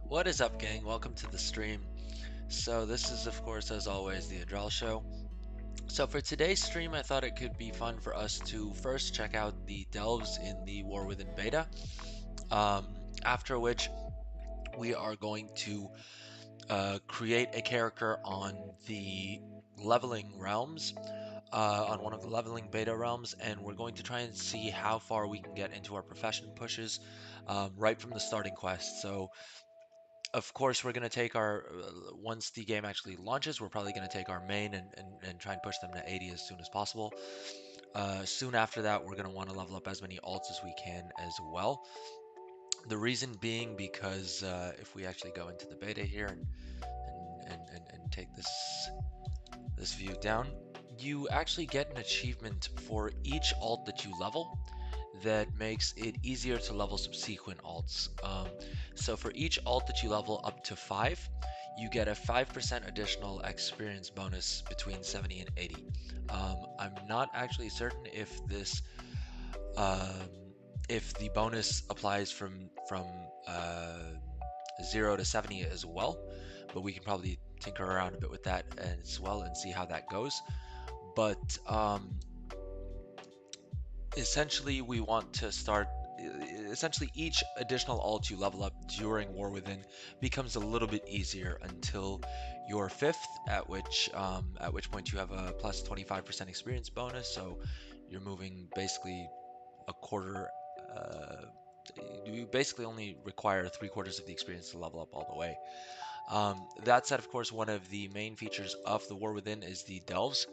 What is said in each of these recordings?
What is up, gang? Welcome to the stream. So this is, of course, as always, the Adrel Show. So for today's stream, I thought it could be fun for us to first check out the delves in the War Within beta. Um, After which, we are going to create a character on the leveling realms, on one of the leveling beta realms, and we're going to try and see how far we can get into our profession pushes right from the starting quest. So of course, we're going to take our, once the game actually launches, we're probably going to take our main and try and push them to 80 as soon as possible. Soon after that, we're going to want to level up as many alts as we can as well. The reason being because if we actually go into the beta here and take this view down, you actually get an achievement for each alt that you level that makes it easier to level subsequent alts. So for each alt that you level up to 5, you get a 5% additional experience bonus between 70 and 80. I'm not actually certain um, if the bonus applies from 0 to 70 as well, but we can probably tinker around a bit with that as well and see how that goes. But essentially we want to start essentially each additional alt you level up during War Within becomes a little bit easier until your fifth, at which point you have a plus 25% experience bonus, so you're moving basically a quarter. uh, you basically only require 3/4 of the experience to level up all the way. That said, of course, one of the main features of the War Within is the delves,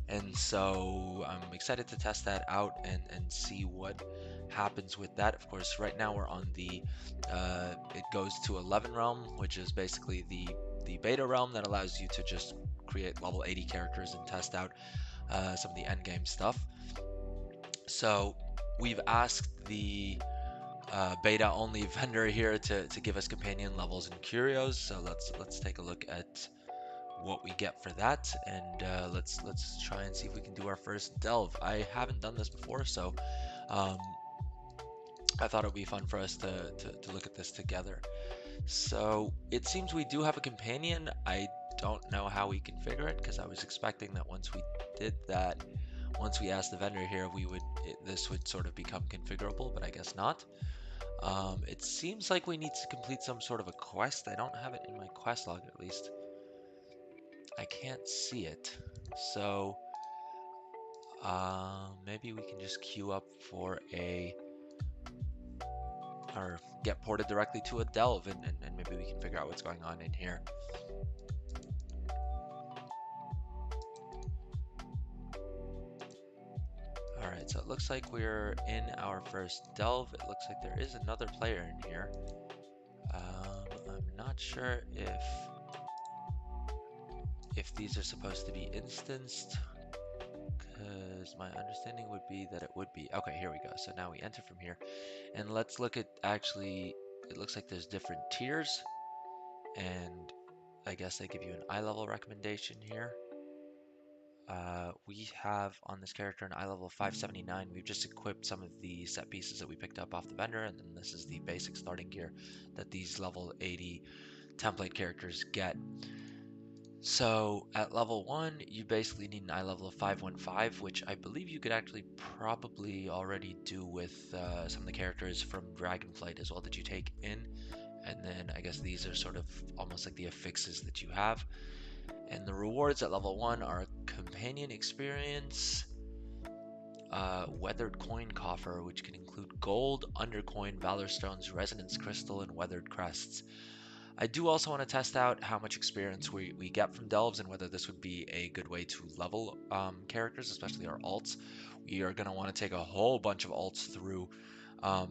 and so I'm excited to test that out and see what happens with that. Of course, right now we're on it goes to 11 realm, which is basically the beta realm that allows you to just create level 80 characters and test out some of the end game stuff. So we've asked the beta only vendor here to give us companion levels and curios. So let's take a look at what we get for that, and let's try and see if we can do our first delve. I haven't done this before, so um, I thought it would be fun for us to look at this together. So it seems we do have a companion. I don't know how we configure it because I was expecting that once we did that, once we asked the vendor here, this would sort of become configurable, but I guess not. It seems like we need to complete some sort of a quest. I don't have it in my quest log, at least. I can't see it. So maybe we can just queue up for or get ported directly to a delve, and maybe we can figure out what's going on in here. All right, so it looks like we're in our first delve. It looks like there is another player in here. I'm not sure if these are supposed to be instanced, because my understanding would be that it would be. Okay, here we go. So now we enter from here, and let's look at actually, it looks like there's different tiers, and I guess they give you an eye level recommendation here. We have on this character an eye level 579. We've just equipped some of the set pieces that we picked up off the vendor, and then this is the basic starting gear that these level 80 template characters get. So at level 1, you basically need an eye level of 515, which I believe you could actually probably already do with some of the characters from Dragonflight as well that you take in. And then I guess these are sort of almost like the affixes that you have. And the rewards at level 1 are Companion Experience, Weathered Coin Coffer, which can include gold, undercoin, Valor Stones, Resonance Crystal, and Weathered Crests. I do also want to test out how much experience we get from delves and whether this would be a good way to level characters, especially our alts. We are going to want to take a whole bunch of alts um,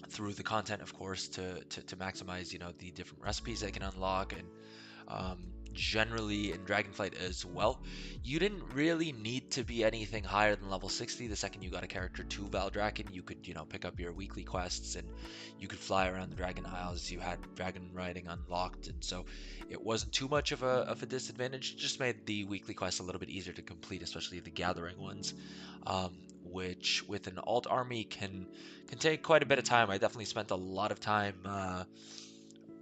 through the content, of course, to maximize, the different recipes they can unlock, and generally in Dragonflight as well. You didn't really need to be anything higher than level 60. The second you got a character to Valdraken, you could, pick up your weekly quests and you could fly around the Dragon Isles. You had dragon riding unlocked, and so it wasn't too much of a disadvantage. It just made the weekly quests a little bit easier to complete, especially the gathering ones. Which with an alt army can take quite a bit of time. I definitely spent a lot of time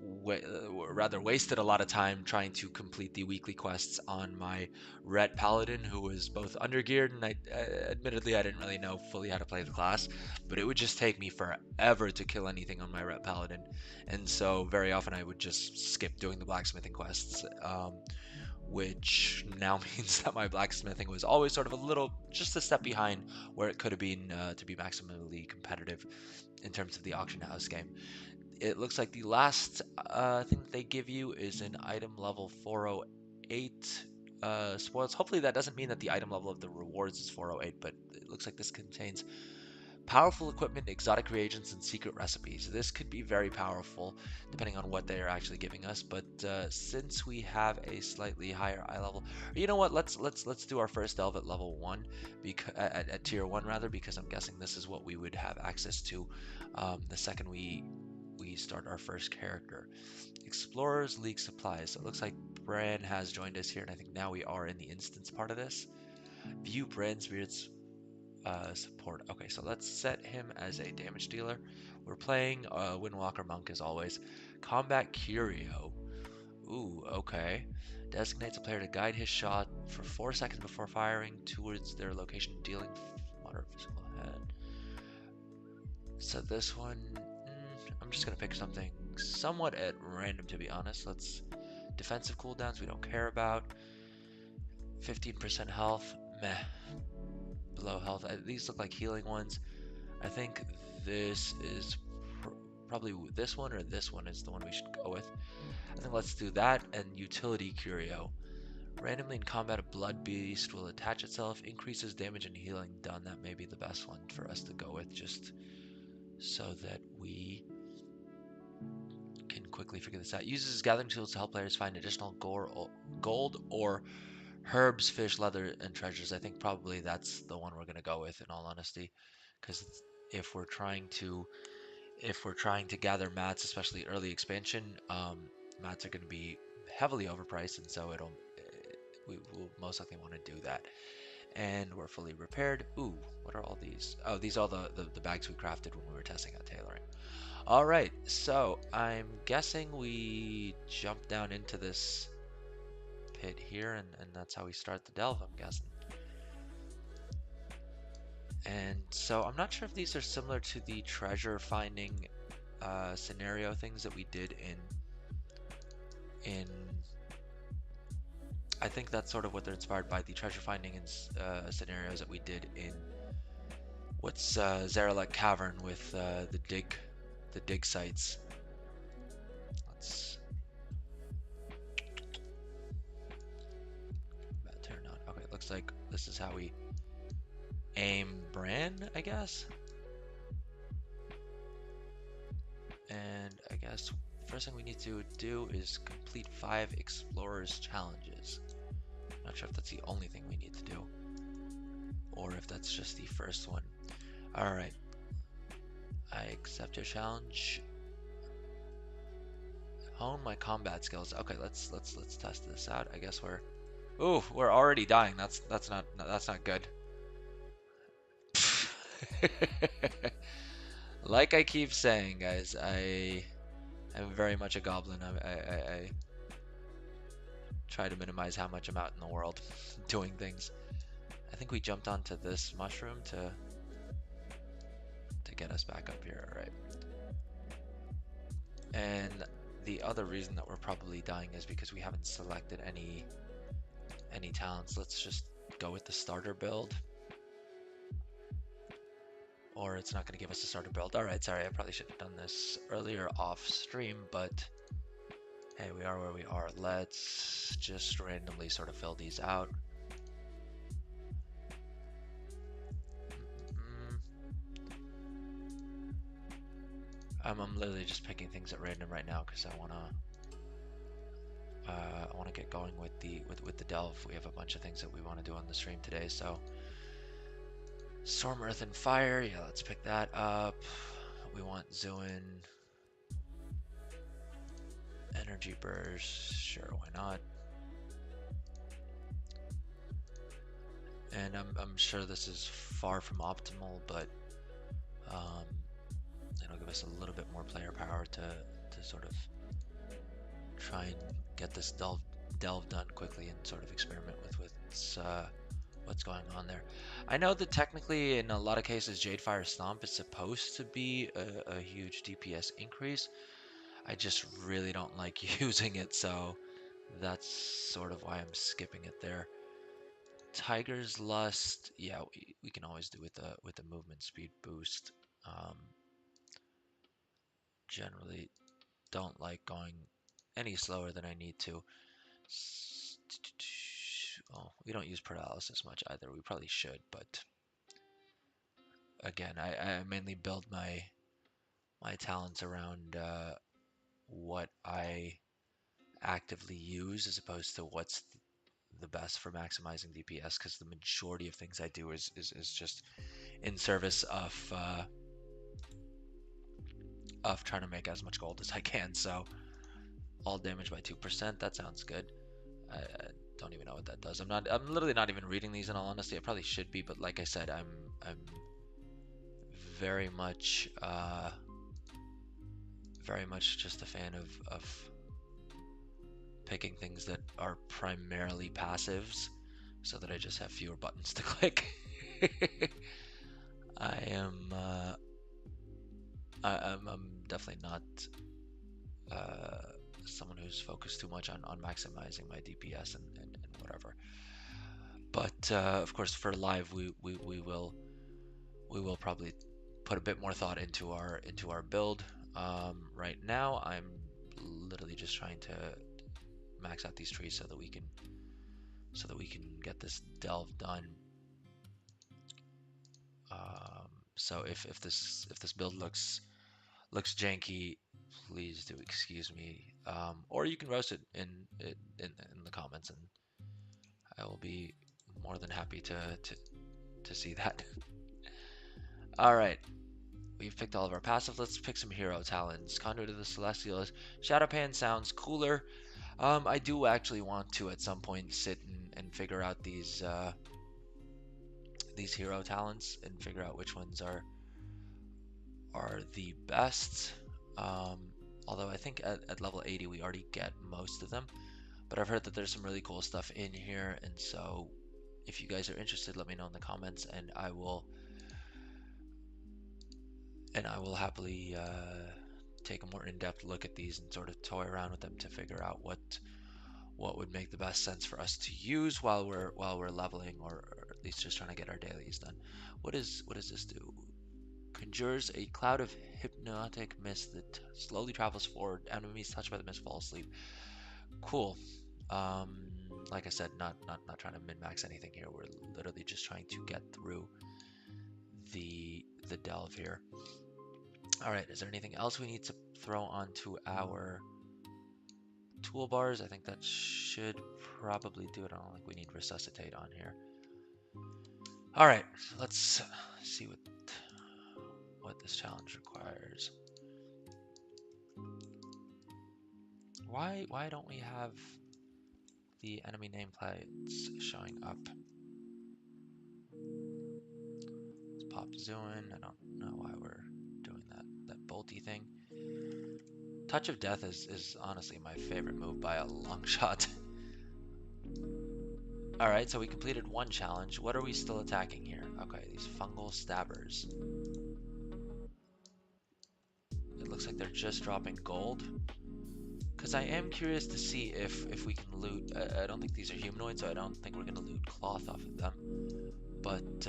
rather wasted a lot of time trying to complete the weekly quests on my Ret Paladin, who was both undergeared and admittedly I didn't really know fully how to play the class, but it would just take me forever to kill anything on my Ret Paladin, and so very often I would just skip doing the blacksmithing quests, which now means that my blacksmithing was always sort of just a step behind where it could have been to be maximally competitive in terms of the auction house game. It looks like the last thing that they give you is an item level 408 spoils. Hopefully that doesn't mean that the item level of the rewards is 408, but it looks like this contains powerful equipment, exotic reagents, and secret recipes. This could be very powerful depending on what they are actually giving us. But since we have a slightly higher eye level, you know what? Let's do our first delve at level 1, because at tier 1 rather, because I'm guessing this is what we would have access to the second we start our first character. Explorers League supplies. So it looks like Bran has joined us here, and I think now we are in the instance part of this. View Bran's Spirit's support. Okay, so let's set him as a damage dealer. We're playing Windwalker Monk as always. Combat Curio. Ooh, okay. Designates a player to guide his shot for 4 seconds before firing towards their location, dealing moderate physical head. So this one, I'm just gonna pick something somewhat at random, to be honest. Let's defensive cooldowns we don't care about. 15% health, meh. Below health. These look like healing ones. I think this is probably this one or this one is the one we should go with. I think let's do that, and utility curio. Randomly in combat, a blood beast will attach itself, increases damage and healing done. That may be the best one for us to go with, just so that we can quickly figure this out. Uses gathering tools to help players find additional gold or herbs, fish, leather, and treasures. I think probably that's the one we're going to go with, in all honesty, because if we're trying to gather mats, especially early expansion, mats are going to be heavily overpriced, and so we will most likely want to do that. And we're fully repaired. Ooh, what are all these? Oh, these are all the bags we crafted when we were testing out tailoring. All right, so I'm guessing we jump down into this pit here, and that's how we start the delve, I'm guessing. And so I'm not sure if these are similar to the treasure finding scenario things that we did in I think that's sort of what they're inspired by, the treasure finding scenarios that we did in what's Zaralek Cavern with the dig sites. Let's turn on. Okay, it looks like this is how we aim Bran, I guess. And I guess first thing we need to do is complete 5 Explorers challenges. Not sure if that's the only thing we need to do, or if that's just the first one. Alright. I accept your challenge. Hone my combat skills. Okay, let's test this out. I guess we're already dying. That's not good. Like I keep saying, guys, I am very much a goblin. I try to minimize how much I'm out in the world doing things. I think we jumped onto this mushroom to get us back up here, right? And the other reason that we're probably dying is because we haven't selected any talents. Let's just go with the starter build. Or it's not going to give us a starter build. Alright, sorry, I probably should have done this earlier off stream, but hey, we are where we are. Let's just randomly sort of fill these out. I'm literally just picking things at random right now because I wanna get going with the delve. We have a bunch of things that we want to do on the stream today, so Storm, Earth, and Fire. Yeah, let's pick that up. We want Zuin. Energy Burst. Sure, why not? And I'm sure this is far from optimal, but it'll give us a little bit more player power to sort of try and get this delve done quickly and sort of experiment with what's going on there. I know that technically in a lot of cases Jadefire Stomp is supposed to be a huge DPS increase. I just really don't like using it, so that's sort of why I'm skipping it there. Tiger's Lust, yeah, we can always do with the movement speed boost. Generally don't like going any slower than I need to. Oh, we don't use paralysis much either. We probably should, but again, I mainly build my talents around what I actively use as opposed to what's the best for maximizing DPS, because the majority of things I do is just in service of trying to make as much gold as I can. So all damage by 2%, that sounds good. I don't even know what that does. I'm literally not even reading these in all honesty. I probably should be, but like I said, I'm very much just a fan of picking things that are primarily passives so that I just have fewer buttons to click. I'm definitely not someone who's focused too much on maximizing my DPS and whatever. But of course, for live, we will probably put a bit more thought into our build. Right now, I'm literally just trying to max out these trees so that we can get this delve done. So if this build looks janky, please do excuse me. Or you can roast it in the comments, and I will be more than happy to see that. All right, we've picked all of our passive. Let's pick some hero talents. Conduit of the Celestials. Shadowpan sounds cooler. I do actually want to at some point sit and figure out these hero talents and figure out which ones are the best. Although I think at level 80 we already get most of them, but I've heard that there's some really cool stuff in here, and so if you guys are interested, let me know in the comments, and I will happily take a more in-depth look at these and sort of toy around with them to figure out what would make the best sense for us to use while we're leveling, or at least just trying to get our dailies done. What does this do? Conjures a cloud of hypnotic mist that slowly travels forward. Enemies touched by the mist fall asleep. Cool. Like I said, not trying to min-max anything here. We're literally just trying to get through the delve here. All right, is there anything else we need to throw onto our toolbars? I think that should probably do it. I don't think we need resuscitate on here. All right, let's see what this challenge requires. Why don't we have the enemy nameplates showing up? Let's pop Zuin. I don't know why we're doing that bolty thing. Touch of Death is honestly my favorite move by a long shot. Alright, so we completed one challenge. What are we still attacking here? Okay, these fungal stabbers. It looks like they're just dropping gold. Because I am curious to see if we can loot. I don't think these are humanoid, so I don't think we're going to loot cloth off of them. But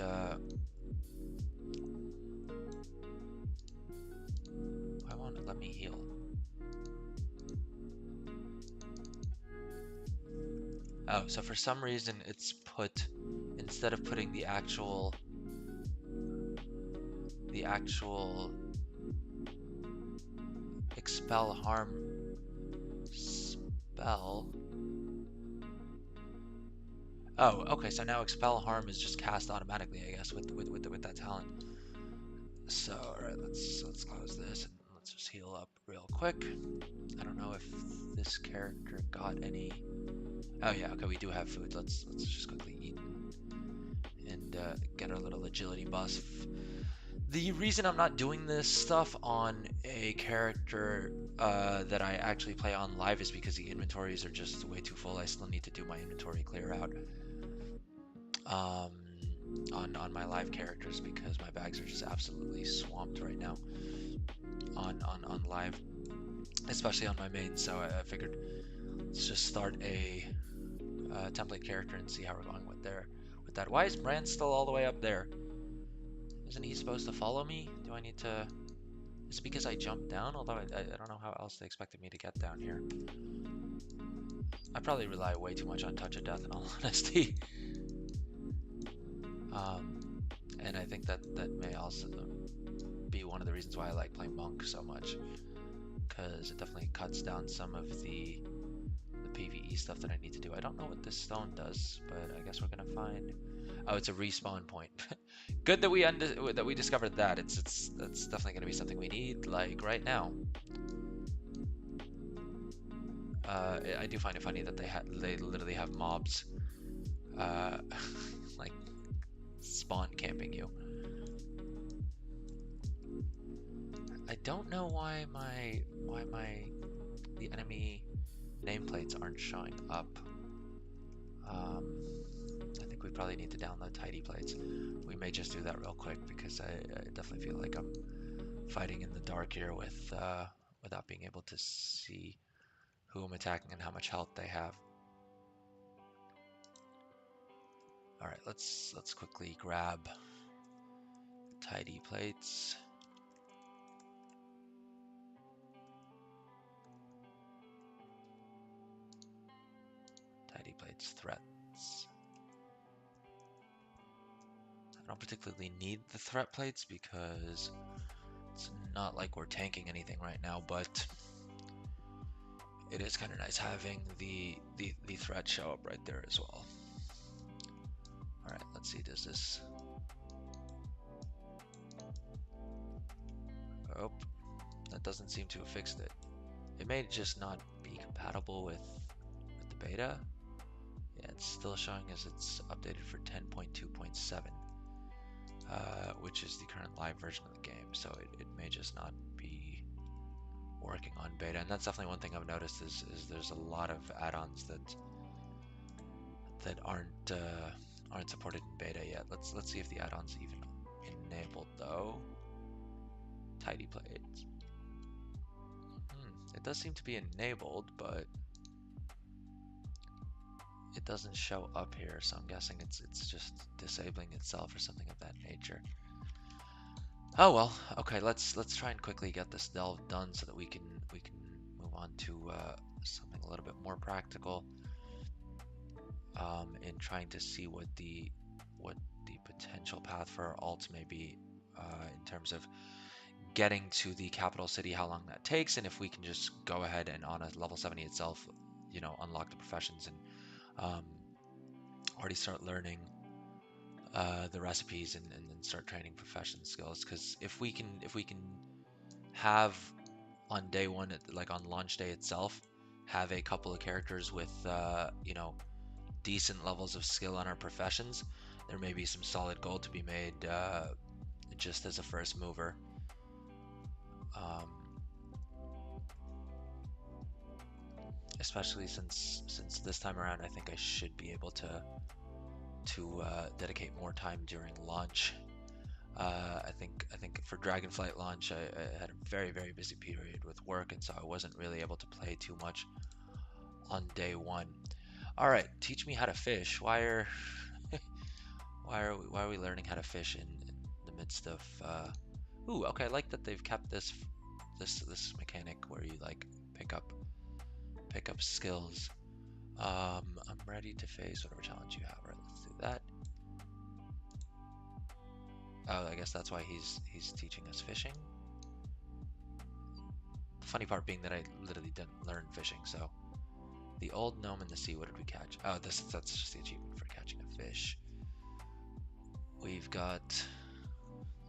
why won't it let me heal? Oh, so for some reason it's put, instead of putting the actual expel harm spell. Oh, okay, so now expel harm is just cast automatically, I guess, with that talent. So, alright, let's close this and let's just heal up real quick. I don't know if this character got any. Oh yeah, okay, we do have food. Let's just quickly eat and get our little agility buff. The reason I'm not doing this stuff on a character that I actually play on live is because the inventories are just way too full. I still need to do my inventory clear out um, on my live characters because my bags are just absolutely swamped right now on live, especially on my main. So I figured let's just start a template character and see how we're going with that. Why is Brand still all the way up there? Isn't he supposed to follow me? Do I need to? Is it because I jumped down? Although I don't know how else they expected me to get down here. I probably rely way too much on Touch of Death in all honesty. And I think that may also be one of the reasons why I like playing Monk so much. Because it definitely cuts down some of the PvE stuff that I need to do. I don't know what this stone does, but I guess we're gonna find. Oh, it's a respawn point. Good that we discovered that. That's definitely gonna be something we need like right now. I do find it funny that they literally have mobs like spawn camping you. I don't know why the enemy nameplates aren't showing up. I think we probably need to download tidy plates. We may just do that real quick because I definitely feel like I'm fighting in the dark here with without being able to see who I'm attacking and how much health they have. All right, let's quickly grab tidy plates. Tidy plates threats. I don't particularly need the threat plates because it's not like we're tanking anything right now, but it is kind of nice having the threat show up right there as well. All right, let's see, does this... Oh, that doesn't seem to have fixed it. It may just not be compatible with the beta. Yeah, it's still showing as it's updated for 10.2.7, which is the current live version of the game. So it may just not be working on beta, and that's definitely one thing I've noticed is there's a lot of add-ons that aren't supported in beta yet. Let's see if the add-ons even enabled though. Tidy plates. It does seem to be enabled, but it doesn't show up here, so I'm guessing it's just disabling itself or something of that nature. Oh well, okay, let's try and quickly get this delve done so that we can move on to something a little bit more practical in trying to see what the potential path for our alts may be in terms of getting to the capital city, how long that takes, and if we can just go ahead and on a level 70 itself, you know, unlock the professions and already start learning the recipes and then start training profession skills. Because if we can have on day one, like on launch day itself, have a couple of characters with you know, decent levels of skill on our professions, there may be some solid gold to be made just as a first mover. Especially since this time around, I think I should be able to dedicate more time during launch. I think for Dragonflight launch, I had a very busy period with work, and so I wasn't really able to play too much on day one. All right, teach me how to fish. Why are why are we learning how to fish in the midst of? Ooh, okay, I like that they've kept this mechanic where you like pick up skills. I'm ready to face whatever challenge you have. Right, let's do that. Oh, I guess that's why he's teaching us fishing. The funny part being that I literally didn't learn fishing. So the old gnome in the sea. What did we catch? Oh, that's just the achievement for catching a fish. We've got.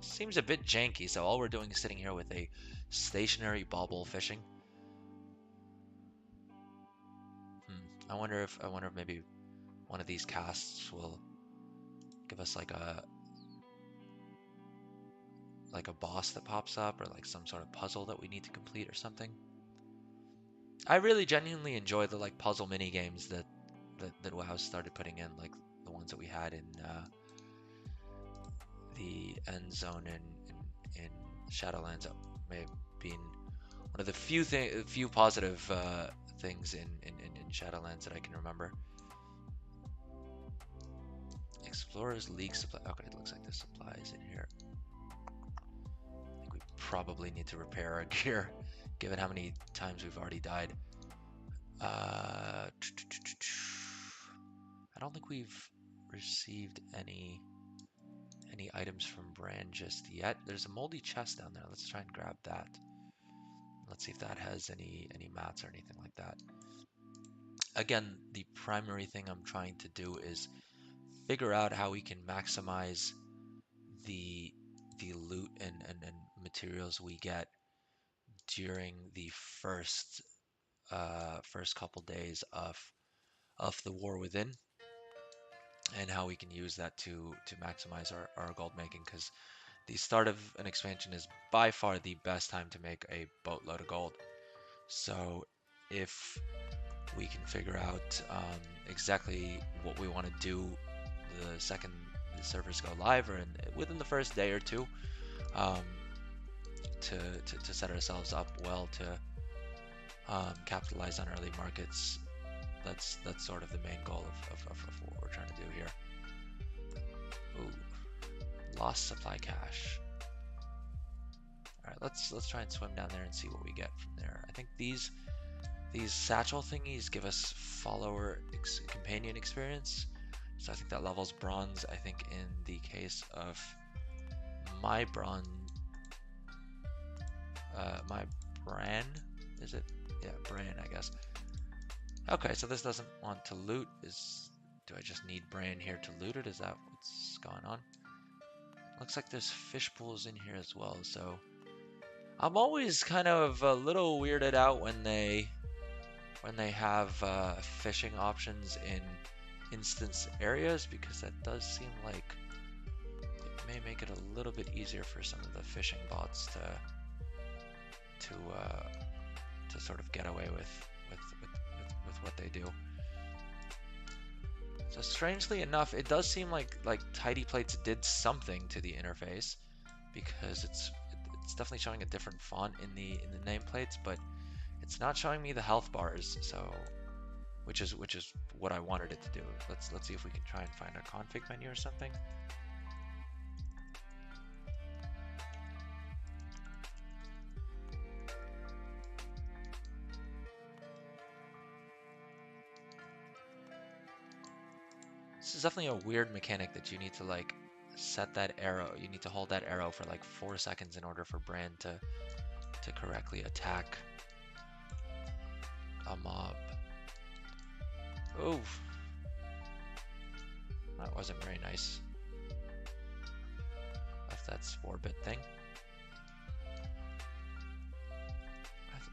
Seems a bit janky. So all we're doing is sitting here with a stationary bobble fishing. I wonder if maybe one of these casts will give us like a like a boss that pops up or like some sort of puzzle that we need to complete or something. I really genuinely enjoy the like puzzle mini games that WoW started putting in, like the ones that we had in the end zone in Shadowlands. That may have been one of the few positive things in Shadowlands that I can remember. Explorers League supply. Okay, it looks like the supply is in here. I think we probably need to repair our gear, given how many times we've already died. I don't think we've received any items from Bran just yet. There's a moldy chest down there. Let's try and grab that. Let's see if that has any mats or anything like that. Again, the primary thing I'm trying to do is figure out how we can maximize the loot and materials we get during the first couple days of the War Within, and how we can use that to maximize our gold making, because the start of an expansion is by far the best time to make a boatload of gold. So if we can figure out exactly what we want to do the second the servers go live, or within the first day or two, um, to set ourselves up well to capitalize on early markets. That's sort of the main goal of what we're trying to do here. Ooh, lost supply cache. All right, let's try and swim down there and see what we get from there. I think these satchel thingies give us companion experience, so I think that levels bronze. I think in the case of my Bran, is it? Yeah, Bran, I guess. Okay, so this doesn't want to loot. Do I just need Bran here to loot it? Is that what's going on? Looks like there's fish pools in here as well, so I'm always kind of a little weirded out when they have fishing options in instance areas, because that does seem like it may make it a little bit easier for some of the fishing bots to sort of get away with what they do. So strangely enough, it does seem like tidy plates did something to the interface, because it's definitely showing a different font in the nameplates, but it's not showing me the health bars, so which is what I wanted it to do. Let's see if we can try and find a config menu or something. This is definitely a weird mechanic that you need to like set that arrow. You need to hold that arrow for like 4 seconds in order for Bran to correctly attack a mob. Oof. That wasn't very nice. Left that 4-bit thing.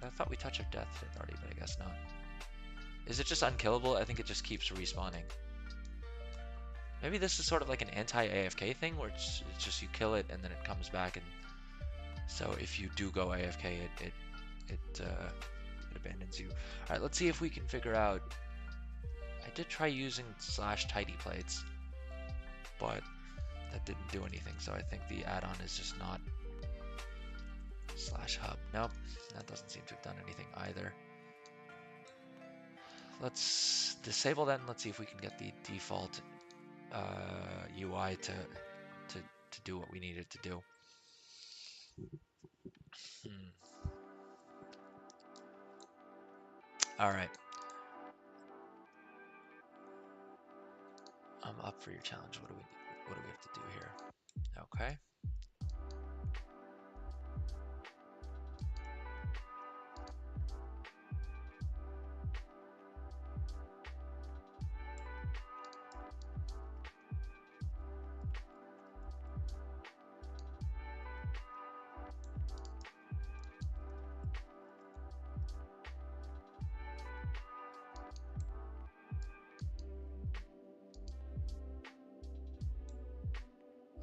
I thought we touched a death already, but I guess not. Is it just unkillable? I think it just keeps respawning. Maybe this is sort of like an anti-AFK thing, where it's just you kill it and then it comes back, and so if you do go AFK, it abandons you. All right, let's see if we can figure out. I did try using /tidy plates, but that didn't do anything. So I think the add-on is just not /hub. Nope, that doesn't seem to have done anything either. Let's disable that and let's see if we can get the default UI to do what we need it to do. All right. I'm up for your challenge. What do we have to do here? Okay.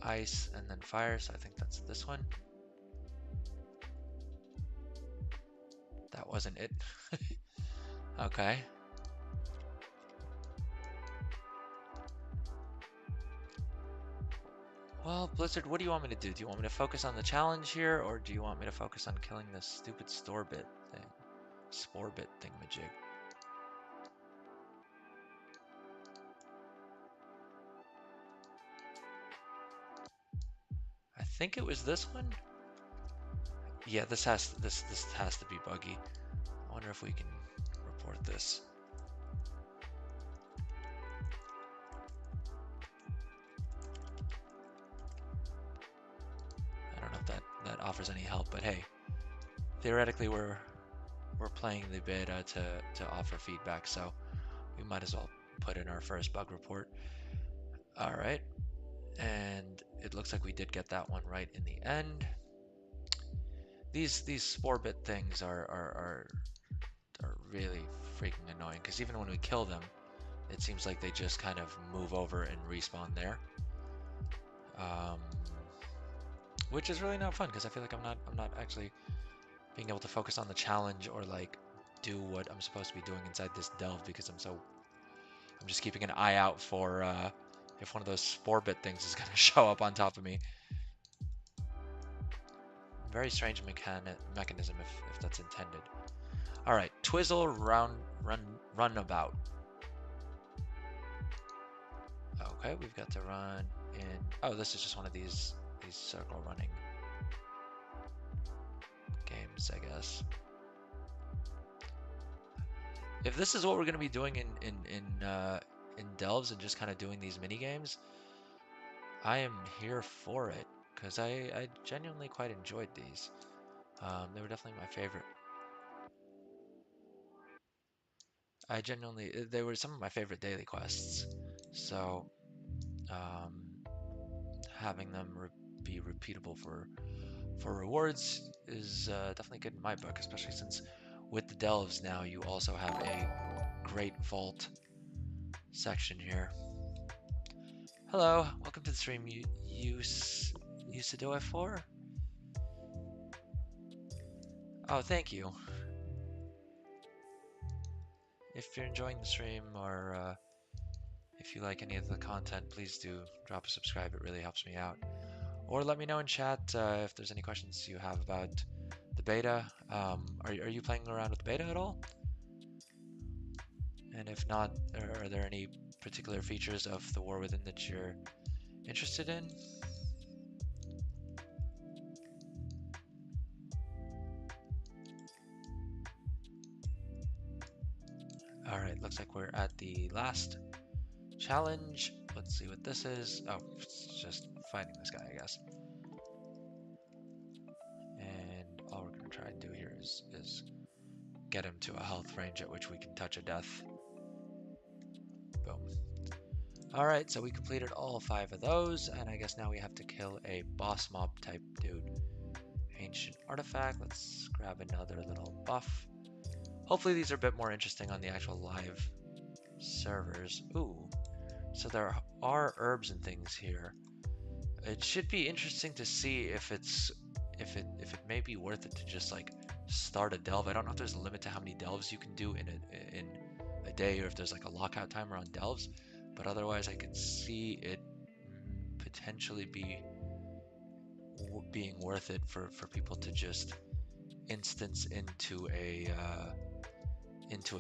Ice and then fire, so I think that's this one. That wasn't it. Okay. Well, Blizzard, what do you want me to do? Do you want me to focus on the challenge here, or do you want me to focus on killing this stupid store-bit thing? Spore-bit thingamajig. I think it was this one? Yeah, this has to be buggy. I wonder if we can report this. I don't know if that offers any help, but hey, theoretically we're playing the beta to offer feedback, so we might as well put in our first bug report. All right, and it looks like we did get that one right in the end. These spore bit things are really freaking annoying, because even when we kill them, it seems like they just kind of move over and respawn there, which is really not fun, because I feel like I'm not actually being able to focus on the challenge or like do what I'm supposed to be doing inside this delve, because I'm just keeping an eye out for if one of those spore bit things is going to show up on top of me. Very strange mechanism if that's intended. All right, Twizzle runabout. Okay, we've got to run in. Oh, this is just one of these circle running games, I guess. If this is what we're going to be doing in delves and just kind of doing these mini games, I am here for it, because I genuinely quite enjoyed these. They were definitely my favorite. They were some of my favorite daily quests. So having them be repeatable for rewards is definitely good in my book, especially since with the delves now you also have a great vault section here. Hello, welcome to the stream. Usadoi 4? Oh, thank you. If you're enjoying the stream, or if you like any of the content, please do drop a subscribe. It really helps me out. Or let me know in chat if there's any questions you have about the beta. Are you playing around with the beta at all? And if not, are there any particular features of the War Within that you're interested in? All right, looks like we're at the last challenge. Let's see what this is. Oh, it's just fighting this guy, I guess. And all we're gonna try and do here is get him to a health range at which we can touch a death. Boom. All right, so we completed all 5 of those, and I guess now we have to kill a boss mob type dude. Ancient artifact. Let's grab another little buff. Hopefully these are a bit more interesting on the actual live servers. Ooh, so there are herbs and things here. It should be interesting to see if it may be worth it to just like start a delve. I don't know if there's a limit to how many delves you can do in a day, or if there's like a lockout timer on delves. But otherwise, I could see it potentially being worth it for people to just instance into a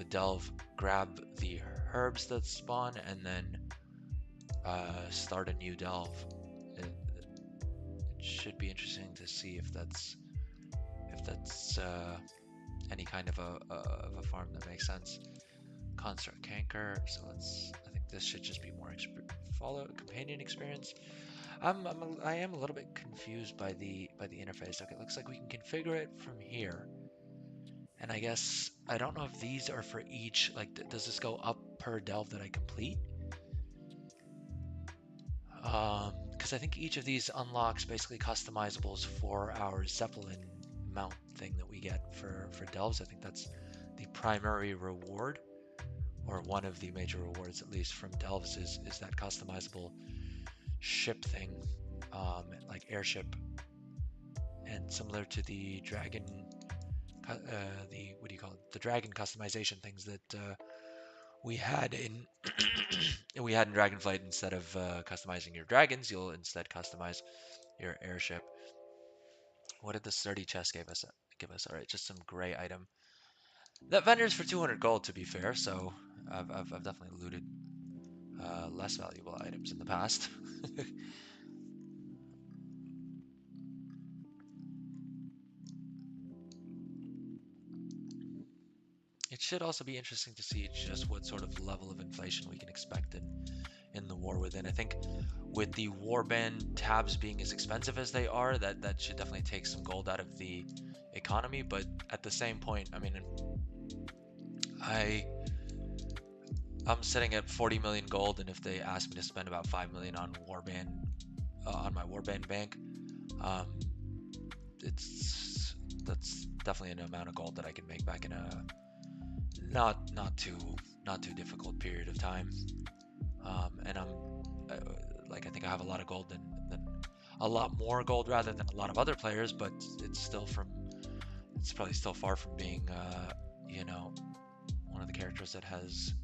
delve, grab the herbs that spawn, and then start a new delve. It should be interesting to see if that's any kind of a farm that makes sense. Construct canker. So I think this should just be more companion experience. I am a little bit confused by the interface. Okay, it looks like we can configure it from here. And I guess, I don't know if these are for each, like, does this go up per delve that I complete? Because I think each of these unlocks basically customizables for our Zeppelin mount thing that we get for delves. I think that's the primary reward, or one of the major rewards at least from delves is that customizable ship thing, like airship. And similar to the dragon the what do you call it? The dragon customization things that we had in we had in Dragonflight. Instead of customizing your dragons, you'll instead customize your airship. What did the sturdy chest give us? All right, just some gray item. That vendor's for 200 gold, to be fair. So I've definitely looted less valuable items in the past. It should also be interesting to see just what sort of level of inflation we can expect in the war within. I think with the warband tabs being as expensive as they are, that should definitely take some gold out of the economy. But at the same point, I mean, I I'm sitting at 40 million gold, and if they ask me to spend about 5 million on warband on my warband bank, um, it's that's definitely an amount of gold that I can make back in a not too difficult period of time. And uh, I think I have a lot of gold than a lot more gold rather than a lot of other players, but it's probably still far from being one of the characters that has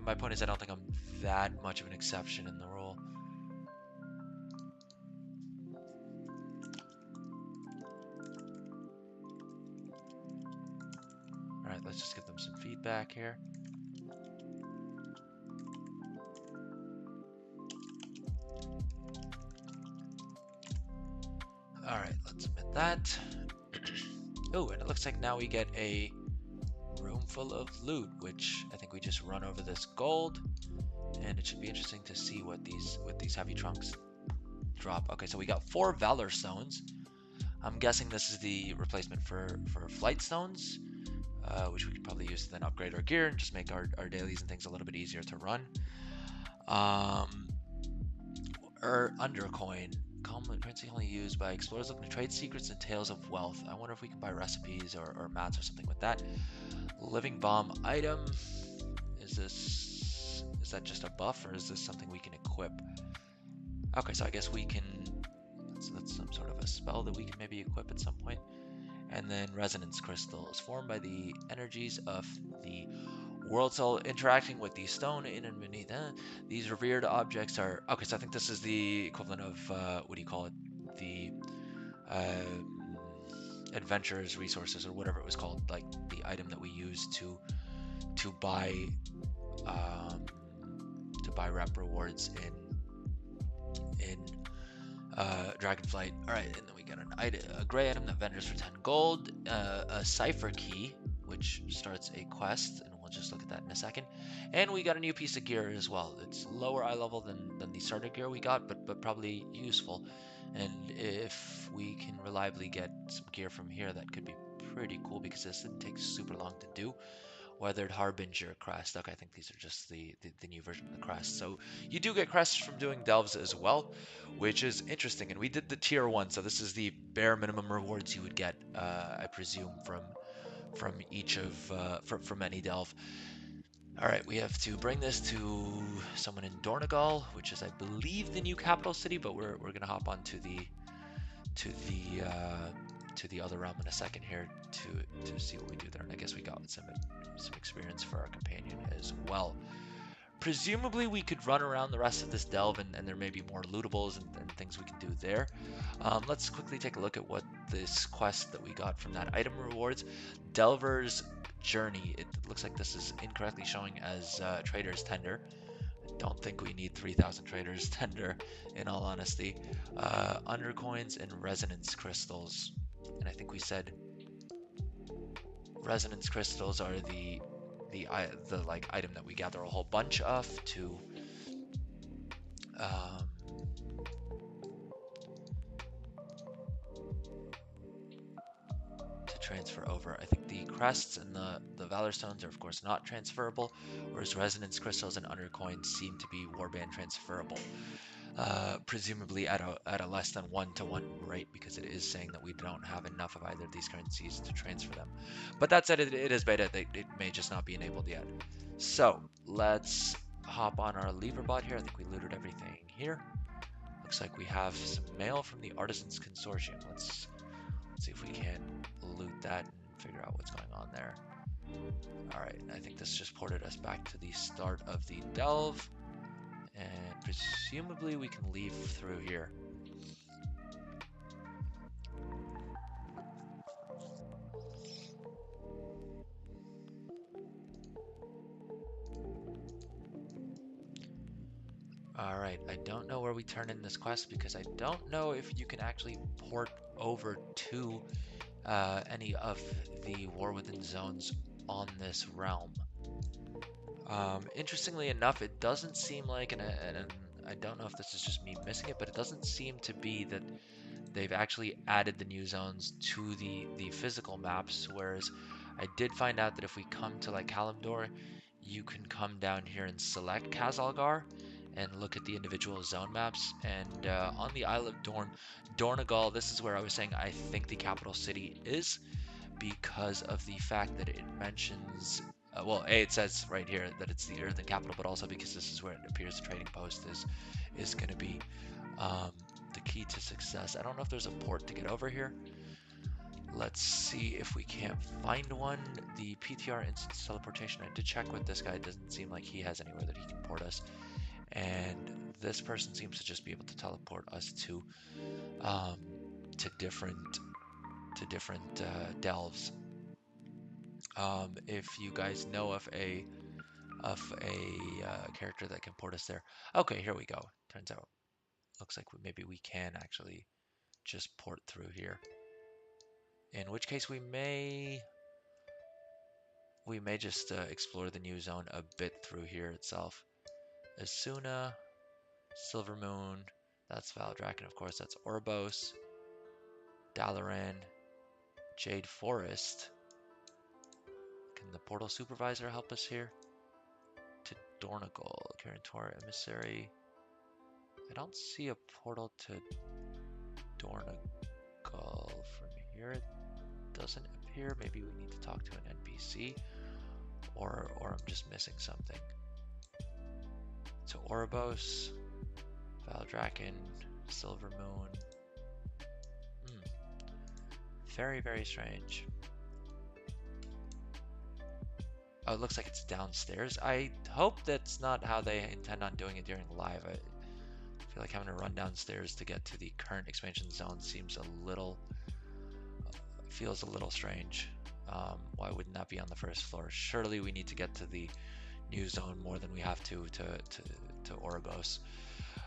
my point is I don't think I'm that much of an exception in the role. All right, let's just give them some feedback here. All right, let's admit that. Oh, and it looks like now we get a room full of loot, which I think we just run over this gold, and it should be interesting to see what these heavy trunks drop. Okay, so we got 4 Valor Stones. I'm guessing this is the replacement for Flight Stones, which we could probably use to then upgrade our gear and just make our dailies and things a little bit easier to run. Undercoin. Common currency only used by explorers looking to trade secrets and tales of wealth. I wonder if we can buy recipes or mats or something with that. Living bomb item. Is that just a buff, or is this something we can equip? Okay, so I guess we can. That's some sort of a spell that we can maybe equip at some point. And then resonance crystals formed by the energies of the world soul interacting with the stone in and beneath. These revered objects are okay. So I think this is the equivalent of what do you call it? The adventurers resources or whatever it was called, like the item that we use to buy rep rewards in Dragonflight. All right, and then we got a gray item that vendors for 10 gold, a cipher key which starts a quest, and we'll just look at that in a second. And we got a new piece of gear as well. It's lower eye level than the starter gear we got, but probably useful. And if we can reliably get some gear from here, that could be pretty cool, because this didn't take super long to do. Weathered Harbinger crest. Okay, I think these are just the new version of the crest. So you do get crests from doing delves as well, which is interesting. And we did the tier 1, so this is the bare minimum rewards you would get, I presume, from each of from any delve. All right, we have to bring this to someone in Dornogal, which is, I believe, the new capital city. But we're gonna hop on to the other realm in a second here to see what we do there. And I guess we got some experience for our companion as well. Presumably we could run around the rest of this delve, and there may be more lootables and things we can do there. Let's quickly take a look at what this quest that we got from that item rewards. Delver's Journey. It looks like this is incorrectly showing as Trader's Tender. I don't think we need 3,000 Trader's Tender, in all honesty. Undercoins and resonance crystals. And I think we said resonance crystals are the like item that we gather a whole bunch of to transfer over. I think the crests and the valor stones are of course not transferable, whereas resonance crystals and undercoins seem to be warband transferable. Presumably at a less than 1-to-1 rate, because it is saying that we don't have enough of either of these currencies to transfer them. But that said, it is beta. It may just not be enabled yet. So let's hop on our lever bot here. I think we looted everything here. Looks like we have some mail from the Artisans Consortium. Let's Let's see if we can't loot that and figure out what's going on there. Alright, I think this just ported us back to the start of the delve. And presumably we can leave through here. Alright, I don't know where we turn in this quest because I don't know if you can actually port over to any of the War Within zones on this realm. Interestingly enough, it doesn't seem like, and I don't know if this is just me missing it, but it doesn't seem to be that they've actually added the new zones to the physical maps, whereas I did find out that if we come to like Kalimdor, you can come down here and select Kazalgar and look at the individual zone maps. And on the Isle of Dornogal, this is where I was saying I think the capital city is, because of the fact that it mentions, well, A, it says right here that it's the Earthen capital, but also because this is where it appears the trading post is going to be. The key to success. I don't know if there's a port to get over here. Let's see if we can't find one. The PTR instant teleportation, I did check with this guy. It doesn't seem like he has anywhere that he can port us. And this person seems to just be able to teleport us to different delves. If you guys know of a character that can port us there. Okay, here we go. Turns out, looks like maybe we can actually just port through here. In which case we may just explore the new zone a bit through here itself. Asuna, Silver Moon, that's Valdrakken, of course, that's Oribos, Dalaran, Jade Forest. Can the portal supervisor help us here? To Dornogal, Carantor Emissary. I don't see a portal to Dornogal from here. It doesn't appear. Maybe we need to talk to an NPC, or I'm just missing something. To Oribos, Valdrakken, Silver Moon. Very, very strange. Oh, it looks like it's downstairs. I hope that's not how they intend on doing it during live. I feel like having to run downstairs to get to the current expansion zone seems feels a little strange. Why wouldn't that be on the first floor? Surely we need to get to the new zone more than we have to Oribos.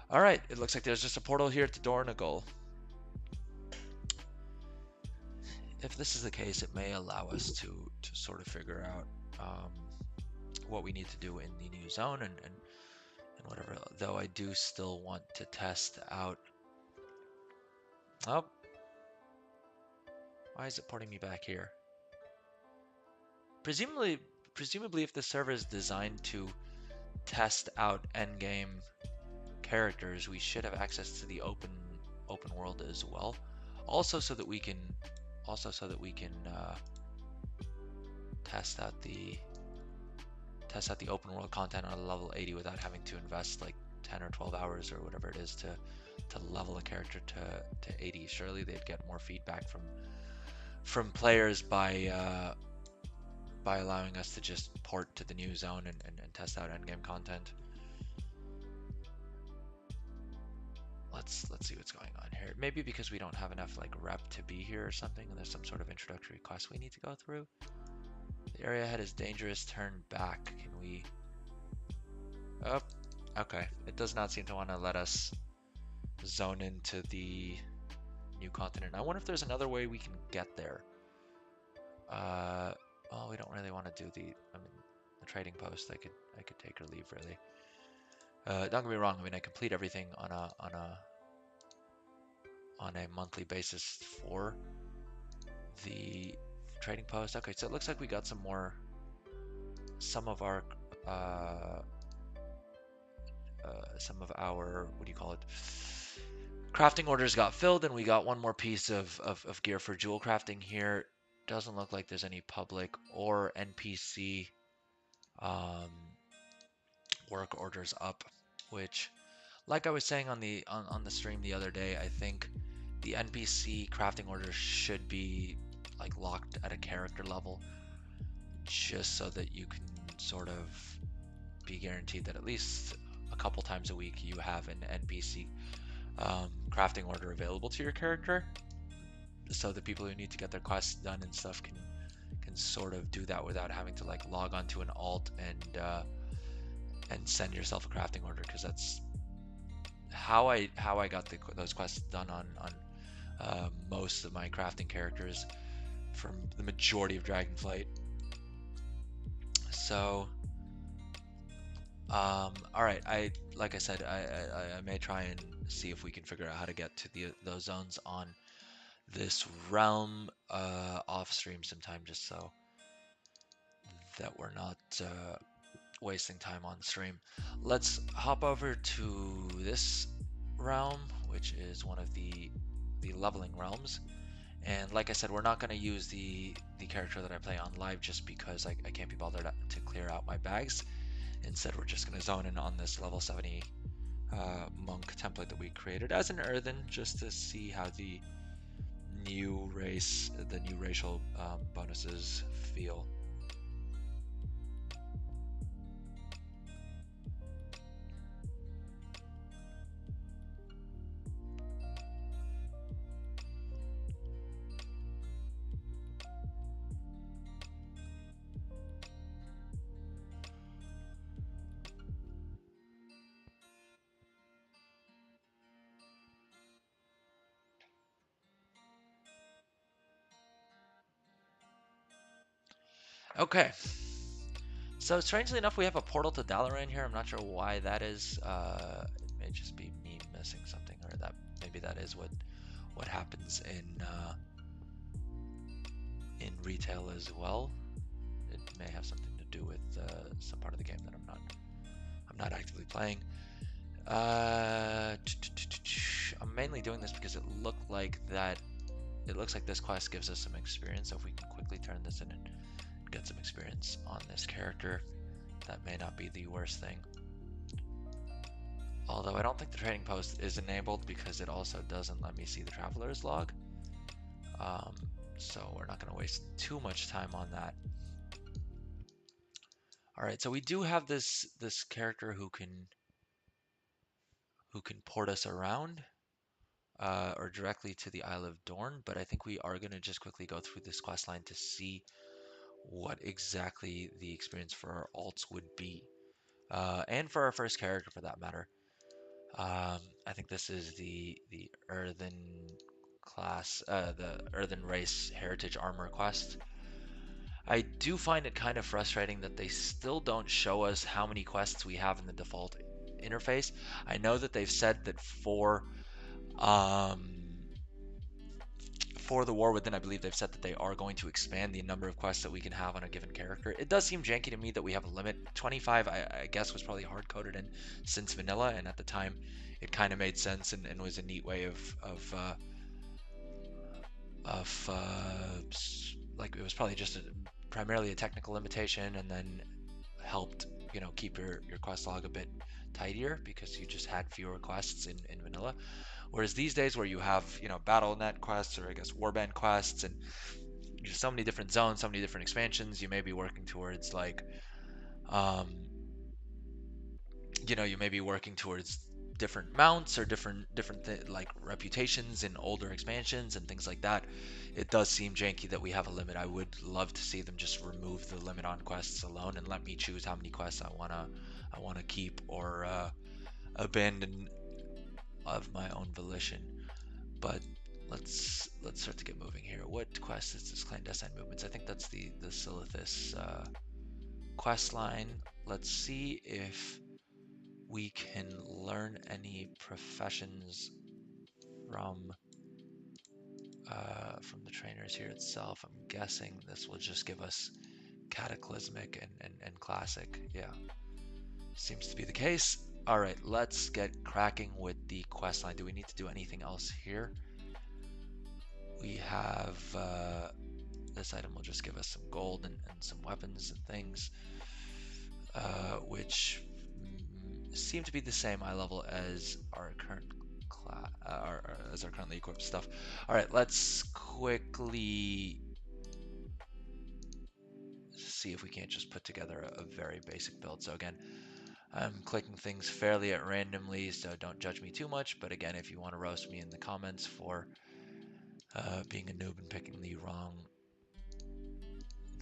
All right, it looks like there's just a portal here to Dornogal. If this is the case, it may allow us to sort of figure out what we need to do in the new zone and whatever. Though I do still want to test out. Oh, why is it porting me back here? Presumably, if the server is designed to test out endgame characters, we should have access to the open world as well. Also, so that we can test out the open world content on a level 80 without having to invest like 10 or 12 hours or whatever it is to level a character to 80. Surely they'd get more feedback from players by allowing us to just port to the new zone and test out endgame content. Let's see what's going on here. Maybe because we don't have enough like rep to be here or something, and there's some sort of introductory quest we need to go through. The area ahead is dangerous. Turn back. Can we? Oh, okay. It does not seem to want to let us zone into the new continent. I wonder if there's another way we can get there. Well, we don't really want to do the trading post. I could take or leave really. Don't get me wrong. I mean, I complete everything on a monthly basis for the trading post. Okay, so it looks like we got some of our what do you call it, crafting orders got filled, and we got one more piece of gear for jewel crafting here. Doesn't look like there's any public or NPC work orders up, which, like I was saying on the stream the other day, I think the NPC crafting order should be like locked at a character level, just so that you can sort of be guaranteed that at least a couple times a week you have an NPC crafting order available to your character, so the people who need to get their quests done and stuff can sort of do that without having to like log onto an alt and send yourself a crafting order, because that's how I got those quests done on most of my crafting characters from the majority of Dragonflight. So all right, like I said, I may try and see if we can figure out how to get to those zones on this realm off stream sometime, just so that we're not wasting time on stream. Let's hop over to this realm, which is one of the leveling realms. And like I said, we're not going to use the character that I play on live just because I can't be bothered to clear out my bags. Instead, we're just going to zone in on this level 70 monk template that we created as an earthen, just to see how the new racial bonuses feel. Okay, so strangely enough, we have a portal to Dalaran here. I'm not sure why that is. It may just be me missing something, or that maybe that is what happens in retail as well. It may have something to do with some part of the game that I'm not actively playing. I'm mainly doing this because it looks like this quest gives us some experience. So if we can quickly turn this in and get some experience on this character, that may not be the worst thing. Although I don't think the trading post is enabled because it also doesn't let me see the traveler's log. So we're not going to waste too much time on that. All right, so we do have this character who can port us around or directly to the Isle of Dorn, but I think we are going to just quickly go through this quest line to see what exactly the experience for our alts would be, and for our first character for that matter. I think this is the Earthen class, the Earthen Race Heritage Armor quest. I do find it kind of frustrating that they still don't show us how many quests we have in the default interface. I know that they've said that for the War Within, I believe they've said that they are going to expand the number of quests that we can have on a given character. It does seem janky to me that we have a limit. 25, I guess, was probably hard-coded in since vanilla, and at the time, it kind of made sense and was a neat way of like, it was probably just primarily a technical limitation, and then helped, you know, keep your quest log a bit tidier because you just had fewer quests in vanilla. Whereas these days, where you have, you know, Battle.net quests, or I guess Warband quests, and there's so many different zones, so many different expansions, you may be working towards like, you know, you may be working towards different mounts or different like reputations in older expansions and things like that. It does seem janky that we have a limit. I would love to see them just remove the limit on quests alone and let me choose how many quests I wanna keep or abandon of my own volition. But let's start to get moving here. What quest is this? Clandestine Movements. I think that's the Silithus quest line. Let's see if we can learn any professions from the trainers here itself. I'm guessing this will just give us Cataclysmic and Classic. Yeah, seems to be the case. All right, let's get cracking with the quest line. Do we need to do anything else here? We have this item will just give us some gold and some weapons and things, which seem to be the same eye level as our current class, as our currently equipped stuff. All right, let's quickly see if we can't just put together a very basic build. So again, I'm clicking things fairly at randomly, so don't judge me too much. But again, if you want to roast me in the comments for being a noob and picking the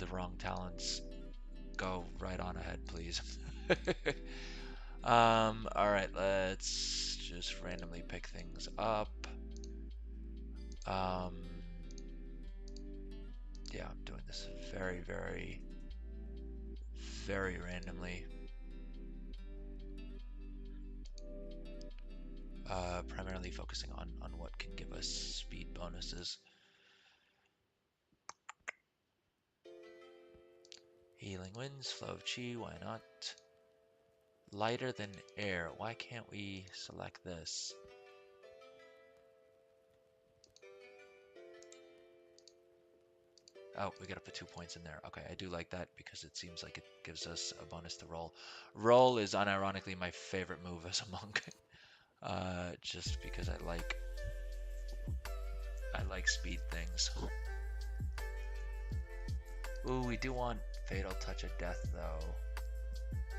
wrong talents, go right on ahead, please. All right, let's just randomly pick things up. Yeah, I'm doing this very, very, very randomly. Primarily focusing on what can give us speed bonuses. Healing winds, flow of chi, why not? Lighter than air, why can't we select this? Oh, we gotta put 2 points in there. Okay, I do like that because it seems like it gives us a bonus to roll. Roll is unironically my favorite move as a monk. Just because I like speed things. Ooh, we do want Fatal Touch of Death though.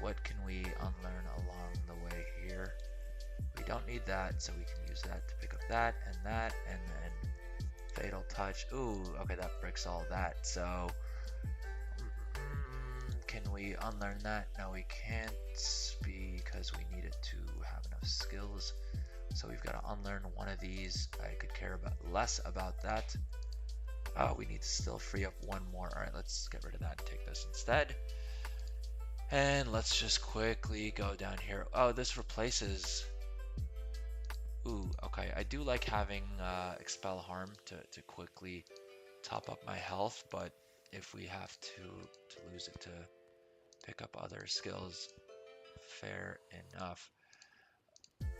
What can we unlearn along the way here? We don't need that, so we can use that to pick up that, and then Fatal Touch. Ooh, okay, that breaks all that. So, can we unlearn that? No, we can't because we need it to have enough skills. So we've got to unlearn one of these. I could care less about that. Oh, we need to still free up one more. All right, let's get rid of that and take this instead. And let's just quickly go down here. Oh, this replaces... Ooh, okay. I do like having Expel Harm to quickly top up my health, but if we have to lose it to pick up other skills, fair enough.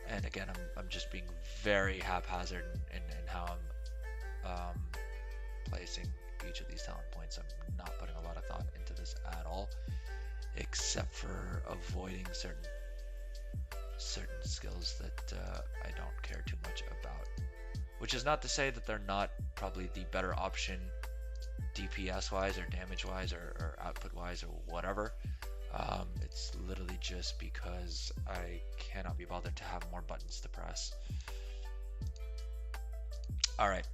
And again, I'm just being very haphazard in how I'm placing each of these talent points. I'm not putting a lot of thought into this at all, except for avoiding certain skills that I don't care too much about. Which is not to say that they're not probably the better option DPS wise or damage wise or output wise or whatever. It's literally just because I cannot be bothered to have more buttons to press. All right,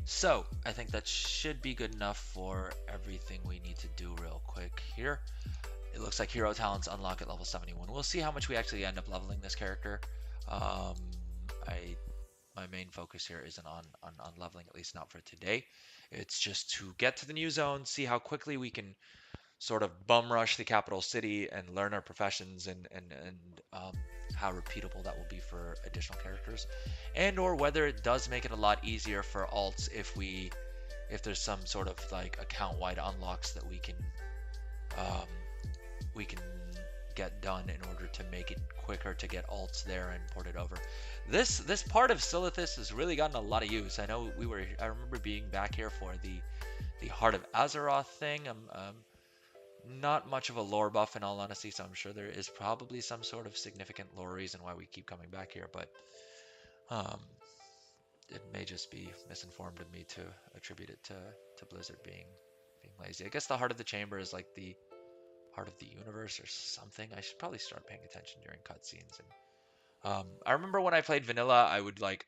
so I think that should be good enough for everything we need to do real quick here. It looks like hero talents unlock at level 71. We'll see how much we actually end up leveling this character. My main focus here isn't on leveling, at least not for today. It's just to get to the new zone, see how quickly we can sort of bum rush the capital city and learn our professions and how repeatable that will be for additional characters, and or whether it does make it a lot easier for alts if there's some sort of like account-wide unlocks that we can get done in order to make it quicker to get alts there and port it over. This part of Silithus has really gotten a lot of use. I know I remember being back here for the Heart of Azeroth thing. I'm not much of a lore buff in all honesty, so I'm sure there is probably some sort of significant lore reason why we keep coming back here, but it may just be misinformed of me to attribute it to Blizzard being lazy. I guess the Heart of the Chamber is like the Heart of the Universe or something. I should probably start paying attention during cutscenes. And I remember when I played vanilla, I would like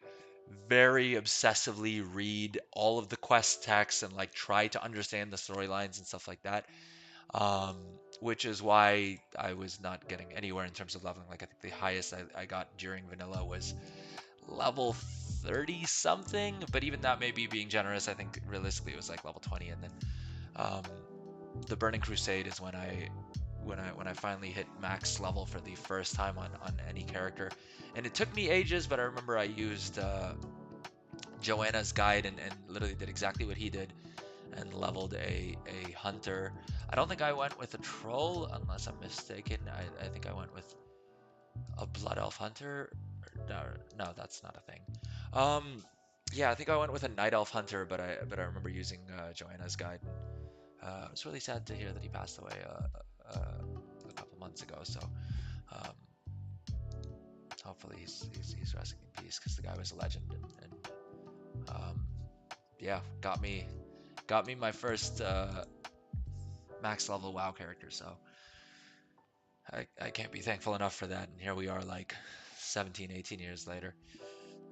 very obsessively read all of the quest texts and like try to understand the storylines and stuff like that. Which is why I was not getting anywhere in terms of leveling. Like I think the highest I got during vanilla was level 30 something, but even that may be being generous. I think realistically it was like level 20, and then the Burning Crusade is when I finally hit max level for the first time on any character, and it took me ages, but I remember I used Joanna's guide and literally did exactly what he did and leveled a hunter. I don't think I went with a troll unless I'm mistaken. I think I went with a blood elf hunter. No, that's not a thing. Yeah, I think I went with a night elf hunter, but I remember using Joanna's guide. It was really sad to hear that he passed away a couple months ago. So hopefully he's resting in peace, because the guy was a legend, and Yeah, got me my first max level WoW character, so I can't be thankful enough for that. And here we are, like 17, 18 years later.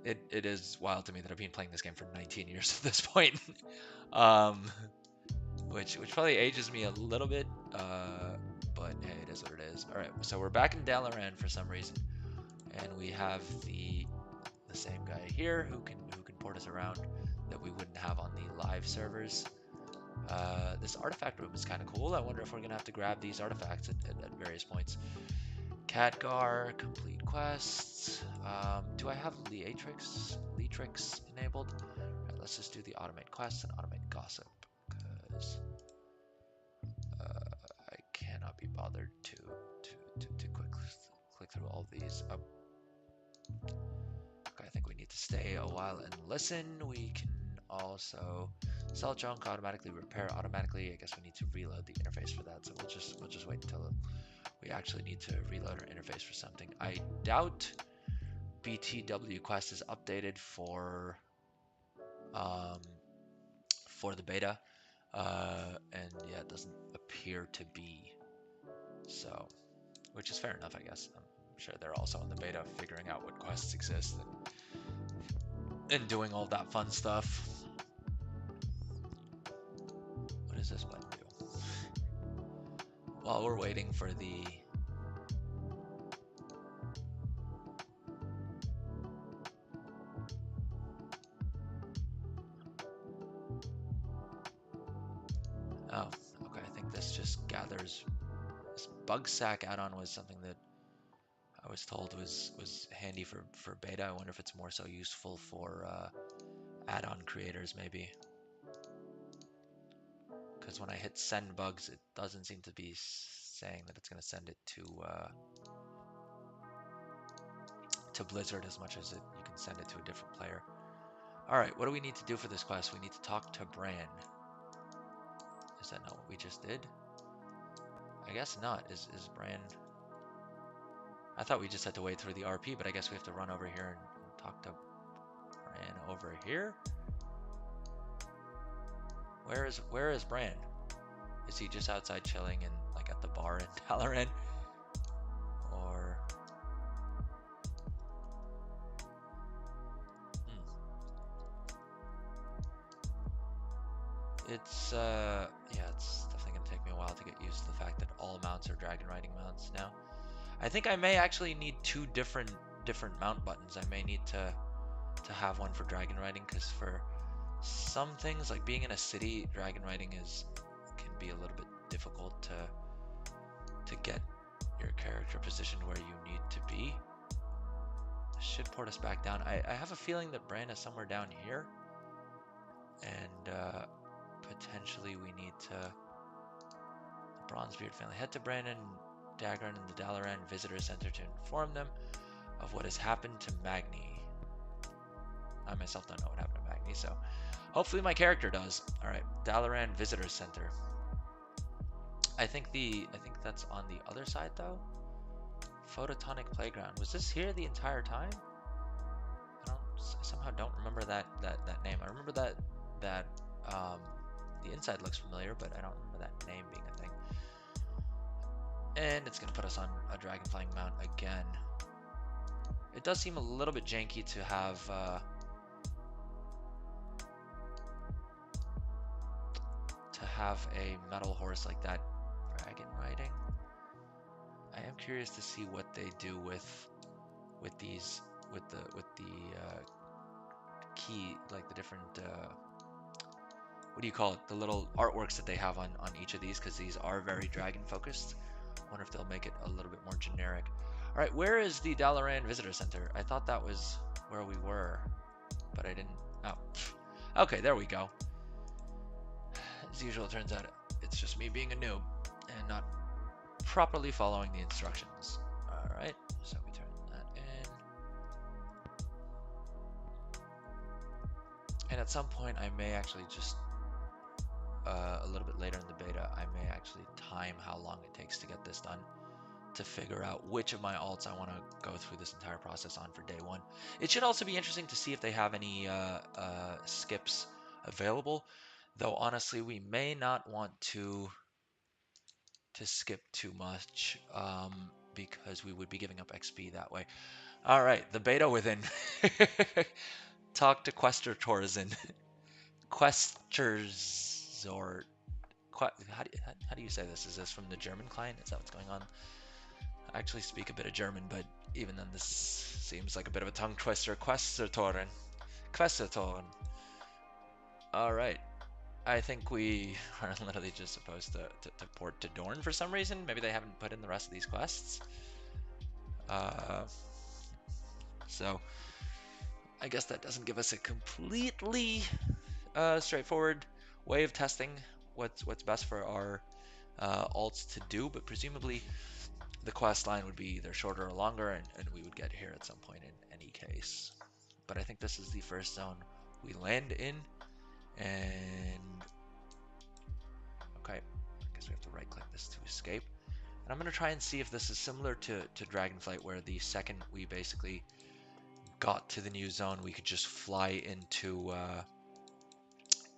It is wild to me that I've been playing this game for 19 years at this point. um, which probably ages me a little bit, but hey, it is what it is. All right, so we're back in Dalaran for some reason, and we have the same guy here who can port us around that we wouldn't have on the live servers. This artifact room is kind of cool. I wonder if we're gonna have to grab these artifacts at various points. Khadgar, complete quests. Do I have Leatrix enabled? All right, let's just do the automate quests and automate gossip, because I cannot be bothered to click through all these. Oh. Okay, I think we need to stay a while and listen. We can also sell junk, automatically repair automatically. I guess we need to reload the interface for that, so we'll just wait until we actually need to reload our interface for something. I doubt BTW quest is updated for the beta, and yeah, it doesn't appear to be, so, which is fair enough, I guess. I'm sure they're also in the beta figuring out what quests exist and doing all that fun stuff. What does this button do? While we're waiting for the oh, okay, I think this just gathers. This bug sack add-on was something that I was told was handy for beta. I wonder if it's more so useful for add-on creators, maybe. Because when I hit send bugs, it doesn't seem to be saying that it's going to send it to Blizzard as much as you can send it to a different player. All right, what do we need to do for this quest? We need to talk to Bran. Is that not what we just did? I guess not. Is Bran... I thought we just had to wait through the RP, but I guess we have to run over here and talk to Bran over here. Where is Bran? Is he just outside chilling and like at the bar in Dalaran? Or it's yeah, it's definitely gonna take me a while to get used to the fact that all mounts are dragon riding mounts now. I think I may actually need two different mount buttons. I may need to have one for dragon riding, because for some things, like being in a city, dragon riding can be a little bit difficult to get your character positioned where you need to be. This should port us back down. I have a feeling that Bran is somewhere down here, and potentially we need to the Bronzebeard family. Head to Bran and Dagran in the Dalaran Visitor Center to inform them of what has happened to Magni. I myself don't know what happened to Magni, so hopefully my character does. All right, Dalaran Visitor Center. I think that's on the other side though. Phototonic Playground. Was this here the entire time? I somehow don't remember that name. I remember that the inside looks familiar, but I don't remember that name being a thing. And it's gonna put us on a dragon flying mount again. It does seem a little bit janky to have a metal horse like that dragon riding. I am curious to see what they do with these with the key, like the different what do you call it, the little artworks that they have on each of these, because these are very dragon focused. Wonder if they'll make it a little bit more generic. All right, where is the Dalaran Visitor Center? I thought that was where we were, but I didn't. Oh, okay, there we go. As usual, it turns out it's just me being a noob and not properly following the instructions. All right, so we turn that in. And at some point, I may actually just, a little bit later in the beta, I may actually time how long it takes to get this done. to figure out which of my alts I want to go through this entire process on for day one. It should also be interesting to see if they have any skips available, though honestly we may not want to skip too much because we would be giving up XP that way. All right, the beta within. Talk to Quester Torzen. Questers or how do you say this? Is this from the German client? Is that what's going on? I actually speak a bit of German, but even then, this seems like a bit of a tongue twister. Questertoren. Questertoren. All right. I think we are literally just supposed to port to Dorn for some reason. Maybe they haven't put in the rest of these quests. So I guess that doesn't give us a completely straightforward way of testing what's best for our alts to do, but presumably the quest line would be either shorter or longer, and we would get here at some point in any case. But I think this is the first zone we land in, and okay, I guess we have to right click this to escape. And I'm going to try and see if this is similar to Dragonflight, where the second we basically got to the new zone, we could just fly into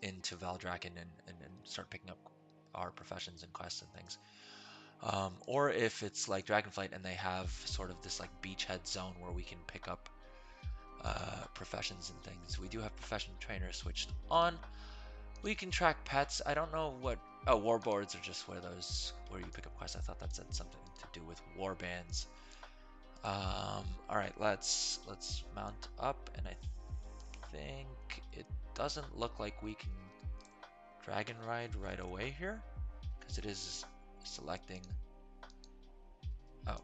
Valdrakken and start picking up our professions and quests and things. Or if it's like Dragonflight and they have sort of this like beachhead zone where we can pick up professions and things. We do have profession trainer switched on. We can track pets. I don't know what. Oh, war boards are just where you pick up quests. I thought that said something to do with war bands. All right, let's mount up, and I think it doesn't look like we can dragon ride right away here because it is selecting. Oh,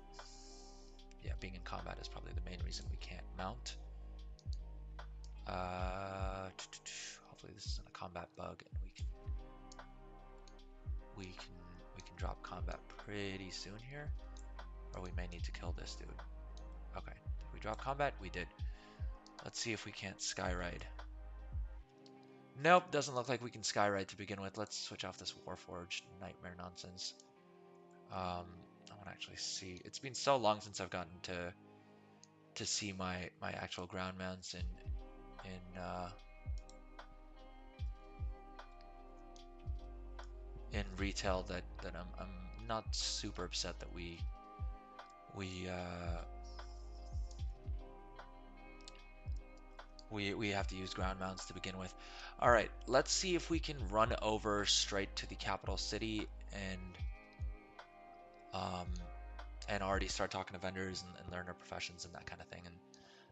yeah, being in combat is probably the main reason we can't mount. Hopefully this isn't a combat bug, and we can drop combat pretty soon here, or we may need to kill this dude. Okay, did we drop combat? We did. Let's see if we can't skyride. Nope, doesn't look like we can skyride to begin with. Let's switch off this Warforged nightmare nonsense. I want to actually see. It's been so long since I've gotten to see my actual ground mounts in retail that I'm not super upset that we have to use ground mounts to begin with. All right, let's see if we can run over straight to the capital city and already start talking to vendors and learn our professions and that kind of thing. And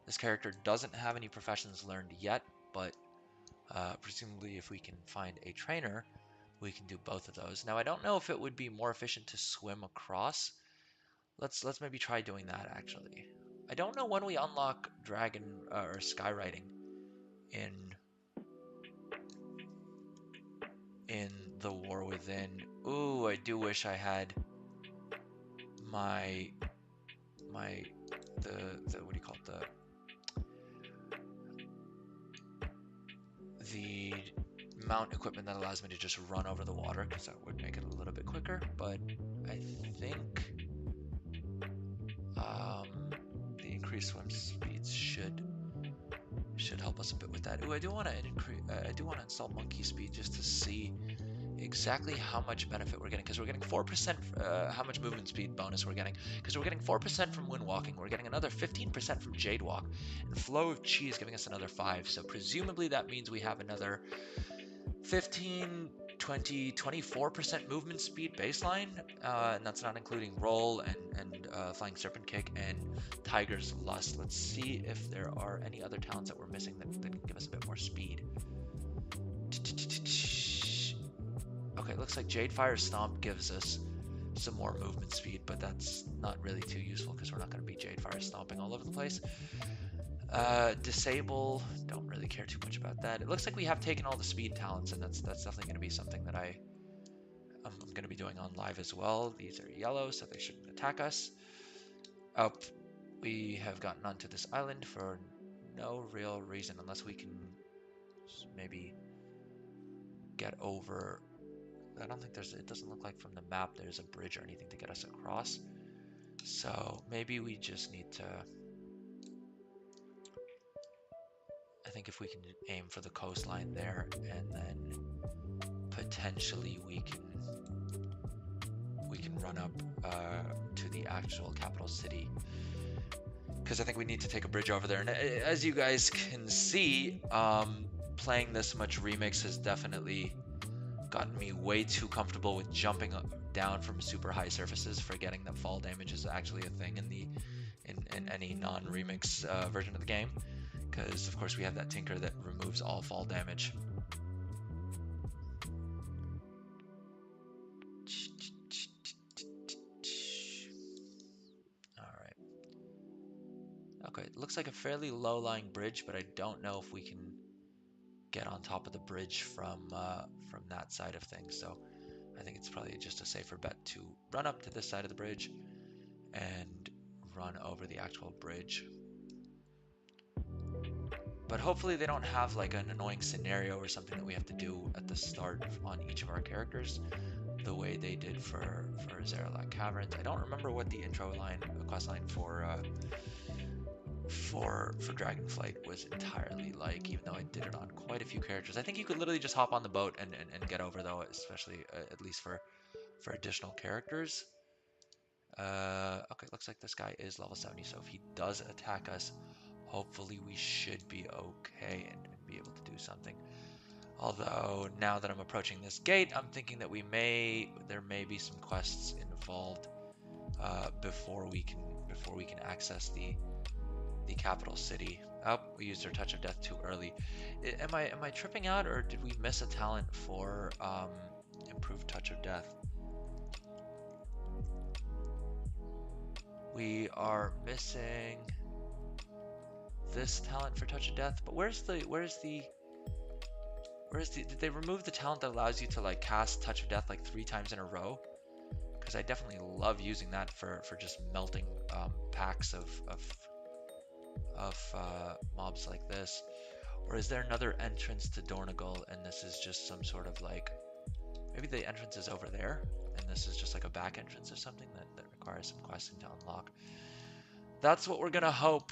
this character doesn't have any professions learned yet, but presumably if we can find a trainer, we can do both of those. Now I don't know if it would be more efficient to swim across. Let's maybe try doing that actually. I don't know when we unlock dragon or skywriting in the War Within. Ooh, I do wish I had the what do you call it, the mount equipment that allows me to just run over the water, because that would make it a little bit quicker. But I think the increased swim speeds should help us a bit with that. Ooh, I do want to install monkey speed just to see exactly how much benefit we're getting, because we're getting 4% how much movement speed bonus we're getting, because we're getting 4% from wind walking, we're getting another 15% from jade walk, and flow of chi is giving us another 5. So presumably that means we have another 15, 20, 24% movement speed baseline, and that's not including roll and flying serpent kick and tiger's lust. Let's see if there are any other talents that we're missing that can give us a bit more speed. Okay, it looks like Jade Fire Stomp gives us some more movement speed, but that's not really too useful because we're not going to be Jade Fire Stomping all over the place. Disable, don't really care too much about that. It looks like we have taken all the speed talents, and that's definitely going to be something that I'm going to be doing on live as well. These are yellow, so they shouldn't attack us. Oh, we have gotten onto this island for no real reason, unless we can maybe get over. I don't think it doesn't look like from the map there's a bridge or anything to get us across. So maybe we just need to, I think if we can aim for the coastline there, and then potentially we can run up to the actual capital city, because I think we need to take a bridge over there. And as you guys can see, playing this much remix has definitely gotten me way too comfortable with jumping down from super high surfaces, forgetting that fall damage is actually a thing in any non-remix version of the game, because of course we have that tinker that removes all fall damage. Alright. Okay, it looks like a fairly low-lying bridge, but I don't know if we can get on top of the bridge from that side of things. So I think it's probably just a safer bet to run up to this side of the bridge and run over the actual bridge. But hopefully they don't have like an annoying scenario or something that we have to do at the start on each of our characters, the way they did for Zarelac Caverns. I don't remember what the intro line, quest line for Dragonflight was entirely like, even though I did it on quite a few characters. I think you could literally just hop on the boat and get over, though, especially at least for additional characters. Okay, looks like this guy is level 70, so if he does attack us, hopefully we should be okay and be able to do something. Although now that I'm approaching this gate, I'm thinking that there may be some quests involved before we can access the capital city. Oh, we used our touch of death too early. Am I tripping out, or did we miss a talent for improved touch of death? We are missing this talent for touch of death, but where's the did they remove the talent that allows you to like cast touch of death like 3 times in a row? Because I definitely love using that for just melting packs of mobs like this. Or is there another entrance to Dornogal and this is just some sort of like, maybe the entrance is over there and this is just like a back entrance or something that requires some questing to unlock. That's what we're gonna hope,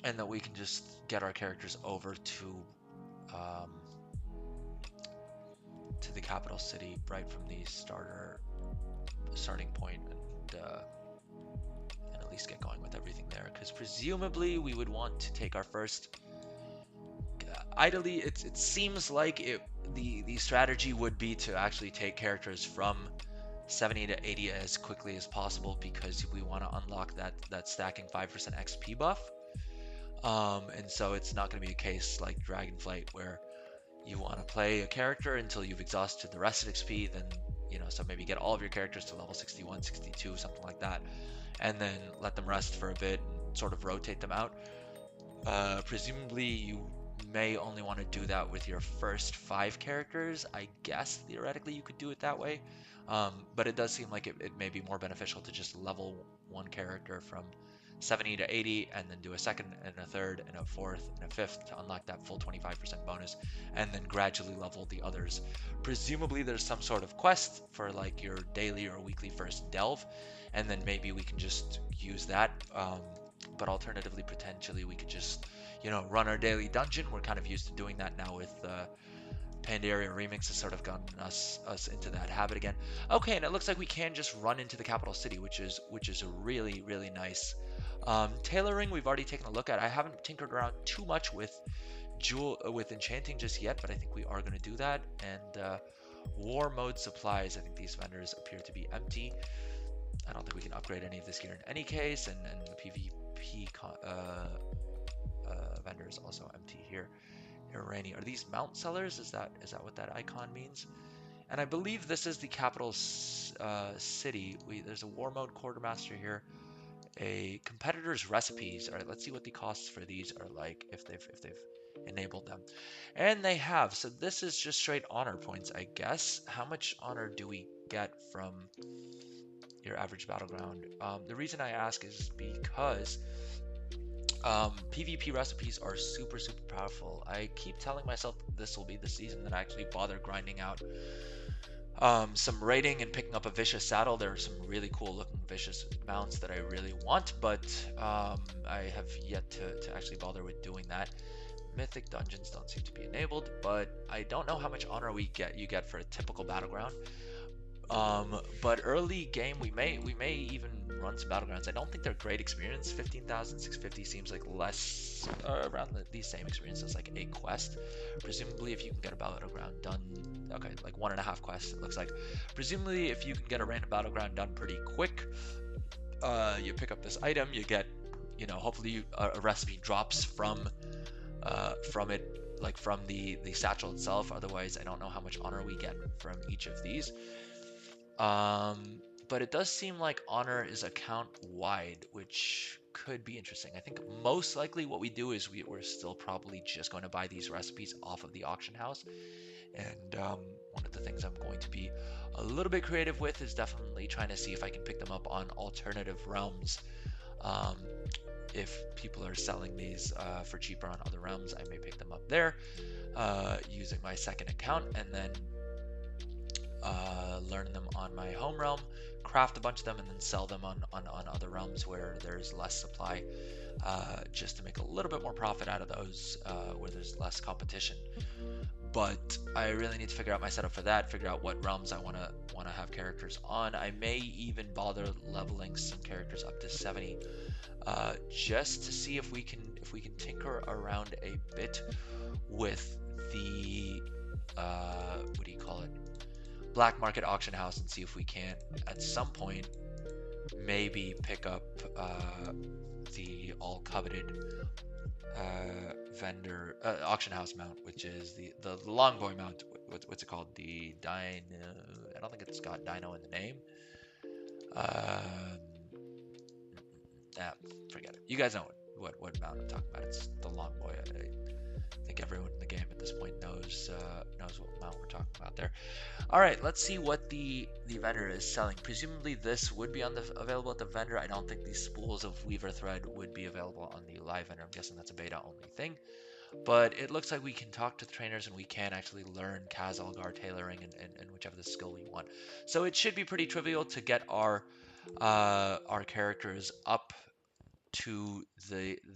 and that we can just get our characters over to the capital city right from the starting point, and at least get going with everything there, because presumably we would want to take our first, ideally it seems like the strategy would be to actually take characters from 70 to 80 as quickly as possible, because we want to unlock that stacking 5% XP buff. And so it's not going to be a case like Dragonflight where you want to play a character until you've exhausted the rest of XP, then, so maybe get all of your characters to level 61, 62, something like that, and then let them rest for a bit and sort of rotate them out. Presumably you may only want to do that with your first 5 characters. I guess theoretically you could do it that way, but it does seem like it may be more beneficial to just level one character from 70 to 80 and then do a second and a third and a fourth and a fifth to unlock that full 25% bonus, and then gradually level the others. Presumably there's some sort of quest for like your daily or weekly first delve, and then maybe we can just use that, but alternatively potentially we could just run our daily dungeon. We're kind of used to doing that now with Pandaria Remix has sort of gotten us into that habit again. Okay, and it looks like we can just run into the capital city, which is really, really nice. Tailoring we've already taken a look at. I haven't tinkered around too much with enchanting just yet, but I think we are going to do that. And war mode supplies, I think these vendors appear to be empty. I don't think we can upgrade any of this gear in any case, and the PvP vendor is also empty here. Irani. Are these mount sellers? Is that what that icon means? And I believe this is the capital city. There's a war mode quartermaster here. A competitor's recipes. All right, let's see what the costs for these are like if they've enabled them. And they have. So this is just straight honor points, I guess. How much honor do we get from your average battleground? The reason I ask is because PvP recipes are super powerful. I keep telling myself this will be the season that I actually bother grinding out Some raiding and picking up a vicious saddle. There are some really cool looking vicious mounts that I really want, but I have yet to actually bother with doing that. Mythic dungeons don't seem to be enabled, but I don't know how much honor you get for a typical battleground. But early game we may even run some battlegrounds. I don't think they're great experience. 15,650 seems like less around the same experience as like a quest. Presumably, if you can get a battleground done, okay, like 1.5 quests it looks like. Presumably, if you can get a random battleground done pretty quick, you pick up this item, you get, hopefully a recipe drops from it, like from the satchel itself. Otherwise, I don't know how much honor we get from each of these. But it does seem like honor is account wide, which could be interesting. I think most likely what we do is we're still probably just going to buy these recipes off of the auction house. And one of the things I'm going to be a little bit creative with is definitely trying to see if I can pick them up on alternative realms. Um, if people are selling these for cheaper on other realms, I may pick them up there using my second account, and then learn them on my home realm, craft a bunch of them, and then sell them on other realms where there's less supply, just to make a little bit more profit out of those where there's less competition. But I really need to figure out my setup for that, figure out what realms I want to have characters on. I may even bother leveling some characters up to 70, just to see if we can tinker around a bit with the what do you call it, black market auction house, and see if we can at some point maybe pick up the all coveted vendor auction house mount, which is the long boy mount. What's it called? The Dino. I don't think it's got Dino in the name. Nah, forget it. You guys know what mount I'm talking about. It's the long boy. I think everyone in the game at this point knows what mount we're talking about there. All right, let's see what the vendor is selling. Presumably this would be available at the vendor. I don't think these spools of weaver thread would be available on the live vendor. I'm guessing that's a beta only thing. But it looks like we can talk to the trainers and we can actually learn Kazalgar tailoring and whichever the skill we want. So it should be pretty trivial to get our characters up to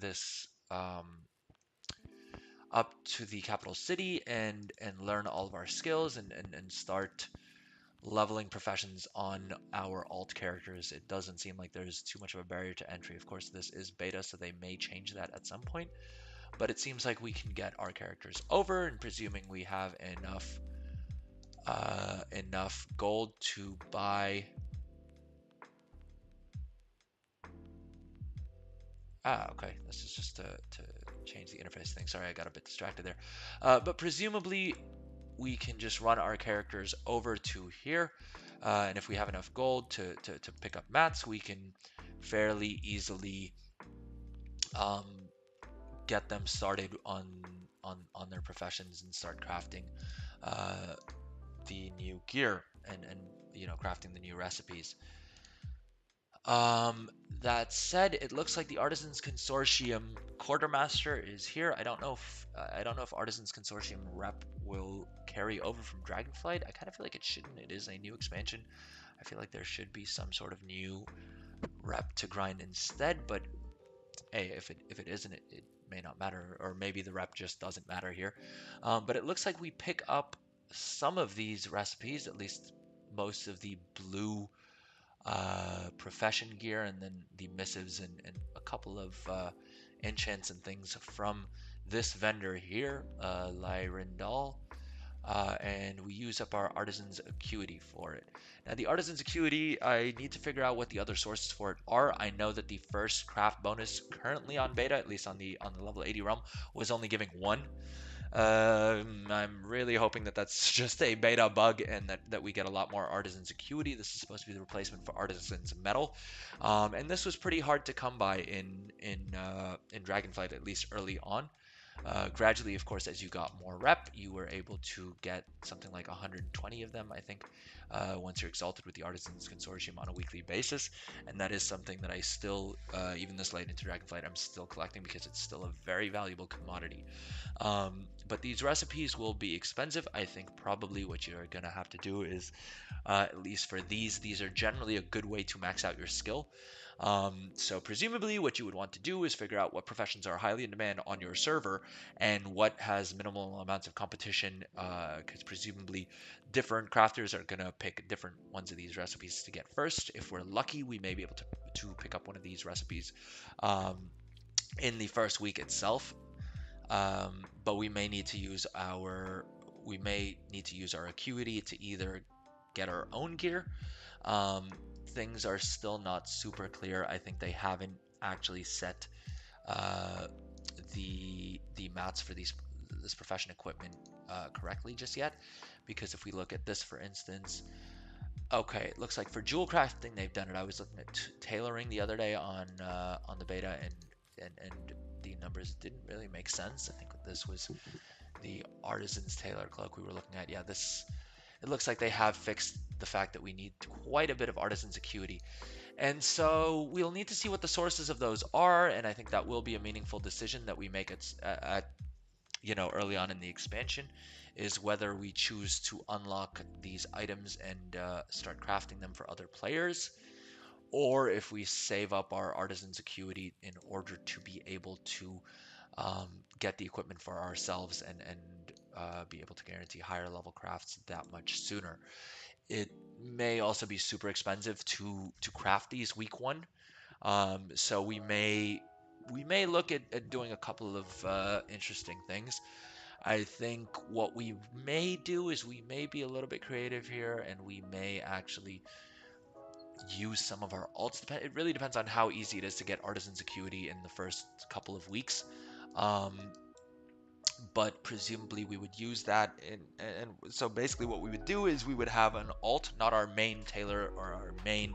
this up to the capital city and learn all of our skills and start leveling professions on our alt characters. It doesn't seem like there's too much of a barrier to entry. Of course, this is beta, so they may change that at some point, but it seems like we can get our characters over, and presuming we have enough gold to buy. Okay, this is just to change the interface thing. Sorry, I got a bit distracted there. But presumably we can just run our characters over to here, and if we have enough gold to pick up mats, we can fairly easily get them started on their professions and start crafting the new gear and crafting the new recipes. That said, it looks like the Artisans Consortium Quartermaster is here. I don't know if Artisans Consortium rep will carry over from Dragonflight. I kind of feel like it shouldn't. It is a new expansion. I feel like there should be some sort of new rep to grind instead. But hey, if it isn't, it may not matter, or maybe the rep just doesn't matter here. But it looks like we pick up some of these recipes, at least most of the blue profession gear, and then the missives and a couple of enchants and things from this vendor here, Lyrindal, and we use up our Artisan's Acuity for it. Now the Artisan's Acuity, I need to figure out what the other sources for it are. I know that the first craft bonus currently on beta, at least on the level 80 realm, was only giving 1. I'm really hoping that that's just a beta bug and that we get a lot more Artisan's Acuity. This is supposed to be the replacement for Artisan's Metal, and this was pretty hard to come by in Dragonflight, at least early on. Gradually, of course, as you got more rep, you were able to get something like 120 of them, I think, once you're exalted with the Artisans Consortium on a weekly basis. And that is something that I still, even this late into Dragonflight, I'm still collecting because it's still a very valuable commodity. But these recipes will be expensive. I think probably what you're going to have to do is, at least for these are generally a good way to max out your skill. So presumably what you would want to do is figure out what professions are highly in demand on your server and what has minimal amounts of competition, because presumably different crafters are going to pick different ones of these recipes to get first. If we're lucky, we may be able to pick up one of these recipes um, in the first week itself. But we may need to use our acuity to either get our own gear. Um, Things are still not super clear. I think they haven't actually set uh, the mats for this profession equipment correctly just yet. Because if we look at this, for instance, okay, it looks like for jewel crafting they've done it. I was looking at tailoring the other day on the beta, and the numbers didn't really make sense. I think this was the artisan's tailor cloak we were looking at. Yeah, this it looks like they have fixed the fact that we need quite a bit of artisan's acuity. And so we'll need to see what the sources of those are, and I think that will be a meaningful decision that we make at early on in the expansion, is whether we choose to unlock these items and start crafting them for other players, or if we save up our artisan's acuity in order to be able to um, get the equipment for ourselves and be able to guarantee higher level crafts that much sooner. It may also be super expensive to craft these week one, so we may look at doing a couple of interesting things. I think what we may do is we may be a little bit creative here, and we may actually use some of our alts. It really depends on how easy it is to get Artisan's Acuity in the first couple of weeks. Um, but presumably we would use that and so basically what we would do is we would have an alt, not our main tailor or our main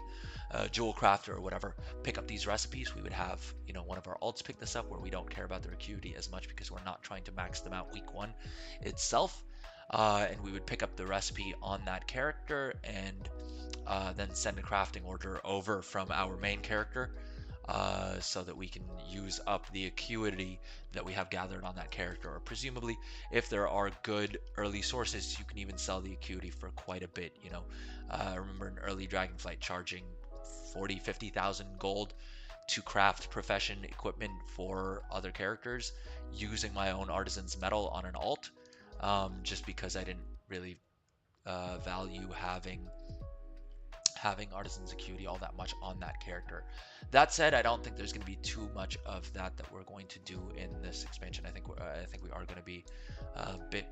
jewel crafter or whatever, pick up these recipes. We would have one of our alts pick this up, where we don't care about their acuity as much because we're not trying to max them out week one itself. And we would pick up the recipe on that character and then send a crafting order over from our main character, so that we can use up the acuity that we have gathered on that character. Or presumably, if there are good early sources, you can even sell the acuity for quite a bit. I remember in early Dragonflight charging 40, 50,000 gold to craft profession equipment for other characters using my own artisan's metal on an alt, just because I didn't really value having Artisan's Acuity all that much on that character. That said, I don't think there's going to be too much of that we're going to do in this expansion. I think we are going to be a bit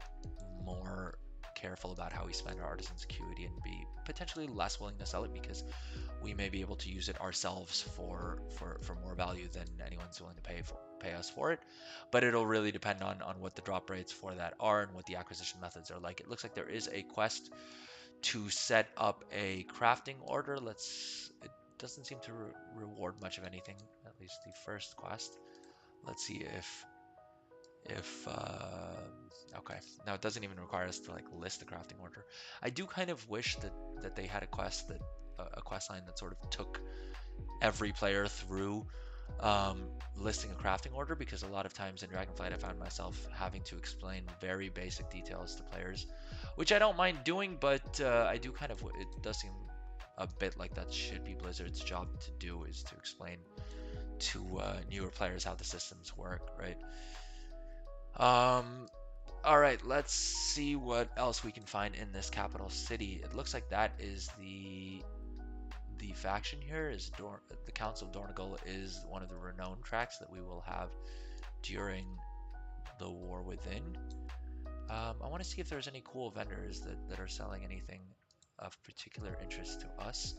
more careful about how we spend our Artisan's Acuity and be potentially less willing to sell it, because we may be able to use it ourselves for more value than anyone's willing to pay us for it. But it'll really depend on what the drop rates for that are and what the acquisition methods are like. It looks like there is a quest to set up a crafting order. It doesn't seem to reward much of anything, at least the first quest. Let's see if okay, now it doesn't even require us to like list the crafting order. I do kind of wish that they had a quest line that sort of took every player through listing a crafting order, because a lot of times in Dragonflight I found myself having to explain very basic details to players, which I don't mind doing, but I do kind of, it does seem a bit like that should be Blizzard's job to do, is to explain to newer players how the systems work, right? All right, let's see what else we can find in this capital city. It looks like that is the faction here is the Council of Dornogal is one of the renown tracks that we will have during the War Within. I want to see if there's any cool vendors that are selling anything of particular interest to us.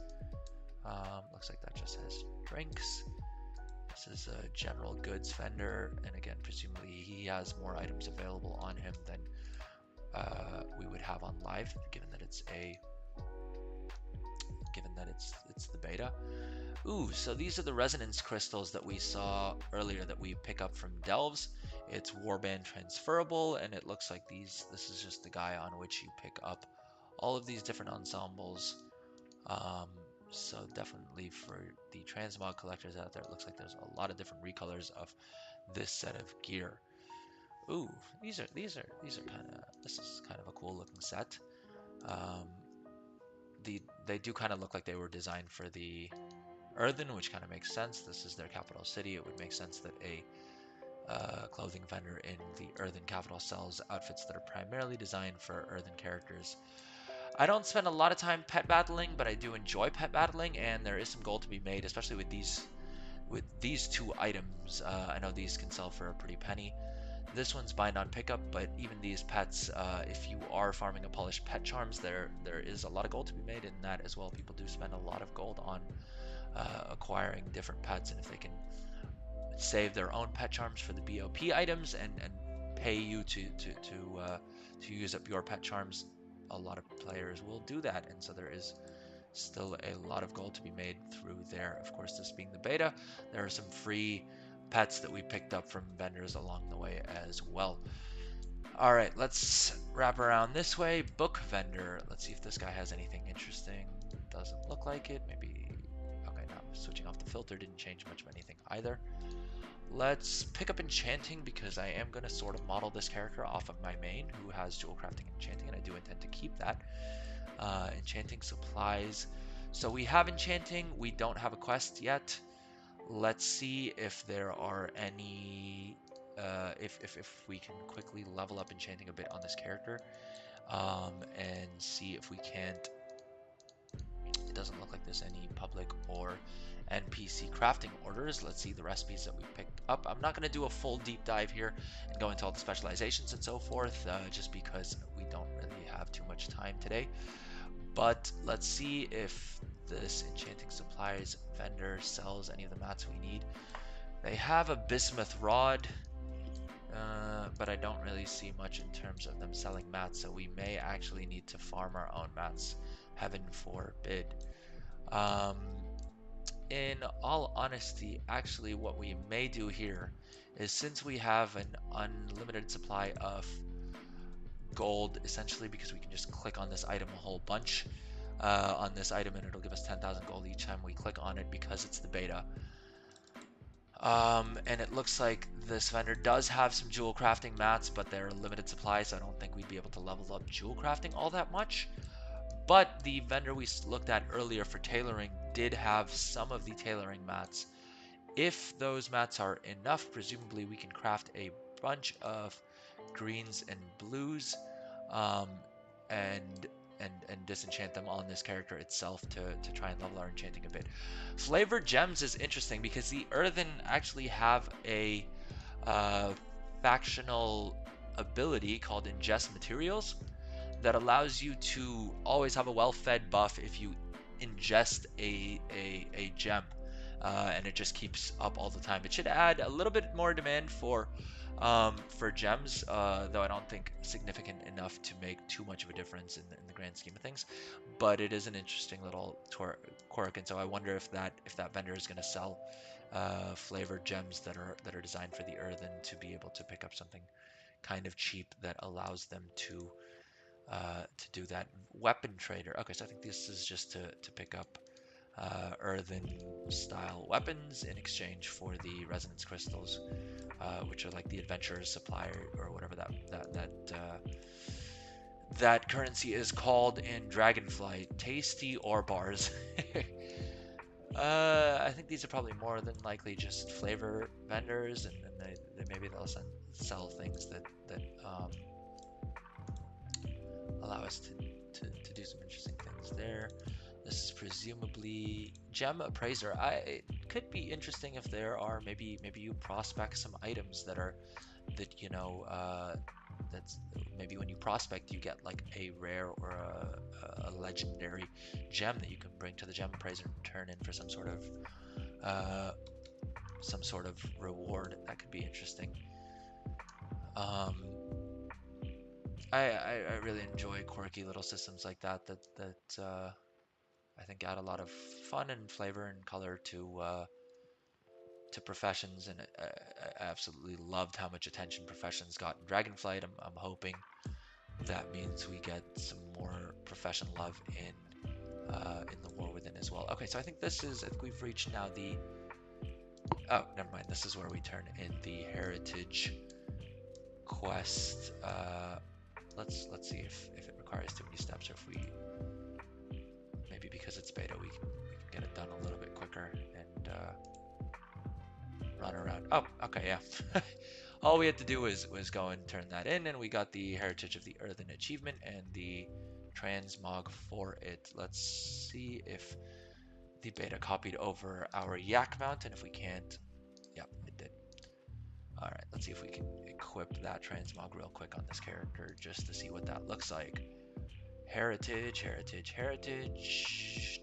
Looks like that just has drinks. This is a general goods vendor, and again, presumably he has more items available on him than we would have on live, given that it's the beta. Ooh, so these are the resonance crystals that we saw earlier that we pick up from delves. It's warband transferable, and it looks like this is just the guy on which you pick up all of these different ensembles. Um, so definitely for the transmog collectors out there, it looks like there's a lot of different recolors of this set of gear. Ooh, these are kind of this is kind of a cool looking set. Um, they do kind of look like they were designed for the Earthen, which kind of makes sense. This is their capital city. It would make sense that a clothing vendor in the Earthen capital sells outfits that are primarily designed for Earthen characters. I don't spend a lot of time pet battling, but I do enjoy pet battling, and there is some gold to be made, especially with these two items. I know these can sell for a pretty penny. This one's bind on pickup, but even these pets, if you are farming a polished pet charms, there is a lot of gold to be made in that as well. People do spend a lot of gold on acquiring different pets, and if they can save their own pet charms for the BOP items and pay you to use up your pet charms, a lot of players will do that, and so there is still a lot of gold to be made through there. Of course, this being the beta, there are some free pets that we picked up from vendors along the way as well. All right, let's wrap around this way. Book vendor. Let's see if this guy has anything interesting. Doesn't look like it. Maybe. Okay, now switching off the filter didn't change much of anything either. Let's pick up enchanting because I am going to sort of model this character off of my main who has jewel crafting and enchanting, and I do intend to keep that. Enchanting supplies. So we have enchanting. We don't have a quest yet. Let's see if there are any, if we can quickly level up enchanting a bit on this character, and see if we can't. It doesn't look like there's any public or NPC crafting orders. Let's see the recipes that we picked up. I'm not going to do a full deep dive here and go into all the specializations and so forth, just because we don't really have too much time today. But let's see if this enchanting supplies vendor sells any of the mats we need. They have a bismuth rod, but I don't really see much in terms of them selling mats, so we may actually need to farm our own mats. Heaven forbid. In all honesty, actually what we may do here is, since we have an unlimited supply of gold, essentially because we can just click on this item a whole bunch on this item, and it'll give us 10,000 gold each time we click on it because it's the beta. And it looks like this vendor does have some jewel crafting mats, but they're limited supply, so I don't think we'd be able to level up jewel crafting all that much. But the vendor we looked at earlier for tailoring did have some of the tailoring mats. If those mats are enough, presumably we can craft a bunch of greens and blues, um, and disenchant them on this character itself to try and level our enchanting a bit. Flavored gems is interesting because the Earthen actually have a factional ability called ingest materials that allows you to always have a well-fed buff if you ingest a gem, and it just keeps up all the time. It should add a little bit more demand for gems, though I don't think significant enough to make too much of a difference in the grand scheme of things. But it is an interesting little quirk, and so I wonder if that vendor is going to sell flavored gems that are designed for the Earthen to be able to pick up something kind of cheap that allows them to do that. Weapon trader. Okay, so I think this is just to pick up Earthen style weapons in exchange for the resonance crystals, which are like the adventurer's supply or whatever that currency is called in Dragonflight. Tasty ore bars. I think these are probably more than likely just flavor vendors, and they maybe they'll sell things that allow us to do some interesting things there. This is presumably gem appraiser. It could be interesting if there are maybe you prospect some items that that's maybe when you prospect you get like a rare or a legendary gem that you can bring to the gem appraiser and turn in for some sort of reward. That could be interesting. I really enjoy quirky little systems like that I think add a lot of fun and flavor and color to to professions, and I absolutely loved how much attention professions got in Dragonflight. I'm hoping that means we get some more profession love in the War Within as well. Okay, so I think we've reached now the, oh, never mind. This is where we turn in the heritage quest. Let's see if it requires too many steps, or if we, maybe because it's beta, we can get it done a little bit quicker and run around. Oh, okay, yeah. All we had to do was go and turn that in, and we got the Heritage of the Earthen achievement and the transmog for it. Let's see if the beta copied over our yak mount, and if we can't, yep, it did. All right, let's see if we can equip that transmog real quick on this character just to see what that looks like. Heritage, heritage, heritage.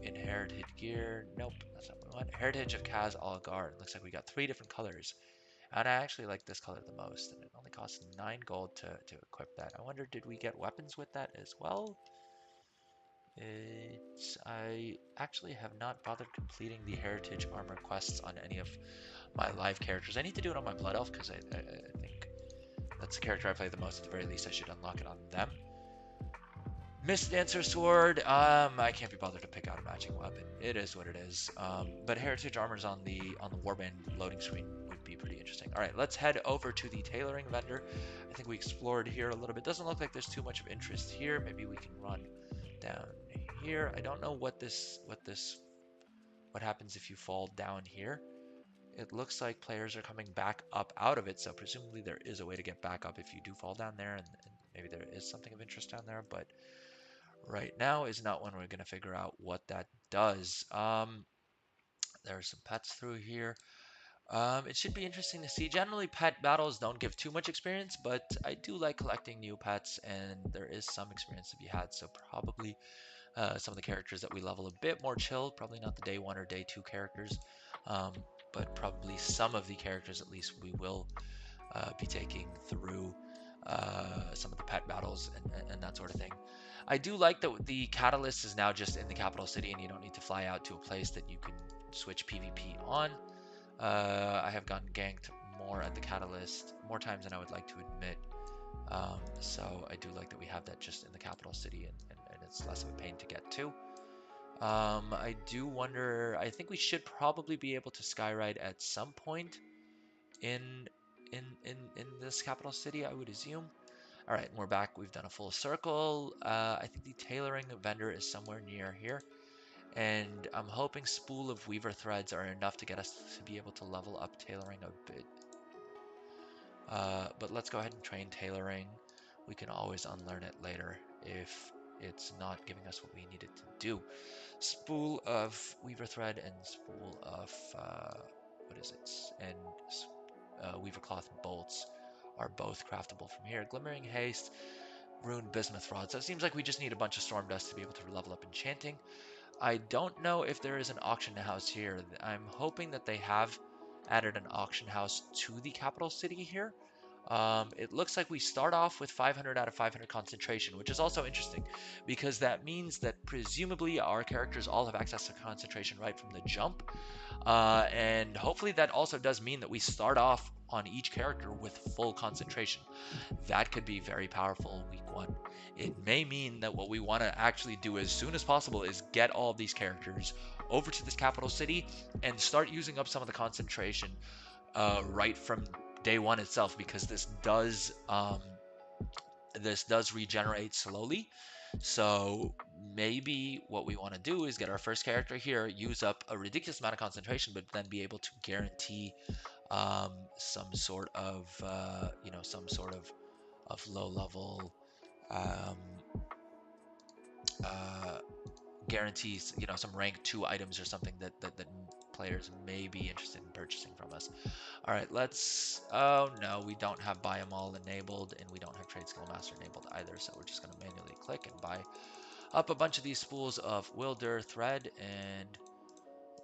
Inherited gear. Nope, that's not what we want. Heritage of Kaz Algar. Looks like we got 3 different colors. And I actually like this color the most. And it only costs 9 gold to equip that. I wonder, did we get weapons with that as well? I actually have not bothered completing the Heritage Armor quests on any of my live characters. I need to do it on my Blood Elf because I think that's the character I play the most. At the very least, I should unlock it on them. Mist Dancer Sword, I can't be bothered to pick out a matching weapon. It is what it is. But Heritage Armor's on the Warband loading screen would be pretty interesting. All right, let's head over to the tailoring vendor. I think we explored here a little bit. Doesn't look like there's too much of interest here. Maybe we can run down here. I don't know what happens if you fall down here. It looks like players are coming back up out of it, so presumably there is a way to get back up if you do fall down there, and maybe there is something of interest down there, but right now is not when we're going to figure out what that does. There are some pets through here. It should be interesting to see. Generally, pet battles don't give too much experience, but I do like collecting new pets, and there is some experience to be had. So probably some of the characters that we level a bit more chill, probably not the day 1 or day 2 characters, um, but probably some of the characters at least we will be taking through some of the pet battles and that sort of thing. I do like that the catalyst is now just in the capital city, and you don't need to fly out to a place that you can switch PvP on. I have gotten ganked more at the catalyst, more times than I would like to admit. So I do like that we have that just in the capital city, and it's less of a pain to get to. I do wonder, I think we should probably be able to skyride at some point in this capital city, I would assume. All right, we're back. We've done a full circle. I think the tailoring vendor is somewhere near here. And I'm hoping spool of weaver threads are enough to get us to be able to level up tailoring a bit. But let's go ahead and train tailoring. We can always unlearn it later if it's not giving us what we need it to do. Spool of weaver thread and spool of, what is it? And weaver cloth bolts are both craftable from here. Glimmering haste, ruined bismuth rod. So it seems like we just need a bunch of storm dust to be able to level up enchanting. I don't know if there is an auction house here. I'm hoping that they have added an auction house to the capital city here. It looks like we start off with 500 out of 500 concentration, which is also interesting because that means that presumably our characters all have access to concentration right from the jump. And hopefully that also does mean that we start off on each character with full concentration. That could be very powerful week 1. It may mean that what we want to actually do as soon as possible is get all of these characters over to this capital city and start using up some of the concentration right from day 1 itself, because this does regenerate slowly. So maybe what we want to do is get our first character here, use up a ridiculous amount of concentration, but then be able to guarantee some sort of low level um, guarantees, some rank 2 items or something that players may be interested in purchasing from us. All right, oh no, we don't have buy them all enabled, and we don't have trade skill master enabled either, so we're just going to manually click and buy up a bunch of these spools of wilder thread, and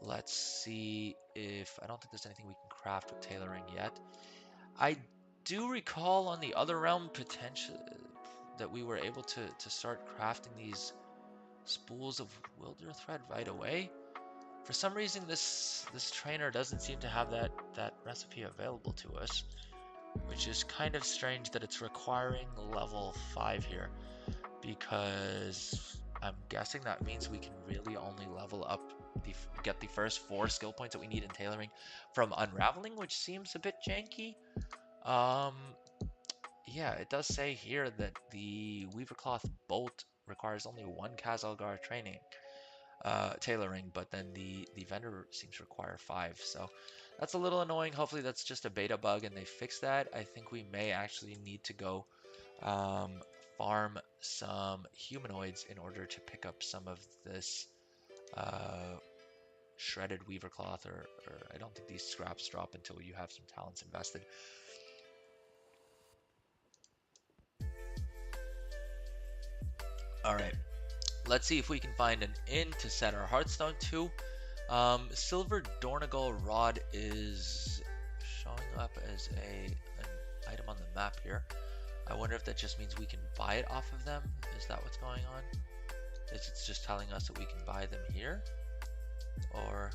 let's see if, I don't think there's anything we can craft with tailoring yet. I do recall on the other realm potential that we were able to start crafting these spools of wilder thread right away. For some reason, this trainer doesn't seem to have that recipe available to us, which is kind of strange that it's requiring level 5 here, because I'm guessing that means we can really only level up get the first 4 skill points that we need in tailoring from unraveling, which seems a bit janky. Um, yeah, it does say here that the Weaver Cloth Bolt requires only 1 Kazalgar training. Tailoring, but then the vendor seems to require 5, so that's a little annoying. Hopefully that's just a beta bug and they fix that. I think we may actually need to go um, farm some humanoids in order to pick up some of this shredded weaver cloth, or I don't think these scraps drop until you have some talents invested. All right, let's see if we can find an inn to set our Hearthstone to. Silver Dornogal Rod is showing up as an item on the map here. I wonder if that just means we can buy it off of them. Is that what's going on? Is it just telling us that we can buy them here? Or...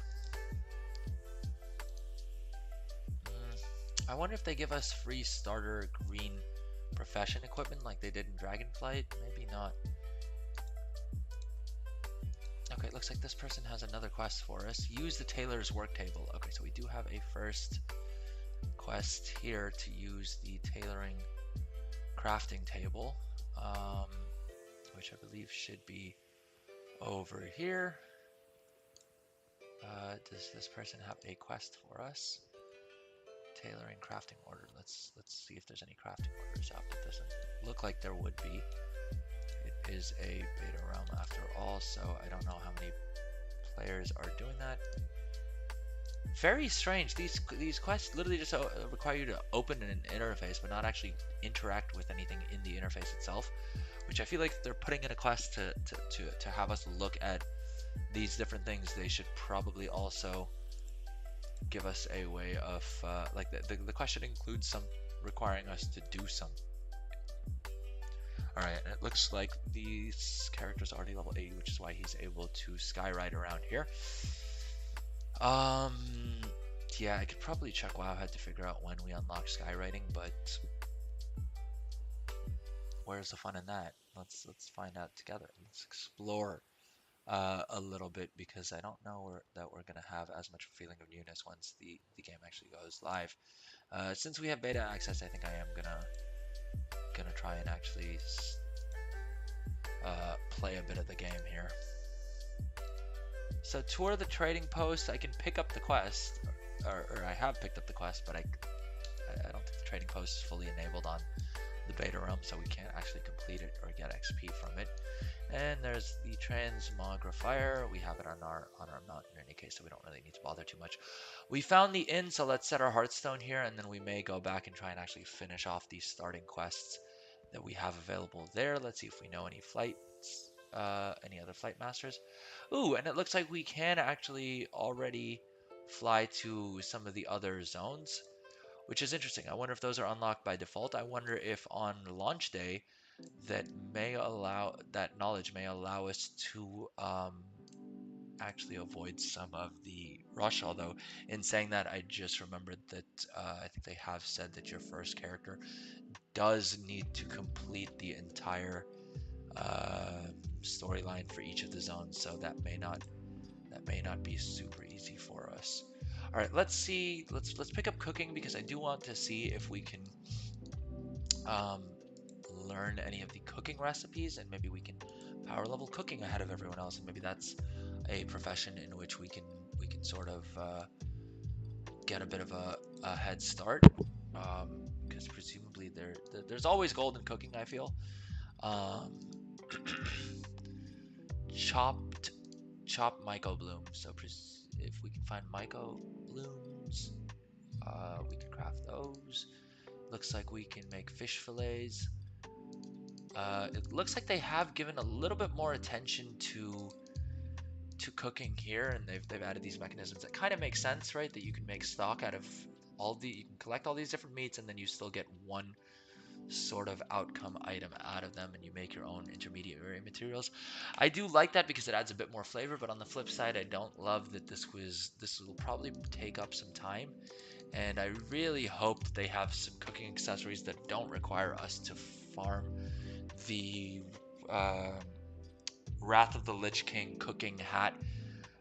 I wonder if they give us free starter green profession equipment like they did in Dragonflight. Maybe not. Okay, it looks like this person has another quest for us. Use the tailor's work table. Okay, so we do have a first quest here to use the tailoring crafting table, which I believe should be over here. Does this person have a quest for us? Tailoring crafting order. Let's see if there's any crafting orders up. It doesn't look like there would be. It is a beta realm after all, so I don't know how many players are doing that. Very strange. These quests literally just require you to open an interface, but not actually interact with anything in the interface itself. Which I feel like they're putting in a quest to have us look at these different things. They should probably also give us a way of like the quest should include some requiring us to do some. Alright, and it looks like these character's already level 80, which is why he's able to skyride around here. Yeah, I could probably check Wowhead to figure out when we unlock Skyriding, but where's the fun in that? Let's find out together. Let's explore a little bit, because I don't know that we're gonna have as much feeling of newness once the game actually goes live. Since we have beta access, I think I am gonna try and actually play a bit of the game here. So tour the trading post. I can pick up the quest, or I have picked up the quest, but I don't think the trading post is fully enabled on the beta realm, so we can't actually complete it or get XP from it. And there's the transmogrifier. We have it on our mountain in any case, so we don't really need to bother too much. We found the inn, so let's set our Hearthstone here, and then we may go back and try and actually finish off these starting quests that we have available there. Let's see if we know any flights, any other flight masters. Ooh, and it looks like we can actually already fly to some of the other zones, which is interesting. I wonder if those are unlocked by default. I wonder if on launch day that knowledge may allow us to actually avoid some of the rush. Although in saying that, I just remembered that I think they have said that your first character does need to complete the entire storyline for each of the zones, so that may not be super easy for us. All right, let's see. Let's pick up cooking, because I do want to see if we can learn any of the cooking recipes, and maybe we can power level cooking ahead of everyone else, and maybe that's a profession in which we can sort of get a bit of a head start, because presumably there's always gold in cooking, I feel. Chopped myco blooms. So if we can find myco blooms, we can craft those. Looks like we can make fish fillets. It looks like they have given a little bit more attention to cooking here, and they've added these mechanisms that kind of make sense, right? That you can make stock out of you can collect all these different meats, and then you still get one sort of outcome item out of them, and you make your own intermediary materials. I do like that because it adds a bit more flavor, but on the flip side, I don't love that this will probably take up some time, and I really hope that they have some cooking accessories that don't require us to farm the uh, Wrath of the Lich King cooking hat,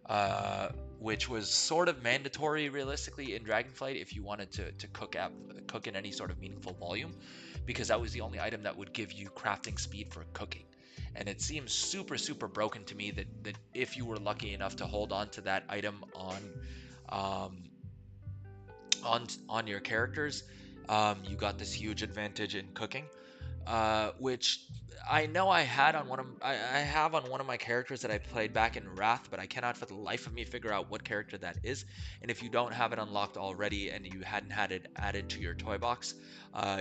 uh, which was sort of mandatory realistically in Dragonflight if you wanted to cook in any sort of meaningful volume, because that was the only item that would give you crafting speed for cooking. And it seems super broken to me that if you were lucky enough to hold on to that item um, on your characters, you got this huge advantage in cooking, which I know I have on one of my characters that I played back in Wrath, but I cannot for the life of me figure out what character that is. And if you don't have it unlocked already and you hadn't had it added to your toy box,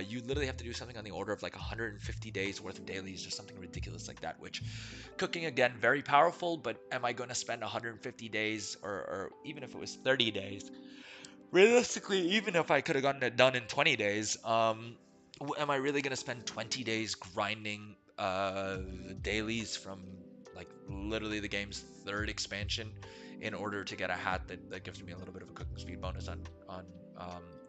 you literally have to do something on the order of like 150 days worth of dailies or something ridiculous like that. Which cooking again very powerful, but am I going to spend 150 days or even if it was 30 days? Realistically, even if I could have gotten it done in 20 days, am I really going to spend 20 days grinding dailies from like literally the game's third expansion in order to get a hat that gives me a little bit of a cooking speed bonus on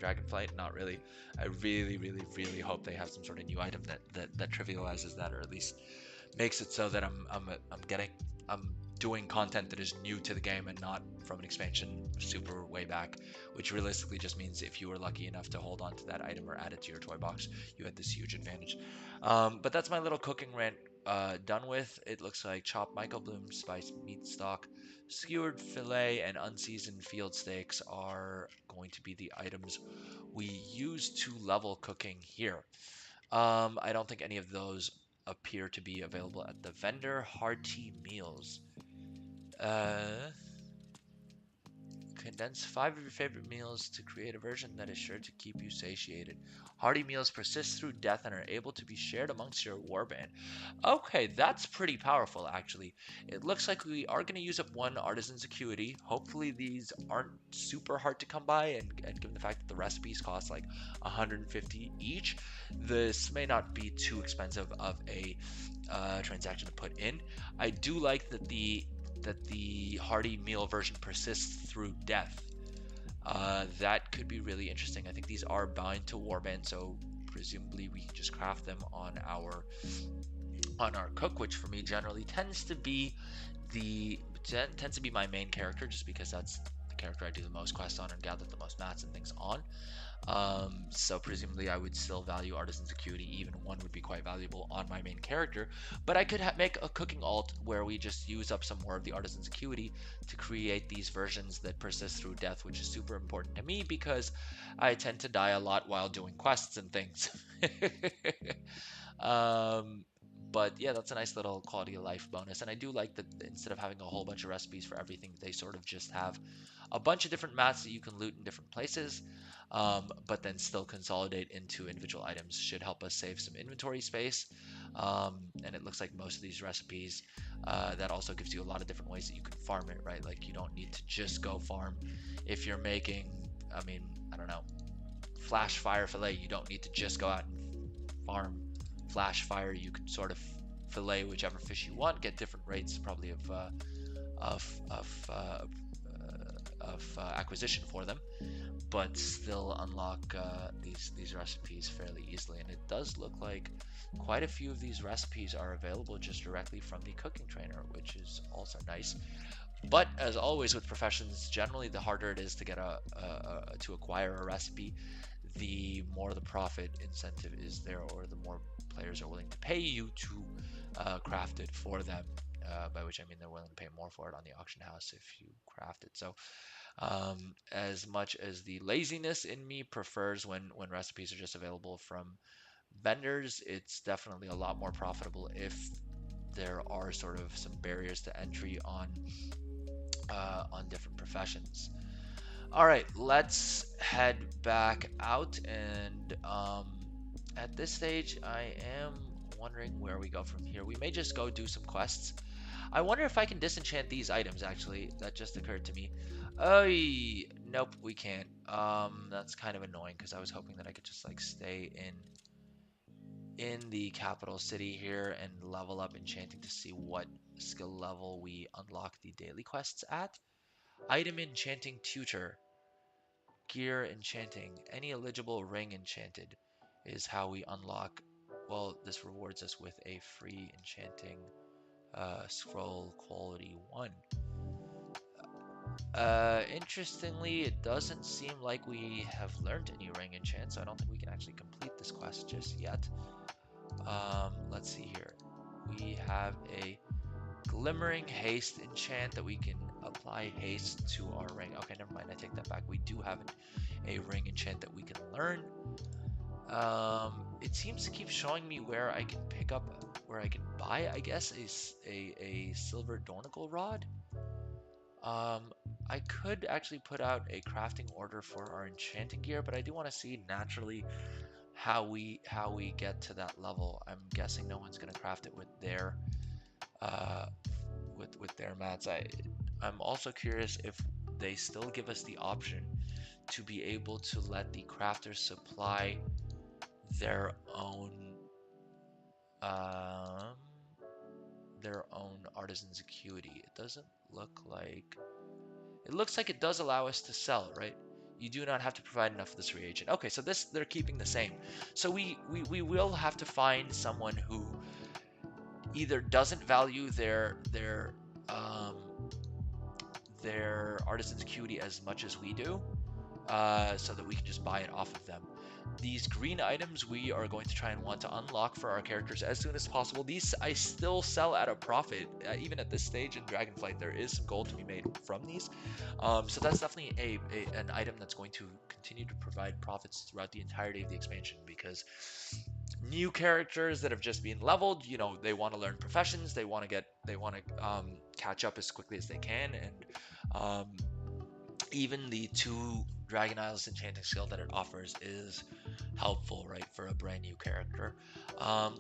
Dragonflight? Not really. I really hope they have some sort of new item that trivializes that, or at least makes it so that I'm doing content that is new to the game and not from an expansion super way back, which realistically just means if you were lucky enough to hold on to that item or add it to your toy box, you had this huge advantage. But that's my little cooking rant done with. It looks like chopped Michael Bloom, spiced meat stock, skewered fillet, and unseasoned field steaks are going to be the items we use to level cooking here. I don't think any of those appear to be available at the vendor. Hearty meals. Uh, Condense 5 of your favorite meals to create a version that is sure to keep you satiated. Hearty meals persist through death and are able to be shared amongst your warband. Okay, that's pretty powerful actually. It looks like we are going to use up one artisan's acuity. Hopefully these aren't super hard to come by, and given the fact that the recipes cost like 150 each, this may not be too expensive of a transaction to put in. I do like that the hearty meal version persists through death. That could be really interesting. I think these are bound to warband, so presumably we can just craft them on our cook, which for me generally tends to be my main character, just because that's the character I do the most quests on and gather the most mats and things on. So presumably I would still value Artisan's Acuity, even one would be quite valuable on my main character, but I could make a cooking alt where we just use up some more of the Artisan's Acuity to create these versions that persist through death, which is super important to me because I tend to die a lot while doing quests and things. um, but yeah, that's a nice little quality of life bonus, and I do like that instead of having a whole bunch of recipes for everything, they sort of just have a bunch of different mats that you can loot in different places, but then still consolidate into individual items. Should help us save some inventory space. And it looks like most of these recipes, that also gives you a lot of different ways that you can farm it, right? Like you don't need to just go farm. If you're making, I mean, I don't know, flash fire fillet, you don't need to just go out and farm flash fire. You can sort of fillet whichever fish you want, get different rates probably of acquisition for them, but still unlock these recipes fairly easily. And it does look like quite a few of these recipes are available just directly from the cooking trainer, which is also nice. But as always with professions, generally the harder it is to get to acquire a recipe, the more the profit incentive is there, or the more players are willing to pay you to craft it for them. By which I mean they're willing to pay more for it on the auction house if you craft it. So as much as the laziness in me prefers when recipes are just available from vendors, it's definitely a lot more profitable if there are sort of some barriers to entry on different professions. All right, let's head back out, and at this stage, I am wondering where we go from here. We may just go do some quests. I wonder if I can disenchant these items, actually. That just occurred to me. Oh, nope, we can't. That's kind of annoying because I was hoping that I could just like stay in in the capital city here and level up enchanting to see what skill level we unlock the daily quests at. Item enchanting tutor. Gear enchanting. Any eligible ring enchanted is how we unlock. Well, this rewards us with a free enchanting scroll quality 1. Interestingly, it doesn't seem like we have learned any ring enchant, so I don't think we can actually complete this quest just yet. Let's see here. We have a glimmering haste enchant that we can apply haste to our ring. Okay, never mind. I take that back. We do have a ring enchant that we can learn. It seems to keep showing me where I can pick up, where I can buy, I guess, a silver Dornogal rod. I could actually put out a crafting order for our enchanting gear, but I do want to see naturally how we get to that level. I'm guessing no one's gonna craft it with their with their mats. I'm also curious if they still give us the option to be able to let the crafters supply their own um, artisan's acuity. It doesn't look like. It looks like it does allow us to sell, right? You do not have to provide enough of this reagent. Okay, so this they're keeping the same. So we will have to find someone who either doesn't value um, their artisan's acuity as much as we do, so that we can just buy it off of them. These green items we are going to try and want to unlock for our characters as soon as possible. These I still sell at a profit. Even at this stage in Dragonflight, there is some gold to be made from these. So that's definitely an item that's going to continue to provide profits throughout the entirety of the expansion, because new characters that have just been leveled, you know, they want to learn professions, they want to catch up as quickly as they can, and even the 2 Dragon Isles enchanting skill that it offers is helpful, right, for a brand new character.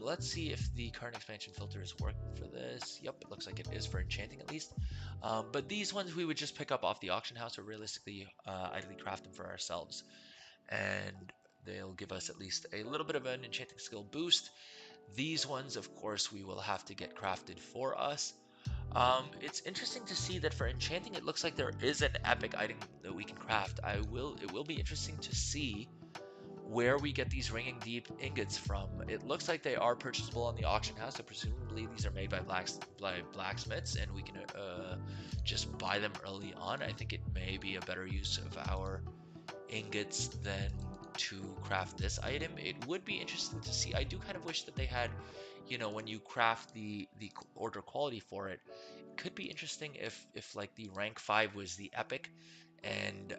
Let's see if the current expansion filter is working for this. Yep, it looks like it is for enchanting at least. But these ones we would just pick up off the auction house, or realistically idly craft them for ourselves. And they'll give us at least a little bit of an enchanting skill boost. These ones, of course, we will have to get crafted for us. It's interesting to see that for enchanting, it looks like there is an epic item that we can craft. It will be interesting to see where we get these ringing deep ingots from. It looks like they are purchasable on the auction house, so presumably these are made by blacksmiths, and we can just buy them early on. I think it may be a better use of our ingots than to craft this item. It would be interesting to see. I do kind of wish that they had, you know, when you craft the order quality for it, it could be interesting if like the rank 5 was the epic, and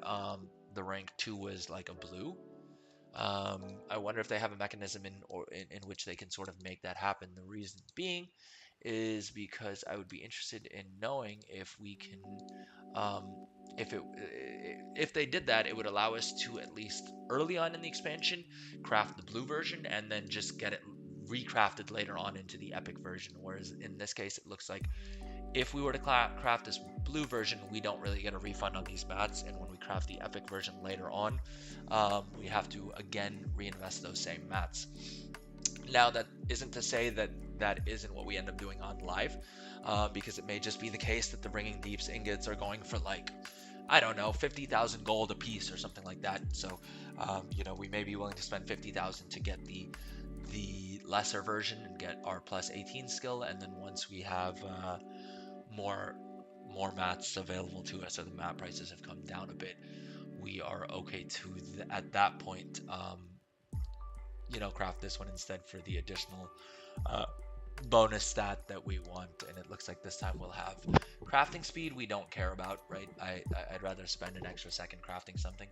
the rank 2 was like a blue. I wonder if they have a mechanism in which they can sort of make that happen. The reason being is because I would be interested in knowing if we can, um, if they did that, it would allow us to, at least early on in the expansion, craft the blue version and then just get it recrafted later on into the epic version. Whereas in this case, it looks like if we were to craft this blue version, we don't really get a refund on these mats, and when we craft the epic version later on, we have to again reinvest those same mats. Now, that isn't to say that that isn't what we end up doing on live, because it may just be the case that the Ringing Deeps ingots are going for, like, I don't know, 50,000 gold a piece or something like that. So, you know, we may be willing to spend 50,000 to get the lesser version and get our plus 18 skill, and then once we have more mats available to us, so the mat prices have come down a bit, we are okay to at that point, you know, craft this one instead for the additional bonus stat that we want. And it looks like this time we'll have crafting speed. We don't care about, right? I'd rather spend an extra second crafting something.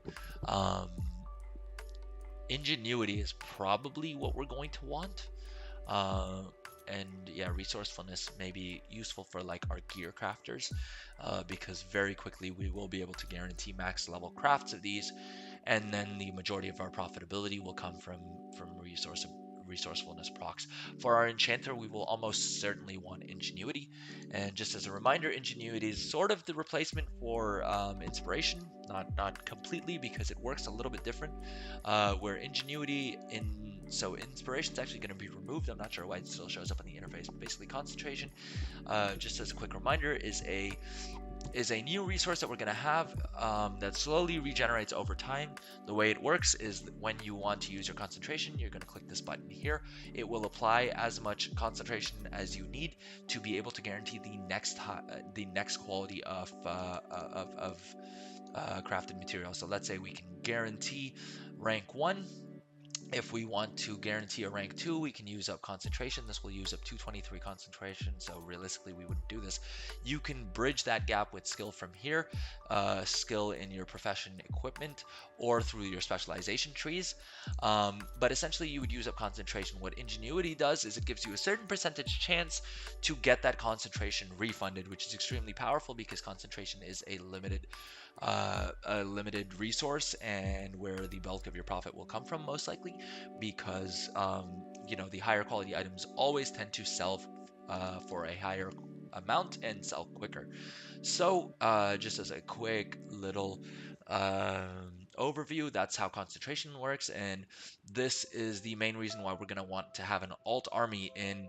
Ingenuity is probably what we're going to want. And yeah, resourcefulness may be useful for like our gear crafters, because very quickly we will be able to guarantee max level crafts of these, and then the majority of our profitability will come from resourcefulness procs. For our enchanter, we will almost certainly want ingenuity, and just as a reminder, ingenuity is sort of the replacement for inspiration, not completely, because it works a little bit different. Where ingenuity in So inspiration is actually going to be removed. I'm not sure why it still shows up on the interface, but basically concentration, just as a quick reminder, is a new resource that we're going to have that slowly regenerates over time. The way it works is that when you want to use your concentration, you're going to click this button here. It will apply as much concentration as you need to be able to guarantee the next quality of crafted material. So let's say we can guarantee rank 1. If we want to guarantee a rank 2, we can use up concentration. This will use up 223 concentration, so realistically we wouldn't do this. You can bridge that gap with skill from here, skill in your profession equipment, or through your specialization trees. But essentially you would use up concentration. What Ingenuity does is it gives you a certain percentage chance to get that concentration refunded, which is extremely powerful because concentration is a limited resource and where the bulk of your profit will come from, most likely, because the higher quality items always tend to sell for a higher amount and sell quicker. So just as a quick little overview, that's how concentration works, and this is the main reason why we're going to want to have an alt army in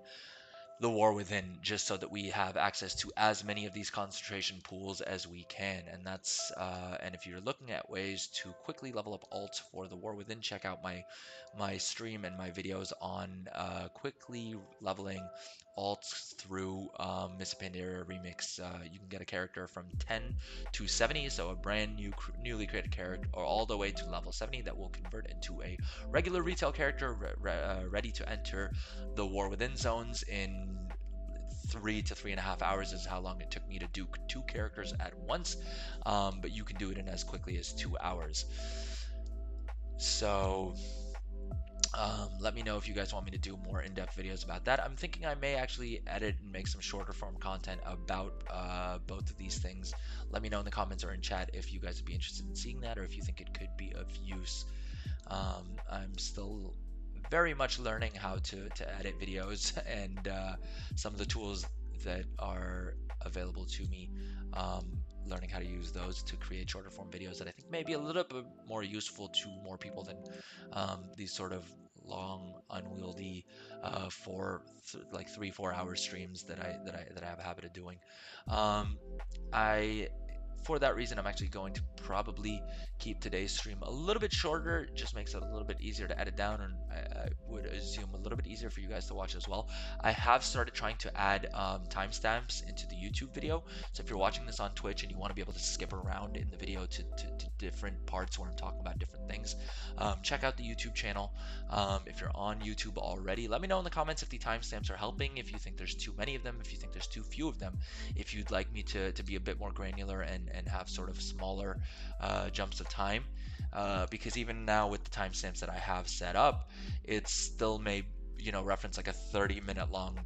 the War Within, just so that we have access to as many of these concentration pools as we can. And that's and if you're looking at ways to quickly level up alts for the War Within, check out my stream and my videos on quickly leveling alts through Miss Pandaria Remix. You can get a character from 10 to 70, so a brand new newly created character, or all the way to level 70 that will convert into a regular retail character ready to enter the War Within zones in 3 to 3.5 hours is how long it took me to do 2 characters at once, but you can do it in as quickly as 2 hours. So let me know if you guys want me to do more in-depth videos about that. I'm thinking I may actually edit and make some shorter form content about both of these things. Let me know in the comments or in chat if you guys would be interested in seeing that, or if you think it could be of use. I'm still very much learning how to edit videos and some of the tools that are available to me, learning how to use those to create shorter form videos that I think may be a little bit more useful to more people than these sort of long, unwieldy, like 3-4 hour streams that I have a habit of doing. I For that reason, I'm actually going to probably keep today's stream a little bit shorter. It just makes it a little bit easier to edit down, and I would assume a little bit easier for you guys to watch as well. I have started trying to add timestamps into the YouTube video. So if you're watching this on Twitch and you want to be able to skip around in the video to different parts where I'm talking about different things, check out the YouTube channel. If you're on YouTube already, let me know in the comments if the timestamps are helping, if you think there's too many of them, if you think there's too few of them, if you'd like me to be a bit more granular and have sort of smaller jumps of time, because even now with the timestamps that I have set up, it still may reference like a 30-minute long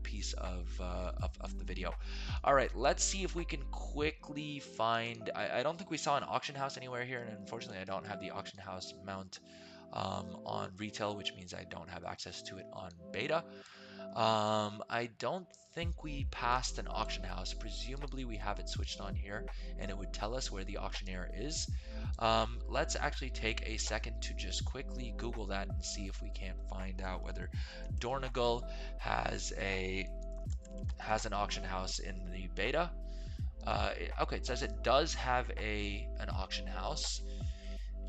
piece of the video. All right, let's see if we can quickly find. I don't think we saw an auction house anywhere here, and unfortunately I don't have the auction house mount on retail, which means I don't have access to it on beta. I don't think we passed an auction house. Presumably we have it switched on here and it would tell us where the auctioneer is. Let's actually take a second to just quickly Google that and see if we can't find out whether Dornogal has an auction house in the beta. Okay, it says it does have an auction house.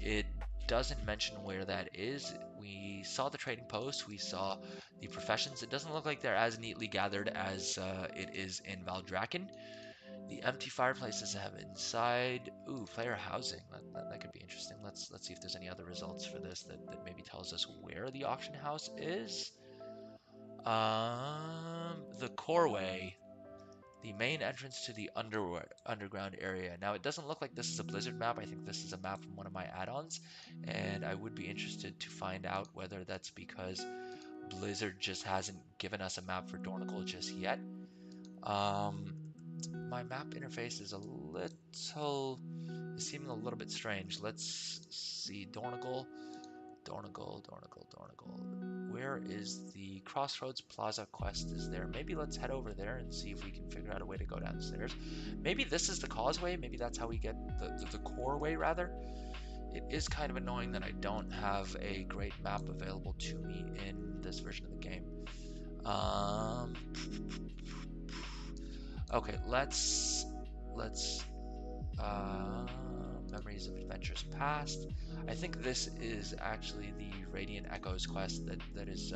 It doesn't mention where that is. We saw the trading post, we saw the professions. It doesn't look like they're as neatly gathered as it is in Valdrakken. The empty fireplaces have inside. Ooh, player housing. That could be interesting. Let's see if there's any other results for this that maybe tells us where the auction house is. The Coreway. The main entrance to the underground area. Now, it doesn't look like this is a Blizzard map. I think this is a map from one of my add-ons, and I would be interested to find out whether that's because Blizzard just hasn't given us a map for Dornogal just yet. My map interface is seeming a little bit strange. Let's see. Dornogal. Where is the Crossroads Plaza quest is there? Maybe let's head over there and see if we can figure out a way to go downstairs. Maybe this is the causeway. Maybe that's how we get the core way, rather. It is kind of annoying that I don't have a great map available to me in this version of the game. Okay, let's Memories of Adventures Past. I think this is actually the Radiant Echoes quest that is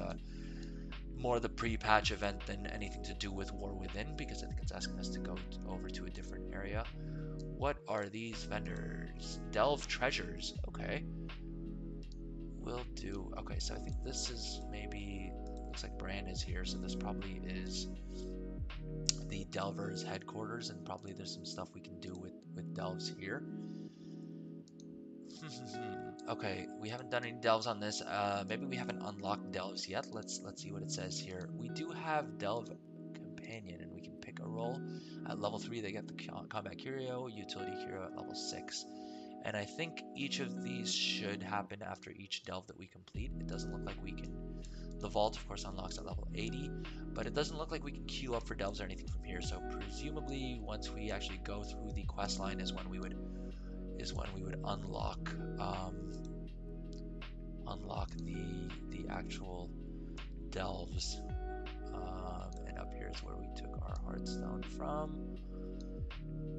more the pre-patch event than anything to do with War Within, because I think it's asking us to go over to a different area. What are these vendors? Delve treasures. Okay. Will do. Okay, so I think this is maybe, looks like Bran is here, so this probably is the Delvers headquarters, and probably there's some stuff we can do with Delves here. Okay, we haven't done any delves on this. Maybe we haven't unlocked delves yet. Let's see what it says here. We do have delve companion, and we can pick a role. At level 3, they get the combat curio, utility curio at level 6. And I think each of these should happen after each delve that we complete. It doesn't look like we can. The vault, of course, unlocks at level 80, but it doesn't look like we can queue up for delves or anything from here. So presumably, once we actually go through the quest line, is when we would unlock unlock the actual delves. And up here is where we took our Heartstone from.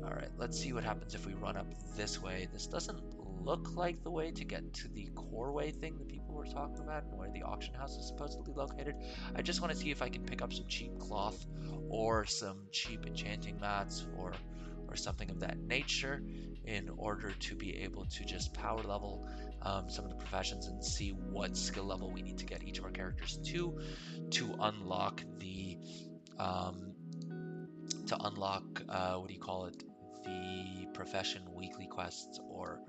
All right, let's see what happens if we run up this way. This doesn't look like the way to get to the core way thing that people were talking about and where the auction house is supposedly located. I just want to see if I can pick up some cheap cloth or some cheap enchanting mats or something of that nature in order to be able to just power level some of the professions and see what skill level we need to get each of our characters to unlock the what do you call it, the profession weekly quests, or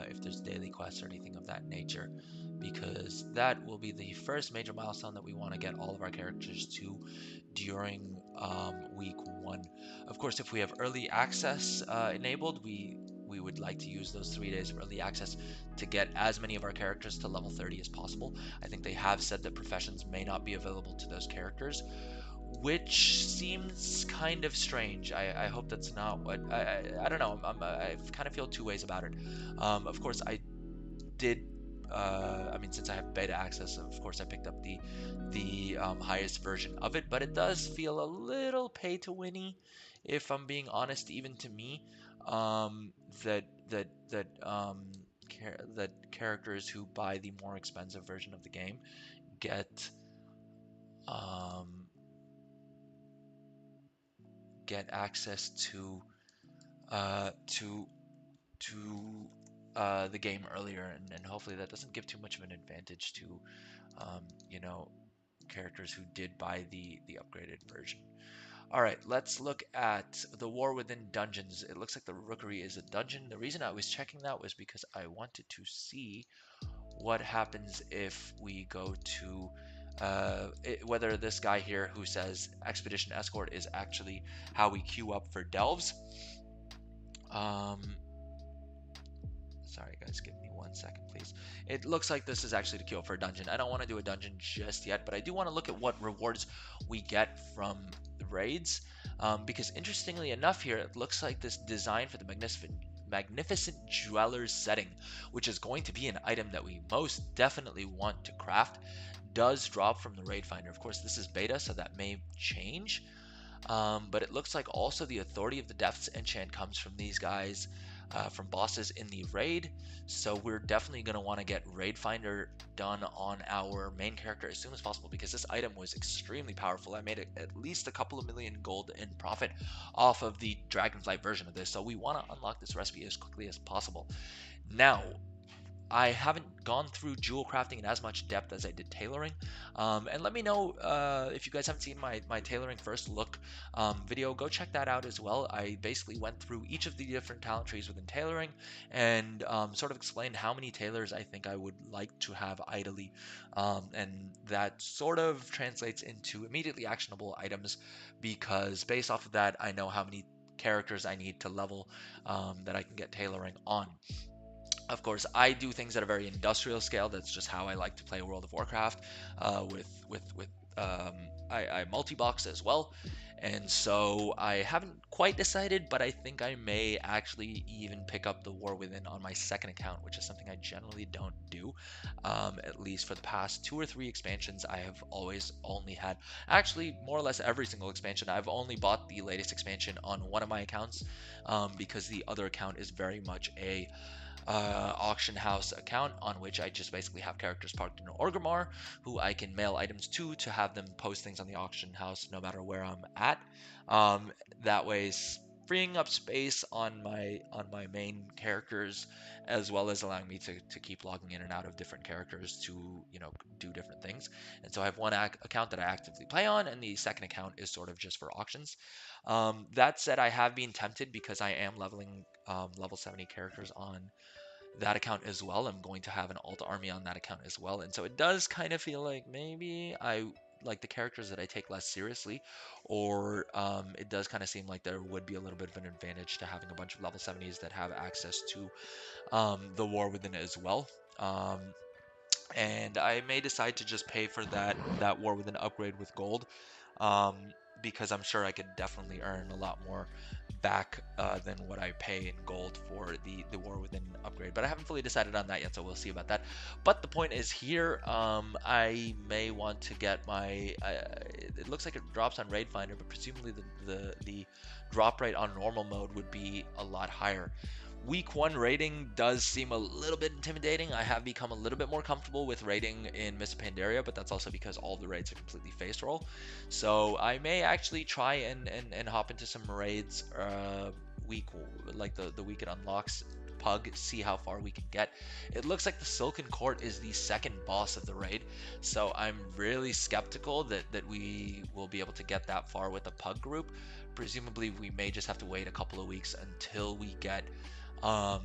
if there's daily quests or anything of that nature, because that will be the first major milestone that we want to get all of our characters to during week 1. Of course, if we have early access enabled, we would like to use those 3 days of early access to get as many of our characters to level 30 as possible. I think they have said that professions may not be available to those characters, which seems kind of strange. I hope that's not what I don't know. I kind of feel two ways about it. Of course, I did. I mean, since I have beta access, of course, I picked up the highest version of it, but it does feel a little pay to winny, if I'm being honest, even to me. That that characters who buy the more expensive version of the game get um, get access to uh, to the game earlier, and hopefully that doesn't give too much of an advantage to you know, characters who did buy the upgraded version. All right, let's look at the War Within dungeons. It looks like the Rookery is a dungeon. The reason I was checking that was because I wanted to see what happens if we go to whether this guy here who says Expedition Escort is actually how we queue up for delves. Sorry guys, give me 1 second please. It looks like this is actually to queue up for a dungeon. I don't want to do a dungeon just yet, but I do want to look at what rewards we get from the raids, because interestingly enough here, it looks like this design for the Magnificent Dweller's setting, which is going to be an item that we most definitely want to craft, does drop from the raid finder. Of course, this is beta, so that may change. But it looks like also the Authority of the Depths enchant comes from these guys, from bosses in the raid. So we're definitely going to want to get Raid Finder done on our main character as soon as possible, because this item was extremely powerful. I made at least a couple of million gold in profit off of the Dragonflight version of this. So we want to unlock this recipe as quickly as possible. Now, I haven't gone through jewel crafting in as much depth as I did tailoring. And let me know if you guys haven't seen my tailoring first look video, go check that out as well. I basically went through each of the different talent trees within tailoring and sort of explained how many tailors I think I would like to have idly. And that sort of translates into immediately actionable items, because based off of that, I know how many characters I need to level that I can get tailoring on. Of course, I do things at a very industrial scale. That's just how I like to play World of Warcraft. I multi-box as well, And so I haven't quite decided, but I think I may actually even pick up the War Within on my second account, which is something I generally don't do. At least for the past 2 or 3 expansions, I have always only had, actually more or less every single expansion, I've only bought the latest expansion on one of my accounts, because the other account is very much a auction house account on which I just basically have characters parked in Orgrimmar who I can mail items to have them post things on the auction house no matter where I'm at. Um, that way, freeing up space on my main characters, as well as allowing me to keep logging in and out of different characters to do different things. And so I have one account that I actively play on, and the second account is sort of just for auctions. That said, I have been tempted because I am leveling level 70 characters on that account as well. I'm going to have an alt army on that account as well. And so it does kind of feel like maybe I like the characters that I take less seriously, or it does kind of seem like there would be a little bit of an advantage to having a bunch of level 70s that have access to the War Within as well. Um, and I may decide to just pay for that War Within upgrade with gold, um, because I'm sure I could definitely earn a lot more back than what I pay in gold for the War Within upgrade. But I haven't fully decided on that yet, so we'll see about that. But the point is here, I may want to get my. It looks like it drops on Raid Finder, but presumably the drop rate on normal mode would be a lot higher. Week 1 rating does seem a little bit intimidating. I have become a little bit more comfortable with raiding in Mists of Pandaria, but that's also because all the raids are completely face roll. So I may actually try and hop into some raids week, like the week it unlocks Pug, see how far we can get. It looks like the Silken Court is the second boss of the raid, so I'm really skeptical that we will be able to get that far with the Pug group. Presumably we may just have to wait a couple of weeks um,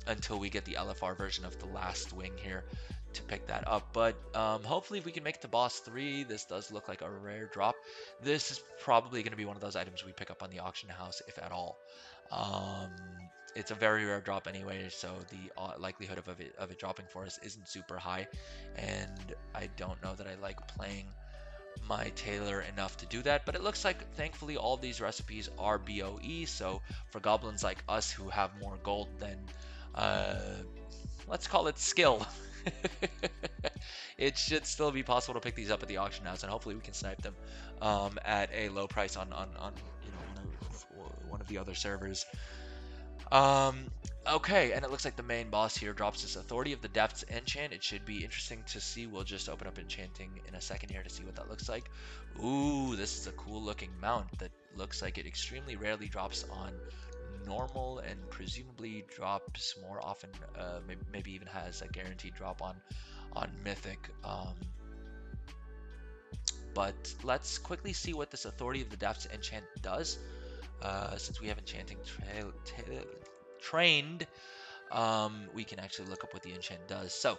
until we get the LFR version of the last wing here to pick that up. But hopefully if we can make it to boss 3, this does look like a rare drop. This is probably going to be one of those items we pick up on the auction house, if at all. Um, it's a very rare drop anyway, so the likelihood of it dropping for us isn't super high, and I don't know that I like playing my tailor enough to do that. But it looks like thankfully all these recipes are BOE, so for goblins like us who have more gold than uh, let's call it skill, it should still be possible to pick these up at the auction house, and hopefully we can snipe them at a low price on one of the other servers. Okay, and it looks like the main boss here drops this Authority of the Depths enchant. It should be interesting to see. We'll just open up enchanting in a second here to see what that looks like. Ooh, this is a cool looking mount that looks like it extremely rarely drops on normal and presumably drops more often, maybe even has a guaranteed drop on mythic. But let's quickly see what this Authority of the Depths enchant does. Since we have enchanting trained, we can actually look up what the enchant does. So,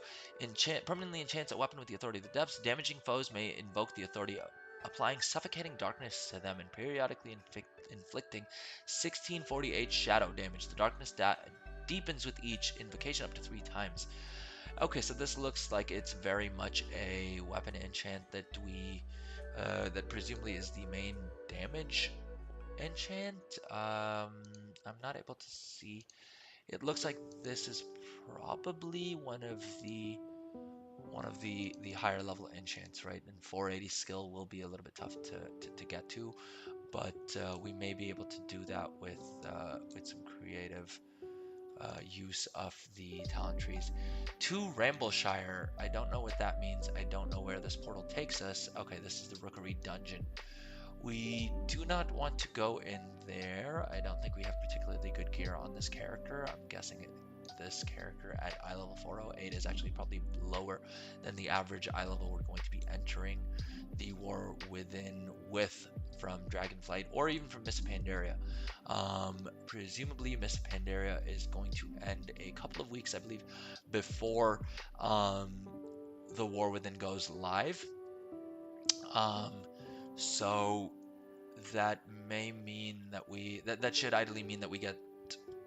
permanently enchants a weapon with the Authority of the Depths. Damaging foes may invoke the authority, applying suffocating darkness to them and periodically inflicting 1648 shadow damage. The darkness deepens with each invocation up to 3 times. Okay, so this looks like it's very much a weapon enchant that that presumably is the main damage enchant. I'm not able to see. It looks like this is probably one of the higher level enchants, right? And 480 skill will be a little bit tough to get to, but we may be able to do that with some creative use of the talent trees. To Rambleshire, I don't know what that means. I don't know where this portal takes us. Okay, this is the Rookery dungeon. We do not want to go in there. I don't think we have particularly good gear on this character. I'm guessing this character at eye level 408 is actually probably lower than the average eye level we're going to be entering the War Within with from Dragonflight or even from Mists of Pandaria. Presumably Mists of Pandaria is going to end a couple of weeks, I believe, before the War Within goes live. So that may mean that that should ideally mean that we get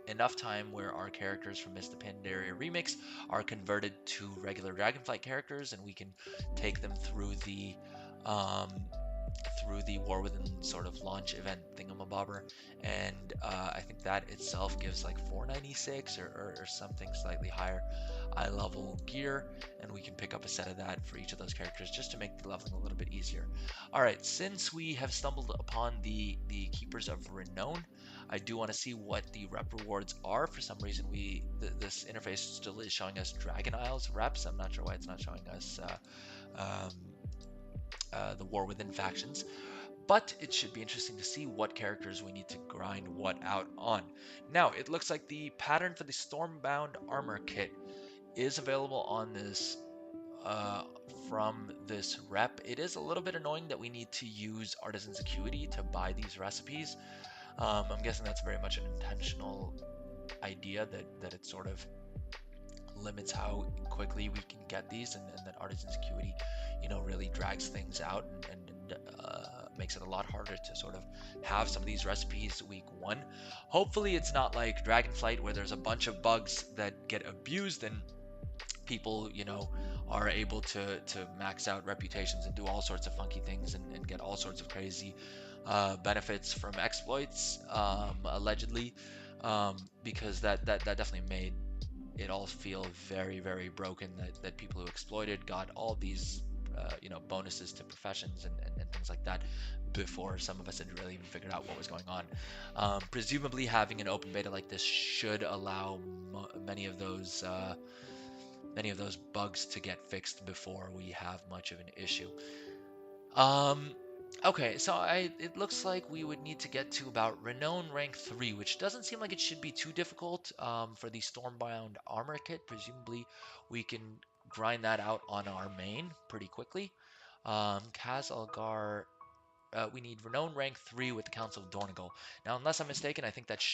enough time where our characters from Mists of Pandaria Remix are converted to regular Dragonflight characters, and we can take them through through the War Within sort of launch event thingamabobber, and I think that itself gives like 496 or something slightly higher eye level gear, and we can pick up a set of that for each of those characters just to make the leveling a little bit easier. All right, since we have stumbled upon the Keepers of Renown, I do want to see what the rep rewards are. For some reason, this interface still is showing us Dragon Isles reps. I'm not sure why it's not showing us um, the War Within factions, but it should be interesting to see what characters we need to grind what out on. Now, it looks like the pattern for the Stormbound armor kit is available on this uh, from this rep. It is a little bit annoying that we need to use Artisan's Acuity to buy these recipes. I'm guessing that's very much an intentional idea that it sort of limits how quickly we can get these, and that Artisan's Acuity, really drags things out and makes it a lot harder to sort of have some of these recipes week one. Hopefully it's not like Dragonflight where there's a bunch of bugs that get abused and people, are able to max out reputations and do all sorts of funky things and get all sorts of crazy benefits from exploits, allegedly, because that definitely made it all feel very, very broken, that people who exploited got all these bonuses to professions and things like that before some of us had really even figured out what was going on. Presumably having an open beta like this should allow many of those bugs to get fixed before we have much of an issue. Okay, so it looks like we would need to get to about Renown rank 3, which doesn't seem like it should be too difficult for the Stormbound armor kit. Presumably we can grind that out on our main pretty quickly. Kaz Algar, we need Renown rank 3 with the Council of Dornogal. Now, unless I'm mistaken, I think that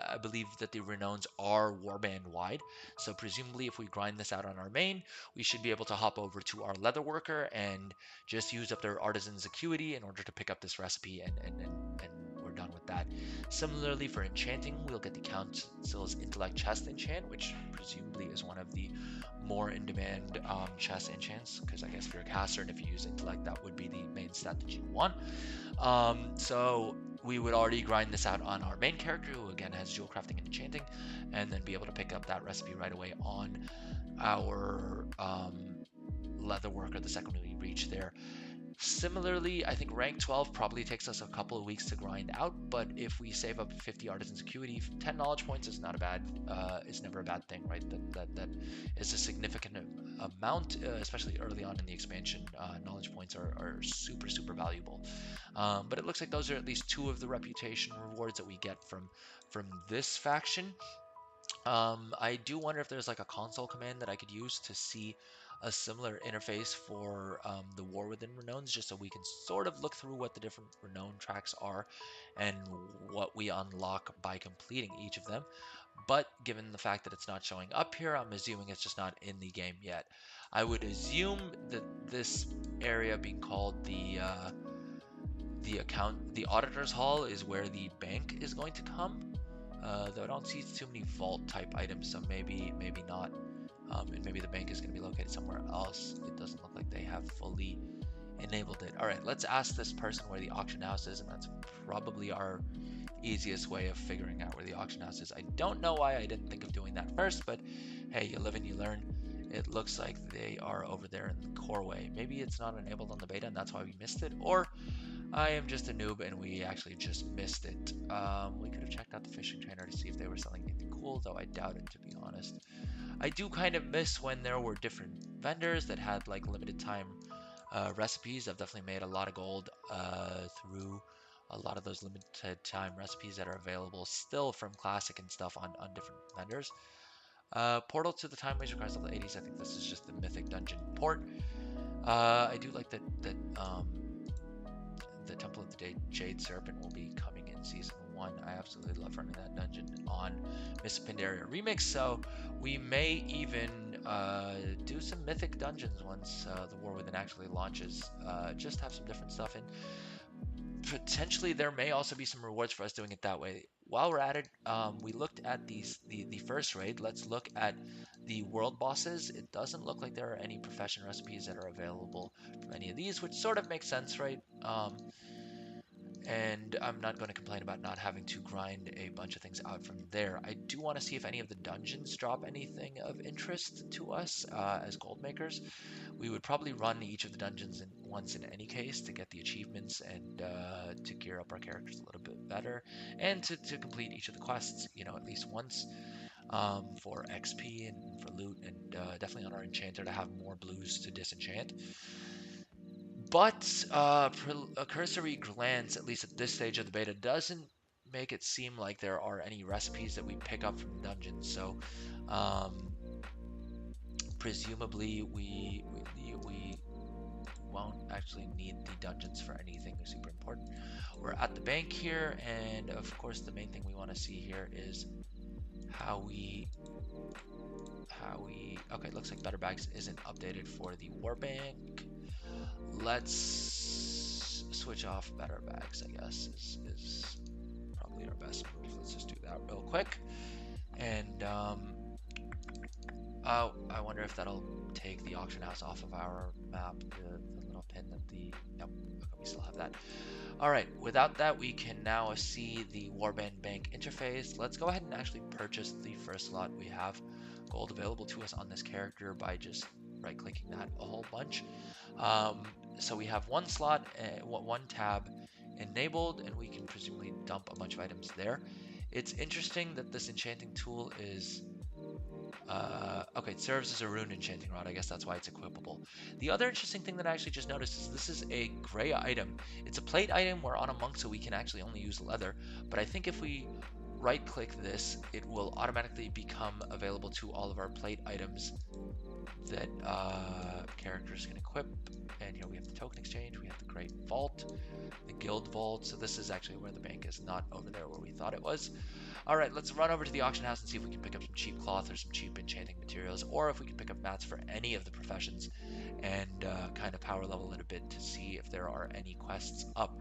I believe that the Renowns are warband wide. So presumably, if we grind this out on our main, we should be able to hop over to our Leatherworker and just use up their Artisan's Acuity in order to pick up this recipe, and we're done with that. Similarly, for enchanting, we'll get the Council's Intellect Chest enchant, which presumably is one of the more in-demand chest enchants, because I guess if you're a caster and if you use Intellect, that would be the main stat that you want. So we would already grind this out on our main character, who again has jewel crafting and enchanting, and then be able to pick up that recipe right away on our Leatherworker the second we reach there. Similarly, I think rank 12 probably takes us a couple of weeks to grind out, but if we save up 50 Artisan's Acuity, 10 knowledge points is not a bad, it's never a bad thing, right? That is a significant amount, especially early on in the expansion. Knowledge points are super, super valuable. But it looks like those are at least 2 of the reputation rewards that we get from this faction. I do wonder if there's like a console command that I could use to see a similar interface for the War Within Renowns, just so we can sort of look through what the different Renown tracks are and what we unlock by completing each of them. But given the fact that it's not showing up here, I'm assuming it's just not in the game yet. I would assume that this area being called the Auditor's Hall is where the bank is going to come. Though I don't see too many vault type items, so maybe not. And maybe the bank is going to be located somewhere else. It doesn't look like they have fully enabled it. All right, let's ask this person where the auction house is, and that's probably our easiest way of figuring out where the auction house is. I don't know why I didn't think of doing that first, but hey, you live and you learn. It looks like they are over there in the Coreway. Maybe it's not enabled on the beta, and that's why we missed it, or I am just a noob and we actually just missed it. We could have checked out the fishing trainer to see if they were selling anything cool, though I doubt it, to be honest. I do kind of miss when there were different vendors that had like limited time recipes. I've definitely made a lot of gold through a lot of those limited time recipes that are available still from Classic and stuff on different vendors. Portal to the Time Waste requires level 80s. I think this is just the Mythic Dungeon port. I do like that the Temple of the Jade Serpent will be coming in Season 1. I absolutely love running that dungeon on Miss Pandaria Remix, so we may even do some Mythic Dungeons once the War Within actually launches. Just have some different stuff in. Potentially there may also be some rewards for us doing it that way. while we're at it, we looked at the first raid. Let's look at the world bosses. It doesn't look like there are any profession recipes that are available from any of these, which sort of makes sense, right? And I'm not going to complain about not having to grind a bunch of things out from there. I do want to see if any of the dungeons drop anything of interest to us as gold makers. We would probably run each of the dungeons once in any case to get the achievements and to gear up our characters a little bit better, and to complete each of the quests, you know, at least once for XP and for loot, and definitely on our enchanter to have more blues to disenchant. But a cursory glance, at least at this stage of the beta, doesn't make it seem like there are any recipes that we pick up from dungeons. So um, presumably we won't actually need the dungeons for anything super important. We're at the bank here, and of course the main thing we want to see here is how we okay, looks like Better Bags isn't updated for the war bank. Let's switch off Better Bags, I guess is probably our best move. Let's just do that real quick. And I wonder if that'll take the auction house off of our map, the little pin that the, yep, okay, we still have that. All right, without that, we can now see the Warband Bank interface. Let's go ahead and actually purchase the first slot. We have gold available to us on this character by just right-clicking that a whole bunch. So we have one slot, one tab enabled, and we can presumably dump a bunch of items there. It's interesting that this enchanting tool is okay, it serves as a rune enchanting rod. I guess that's why it's equipable. The other interesting thing that I actually just noticed is this is a gray item. It's a plate item. We're on a monk, so we can actually only use leather. But I think if we right-click this, it will automatically become available to all of our plate items that characters can equip. And here we have the token exchange. We have the Great Vault, the Guild Vault. So this is actually where the bank is, not over there where we thought it was. All right, let's run over to the auction house and see if we can pick up some cheap cloth or some cheap enchanting materials, or if we can pick up mats for any of the professions and kind of power level it a bit to see if there are any quests up.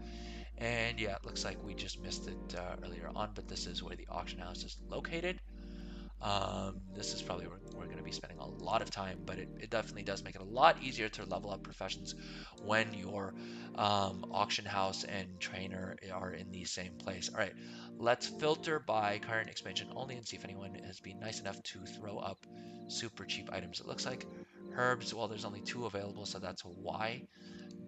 And yeah, it looks like we just missed it earlier on, but this is where the auction house is located. This is probably where we're going to be spending a lot of time, but it definitely does make it a lot easier to level up professions when your auction house and trainer are in the same place. All right, let's filter by current expansion only and see if anyone has been nice enough to throw up super cheap items. It looks like herbs, well, there's only 2 available, so that's why.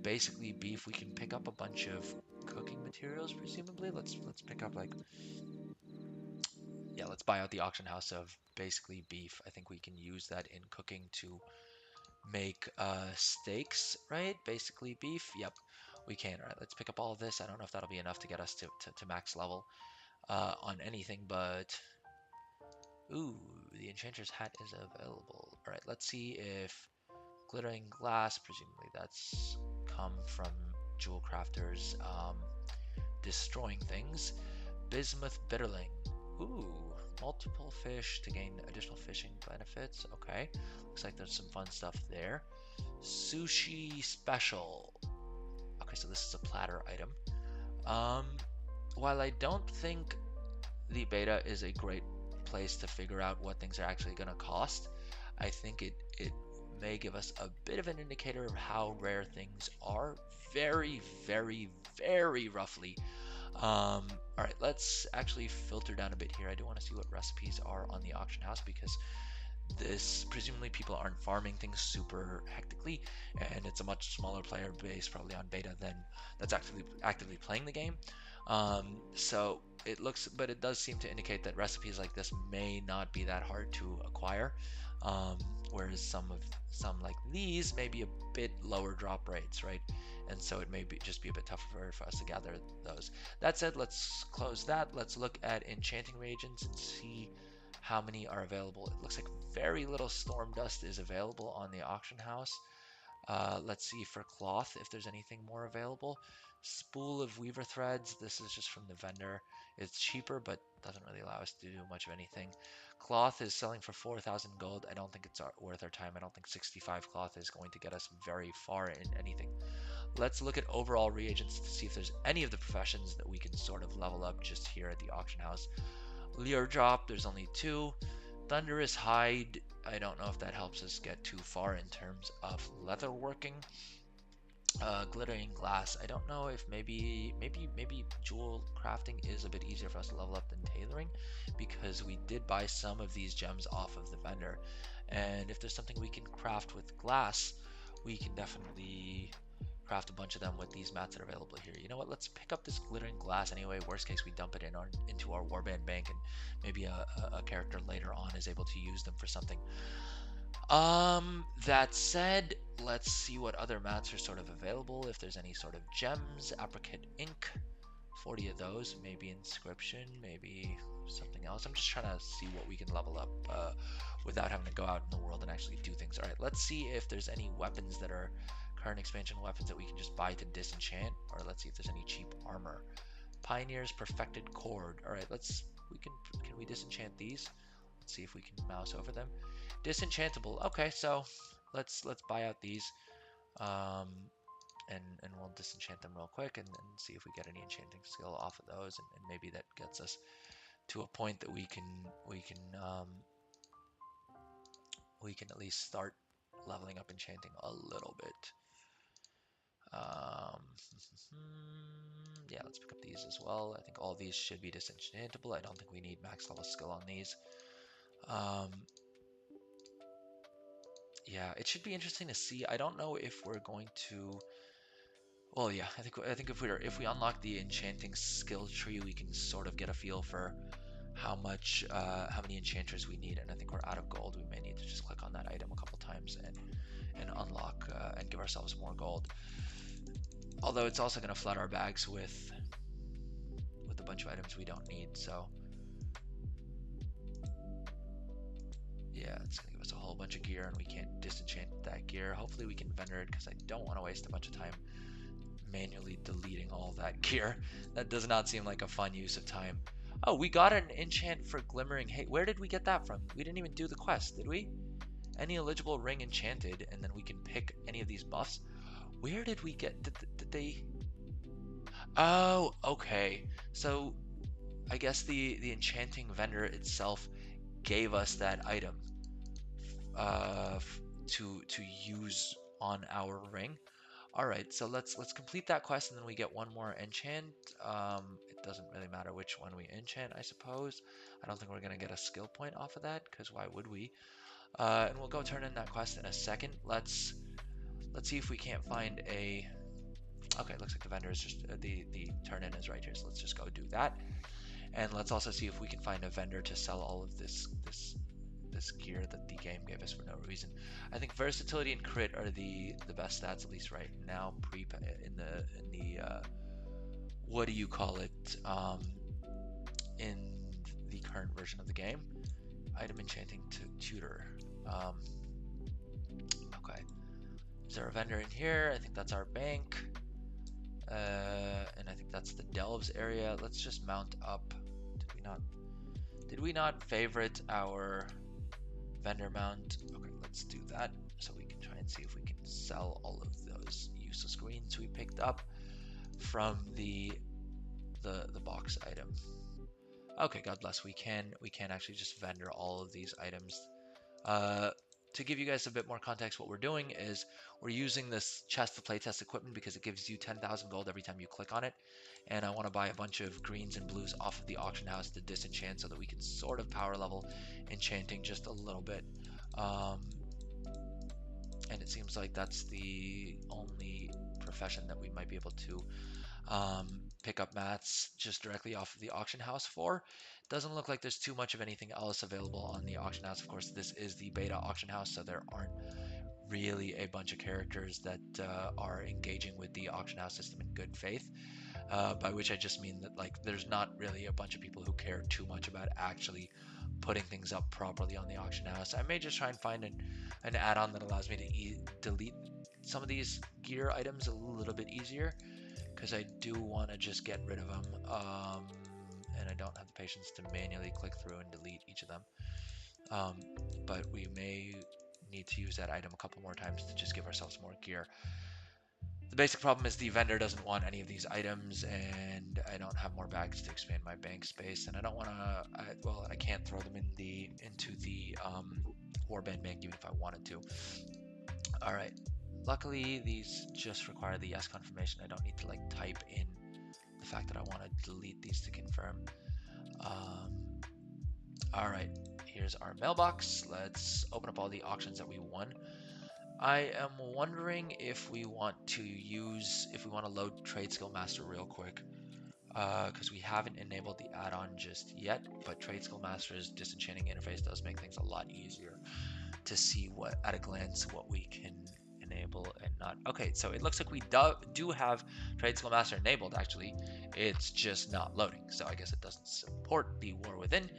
Basically, beef, we can pick up a bunch of cooking materials, presumably. Let's pick up, like, yeah, let's buy out the auction house of basically beef. I think we can use that in cooking to make steaks, right? Basically beef. Yep, we can. All right, let's pick up all of this. I don't know if that'll be enough to get us to max level on anything, but ooh, the enchanter's hat is available. All right, let's see if glittering glass, presumably that's come from jewel crafters destroying things. Bismuth bitterling. Ooh, multiple fish to gain additional fishing benefits. Okay, looks like there's some fun stuff there. Sushi special. Okay, so this is a platter item. While I don't think the beta is a great place to figure out what things are actually going to cost, I think it may give us a bit of an indicator of how rare things are, very, very, very roughly. All right, let's actually filter down a bit here. I do want to see what recipes are on the auction house, because this, presumably people aren't farming things super hectically, and it's a much smaller player base probably on beta than that's actually actively playing the game. So it looks, but it does seem to indicate that recipes like this may not be that hard to acquire, whereas some like these may be a bit lower drop rates, right? And so it may just be a bit tougher for us to gather those. That said, let's close that. Let's look at enchanting reagents and see how many are available. It looks like very little storm dust is available on the auction house. Let's see for cloth if there's anything more available. Spool of weaver threads. This is just from the vendor. It's cheaper, but doesn't really allow us to do much of anything. Cloth is selling for 4,000 gold. I don't think it's worth our time. I don't think 65 cloth is going to get us very far in anything. Let's look at overall reagents to see if there's any of the professions that we can sort of level up just here at the auction house. Lure drop, there's only 2. Thunderous hide, I don't know if that helps us get too far in terms of leatherworking. Glittering glass, I don't know if maybe jewel crafting is a bit easier for us to level up than tailoring, because we did buy some of these gems off of the vendor, and if there's something we can craft with glass, we can definitely craft a bunch of them with these mats that are available here. You know what? Let's pick up this glittering glass anyway. Worst case, we dump it into our warband bank, and maybe a character later on is able to use them for something. That said, let's see what other mats are sort of available. If there's any sort of gems, apricot ink, 40 of those, maybe inscription, maybe something else. I'm just trying to see what we can level up without having to go out in the world and actually do things. All right, let's see if there's any weapons that are current expansion weapons that we can just buy to disenchant, or let's see if there's any cheap armor. Pioneer's perfected cord. All right, can we disenchant these? Let's see if we can mouse over them. Disenchantable. Okay, so let's buy out these, and we'll disenchant them real quick and see if we get any enchanting skill off of those, and maybe that gets us to a point that we can at least start leveling up enchanting a little bit. Yeah, let's pick up these as well. I think all these should be disenchantable. I don't think we need max level skill on these. Yeah, it should be interesting to see. I don't know if we're going to. Well, yeah, I think if we unlock the enchanting skill tree, we can sort of get a feel for how many enchanters we need. And I think we're out of gold. We may need to just click on that item a couple times and unlock and give ourselves more gold. Although it's also going to flood our bags with a bunch of items we don't need. So yeah, it's going to give us a whole bunch of gear, and we can't disenchant that gear. Hopefully we can vendor it, because I don't want to waste a bunch of time manually deleting all that gear. That does not seem like a fun use of time. Oh, we got an enchant for glimmering. Hey, where did we get that from? We didn't even do the quest, did we? Any eligible ring enchanted, and then we can pick any of these buffs. Where did we get, did they? Oh, okay. So I guess the enchanting vendor itself gave us that item to use on our ring. All right, so let's complete that quest, and then we get one more enchant. It doesn't really matter which one we enchant, I suppose. I don't think we're gonna get a skill point off of that, because why would we? And we'll go turn in that quest in a second. Let's see if we can't find a. Okay, looks like the vendor is just the turn in is right here, so let's just go do that. And let's also see if we can find a vendor to sell all of this gear that the game gave us for no reason. I think versatility and crit are the best stats, at least right now. In the what do you call it? In the current version of the game, item enchanting to tutor. Okay, is there a vendor in here? I think that's our bank, and I think that's the delves area. Let's just mount up. Did we not favorite our vendor mount? Okay, let's do that so we can try and see if we can sell all of those useless greens we picked up from the box item. Okay, God bless. We can actually just vendor all of these items. To give you guys a bit more context, what we're doing is we're using this chest for playtest equipment because it gives you 10,000 gold every time you click on it. And I want to buy a bunch of greens and blues off of the auction house to disenchant so that we can sort of power level enchanting just a little bit. And it seems like that's the only profession that we might be able to pick up mats just directly off of the auction house for. Doesn't look like there's too much of anything else available on the auction house. Of course, this is the beta auction house, so there aren't really a bunch of characters that are engaging with the auction house system in good faith. By which I just mean that like there's not really a bunch of people who care too much about actually putting things up properly on the auction house. I may just try and find an add-on that allows me to delete some of these gear items a little bit easier because I do want to just get rid of them. And I don't have the patience to manually click through and delete each of them. But we may need to use that item a couple more times to just give ourselves more gear. The basic problem is the vendor doesn't want any of these items, and I don't have more bags to expand my bank space, and I don't want to. Well, I can't throw them into the warband bank even if I wanted to. All right. Luckily, these just require the yes confirmation. I don't need to like type in the fact that I want to delete these to confirm. All right. Here's our mailbox. Let's open up all the auctions that we won. I am wondering if we want to load Trade Skill Master real quick, because we haven't enabled the add-on just yet, but Trade Skill Master's disenchanting interface does make things a lot easier to see what, at a glance, what we can enable and not. Okay, so it looks like we do have Trade Skill Master enabled, actually. It's just not loading, so I guess it doesn't support the War Within,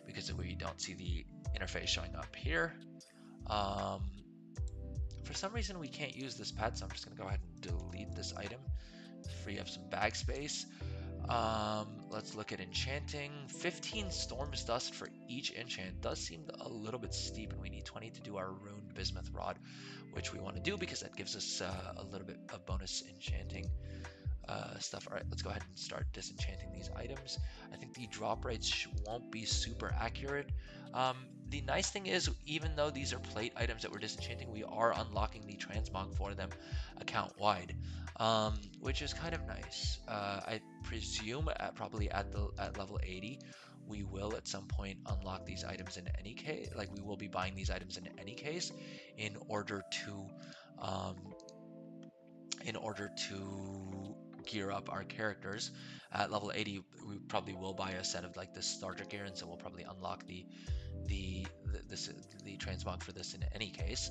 because we don't see the interface showing up here. For some reason we can't use this pet, so I'm just going to go ahead and delete this item, free up some bag space. Let's look at enchanting. 15 Storm's Dust for each enchant does seem a little bit steep, and we need 20 to do our Ruined Bismuth Rod, which we want to do because that gives us a little bit of bonus enchanting stuff. All right, let's go ahead and start disenchanting these items. I think the drop rates won't be super accurate. The nice thing is, even though these are plate items that we're disenchanting, we are unlocking the transmog for them account-wide, which is kind of nice. I presume probably at level 80, we will at some point unlock these items in any case. Like, we will be buying these items in any case in order to gear up our characters. At level 80, we probably will buy a set of like the starter gear, and so we'll probably unlock the transmog for this in any case.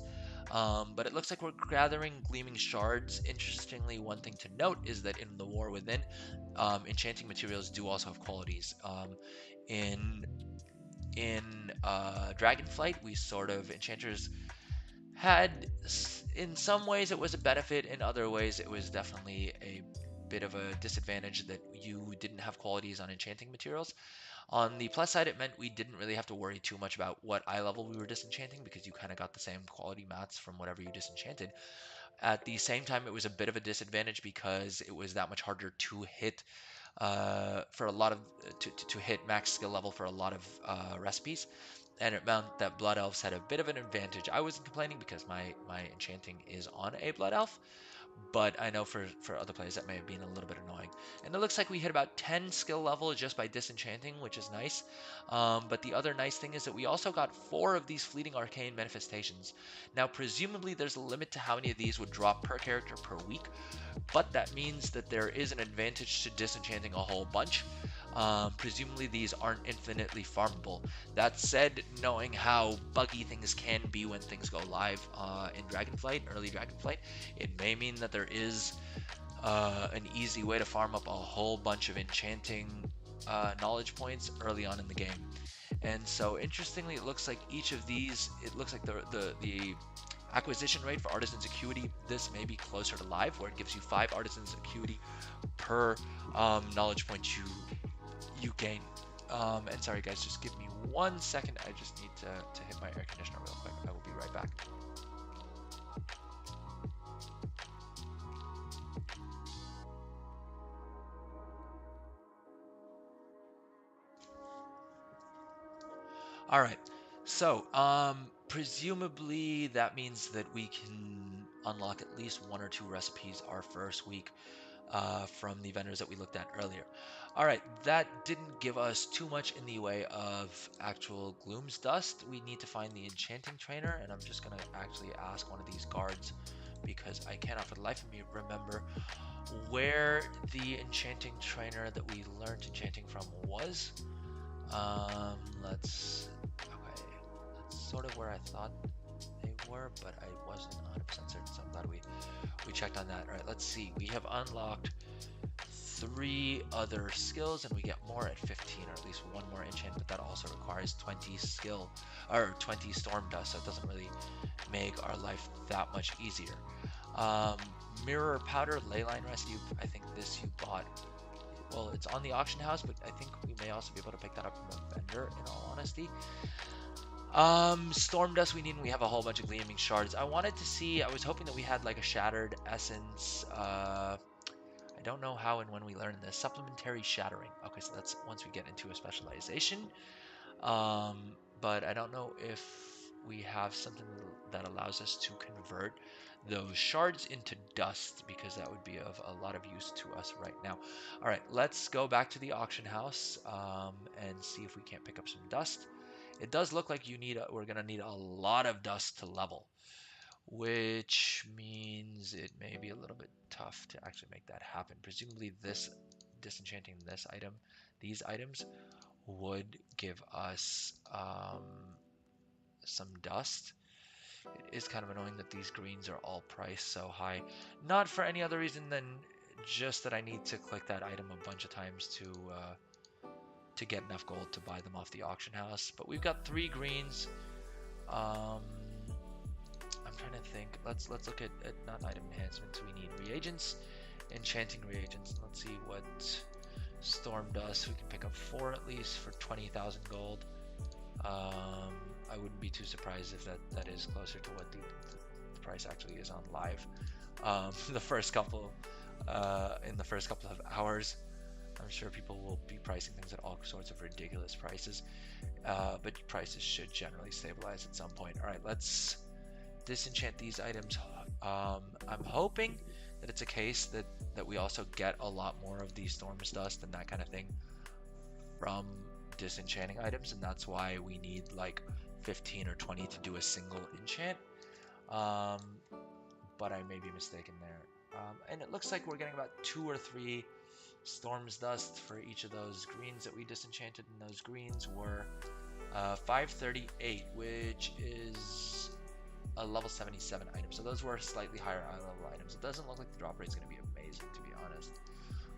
But it looks like we're gathering gleaming shards. Interestingly, one thing to note is that in the War Within, enchanting materials do also have qualities. In Dragonflight, we sort of enchanters had, in some ways it was a benefit, in other ways it was definitely a bit of a disadvantage that you didn't have qualities on enchanting materials. On the plus side, it meant we didn't really have to worry too much about what eye level we were disenchanting, because you kind of got the same quality mats from whatever you disenchanted. At the same time, it was a bit of a disadvantage because it was that much harder to hit for a lot of to hit max skill level for a lot of recipes, and it meant that Blood Elves had a bit of an advantage. I wasn't complaining because my enchanting is on a Blood Elf, but I know for other players that may have been a little bit annoying. And it looks like we hit about 10 skill level just by disenchanting, which is nice. But the other nice thing is that we also got 4 of these fleeting arcane manifestations. Now, presumably there's a limit to how many of these would drop per character per week, but that means that there is an advantage to disenchanting a whole bunch. Presumably these aren't infinitely farmable. That said, knowing how buggy things can be when things go live in Dragonflight, early Dragonflight, it may mean that there is an easy way to farm up a whole bunch of enchanting knowledge points early on in the game. And so interestingly, it looks like each of these, it looks like the acquisition rate for Artisan's Acuity, this may be closer to live, where it gives you 5 Artisan's Acuity per knowledge point you gain. And sorry guys, just give me 1 second. I just need to hit my air conditioner real quick. I will be right back. All right, so presumably that means that we can unlock at least 1 or 2 recipes our first week from the vendors that we looked at earlier. All right, that didn't give us too much in the way of actual Gloom's Dust. We need to find the enchanting trainer, and I'm just gonna actually ask one of these guards because I cannot for the life of me remember where the enchanting trainer that we learned enchanting from was. That's sort of where I thought they were, but I wasn't 100% certain, so I'm glad we checked on that. All right, let's see. We have unlocked 3 other skills, and we get more at 15, or at least 1 more enchant, but that also requires 20 skill, or 20 storm dust, so it doesn't really make our life that much easier. Um, Mirror Powder Leyline Rescue. I think this you bought. Well, it's on the auction house, but I think we may also be able to pick that up from a vendor, in all honesty. Storm Dust we need, and we have a whole bunch of Gleaming Shards. I wanted to see, I was hoping that we had like a Shattered Essence. I don't know how and when we learn this. Supplementary Shattering. Okay, so that's once we get into a specialization. But I don't know if we have something that allows us to convert those shards into dust, because that would be of a lot of use to us right now. All right, let's go back to the auction house and see if we can't pick up some dust. It does look like we're gonna need a lot of dust to level, which means it may be a little bit tough to actually make that happen. Presumably this disenchanting these items would give us some dust. It is kind of annoying that these greens are all priced so high. Not for any other reason than just that I need to click that item a bunch of times to get enough gold to buy them off the auction house. But we've got 3 greens. I'm trying to think. Let's look at non-item enhancements. We need reagents, enchanting reagents. Let's see what Storm Dust. We can pick up 4 at least for 20,000 gold. I wouldn't be too surprised if that is closer to what the price actually is on live. In the first couple of hours, I'm sure people will be pricing things at all sorts of ridiculous prices, but prices should generally stabilize at some point. All right, let's disenchant these items. I'm hoping that it's a case that we also get a lot more of the Storm's Dust and that kind of thing from disenchanting items, and that's why we need like 15 or 20 to do a single enchant. But I may be mistaken there. And it looks like we're getting about 2 or 3 Storm's Dust for each of those greens that we disenchanted, and those greens were 538, which is a level 77 item. So those were slightly higher level items. It doesn't look like the drop rate is going to be amazing, to be honest.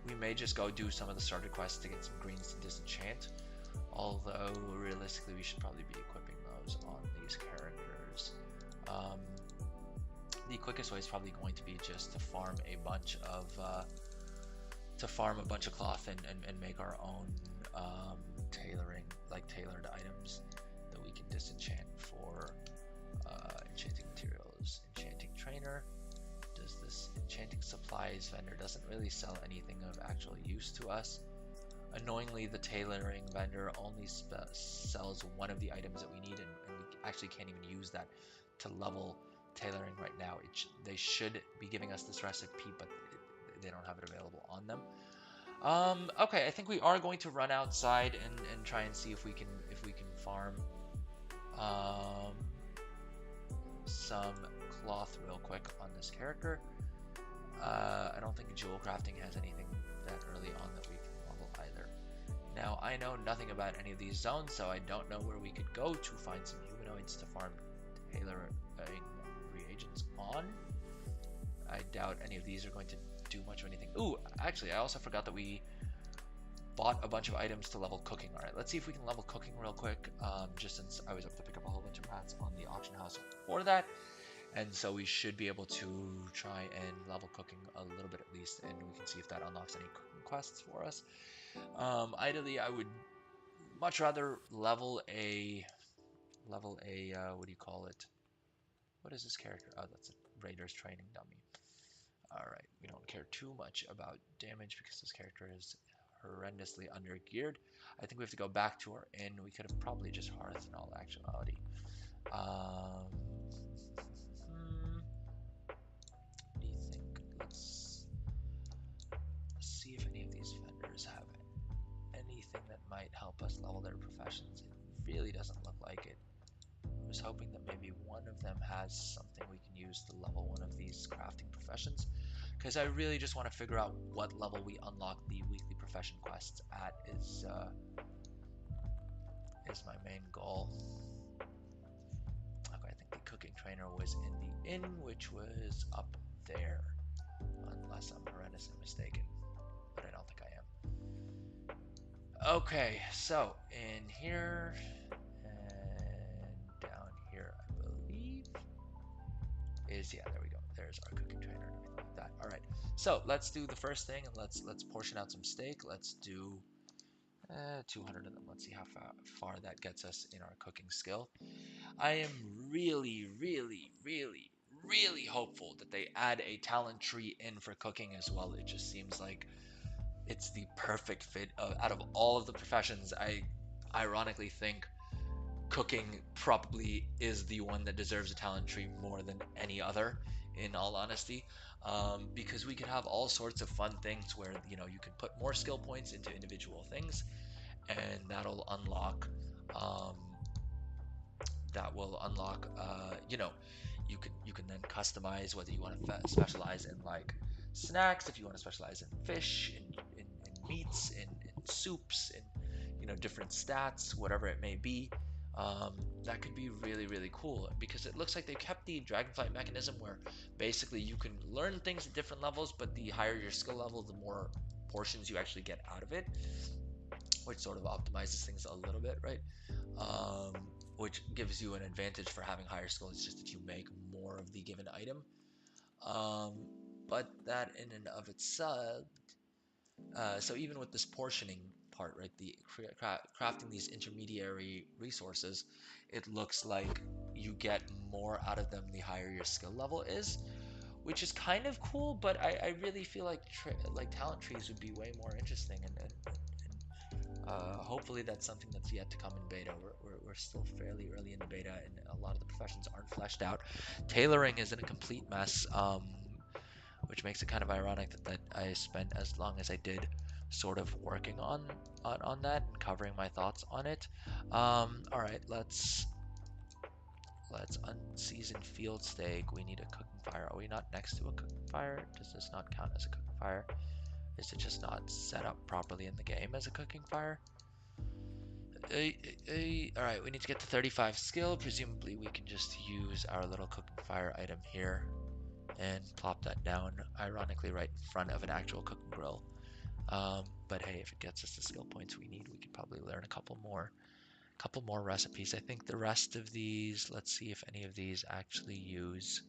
We may just go do some of the starter quests to get some greens to disenchant, although realistically we should probably be equipping those on these characters. The quickest way is probably going to be just to farm a bunch of cloth and make our own tailored items that we can disenchant for enchanting materials. Enchanting trainer. Does this enchanting supplies vendor doesn't really sell anything of actual use to us. Annoyingly, the tailoring vendor only sells one of the items that we need, and we actually can't even use that to level tailoring right now. They should be giving us this recipe, but they don't have it available on them. Okay, I think we are going to run outside and try and see if we can farm some cloth real quick on this character. I don't think jewel crafting has anything that early on that we can level either. Now, I know nothing about any of these zones, so I don't know where we could go to find some humanoids to farm tailoring reagents on. I doubt any of these are going to do much of anything. Ooh, actually, I also forgot that we bought a bunch of items to level cooking. All right, let's see if we can level cooking real quick, just since I was able to pick up a whole bunch of mats on the auction house for that. And so we should be able to try and level cooking a little bit at least, and we can see if that unlocks any cooking quests for us. Ideally, I would much rather level a what do you call it? What is this character? Oh, that's a Raider's training dummy. Alright, we don't care too much about damage because this character is horrendously under-geared. I think we have to go back to our inn. We could have probably just hearthed in all actuality. What do you think? Let's see if any of these vendors have anything that might help us level their professions. It really doesn't look like it. I was hoping that maybe one of them has something we can use to level one of these crafting professions, because I really just want to figure out what level we unlock the weekly profession quests at is my main goal. Okay, I think the cooking trainer was in the inn, which was up there, unless I'm horrendously mistaken, but I don't think I am. Okay, so in here and down here, I believe is, yeah, there we go. there's our cooking trainer and everything like that. All right, so let's do the first thing, and let's portion out some steak. Let's do 200 of them. Let's see how far that gets us in our cooking skill. I am really, really, really, really hopeful that they add a talent tree in for cooking as well. It just seems like it's the perfect fit out of all of the professions. I ironically think cooking probably is the one that deserves a talent tree more than any other, in all honesty, because we could have all sorts of fun things where you can put more skill points into individual things, and um, that will unlock you can then customize whether you want to specialize in like snacks, if you want to specialize in fish, in meats, in soups, in different stats, whatever it may be. That could be really, really cool because it looks like they kept the dragonflight mechanism where basically you can learn things at different levels, but the higher your skill level, the more portions you actually get out of it, which sort of optimizes things a little bit, right? um, which gives you an advantage for having higher skill. It's just that you make more of the given item. Um, but that in and of itself, so even with this portioning part, right, the crafting these intermediary resources, it looks like you get more out of them the higher your skill level is, which is kind of cool. But I really feel like talent trees would be way more interesting, and hopefully that's something that's yet to come in beta. We're still fairly early in the beta, and a lot of the professions aren't fleshed out. Tailoring is in a complete mess, which makes it kind of ironic that I spent as long as I did sort of working on that and covering my thoughts on it. All right, let's unseasoned field steak. We need a cooking fire. Are we not next to a cooking fire? Does this not count as a cooking fire? Is it just not set up properly in the game as a cooking fire? Alright, we need to get to 35 skill. Presumably we can just use our little cooking fire item here and plop that down, ironically right in front of an actual cooking grill. But hey, if it gets us the skill points we need, we could probably learn a couple more recipes. I think the rest of these, let's see if any of these actually use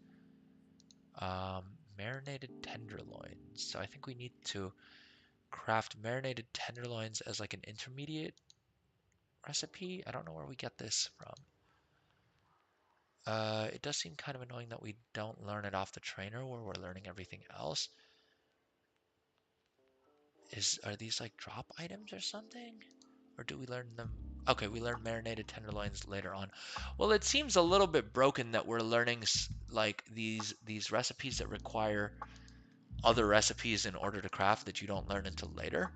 marinated tenderloins. So I think we need to craft marinated tenderloins as like an intermediate recipe. I don't know where we get this from. It does seem kind of annoying that we don't learn it off the trainer where we're learning everything else. Are these like drop items or something? Or do we learn them? Okay, we learn marinated tenderloins later on. Well, it seems a little bit broken that we're learning like these recipes that require other recipes in order to craft that you don't learn until later.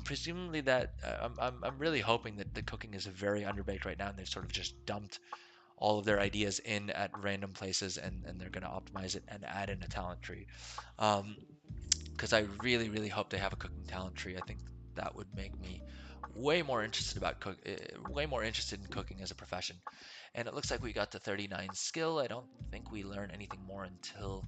Presumably that I'm really hoping that the cooking is very underbaked right now, and they've sort of just dumped all of their ideas in at random places, and they're going to optimize it and add in a talent tree. Because I really, really hope they have a cooking talent tree. I think that would make me way more interested way more interested in cooking as a profession. And it looks like we got to 39 skill. I don't think we learn anything more until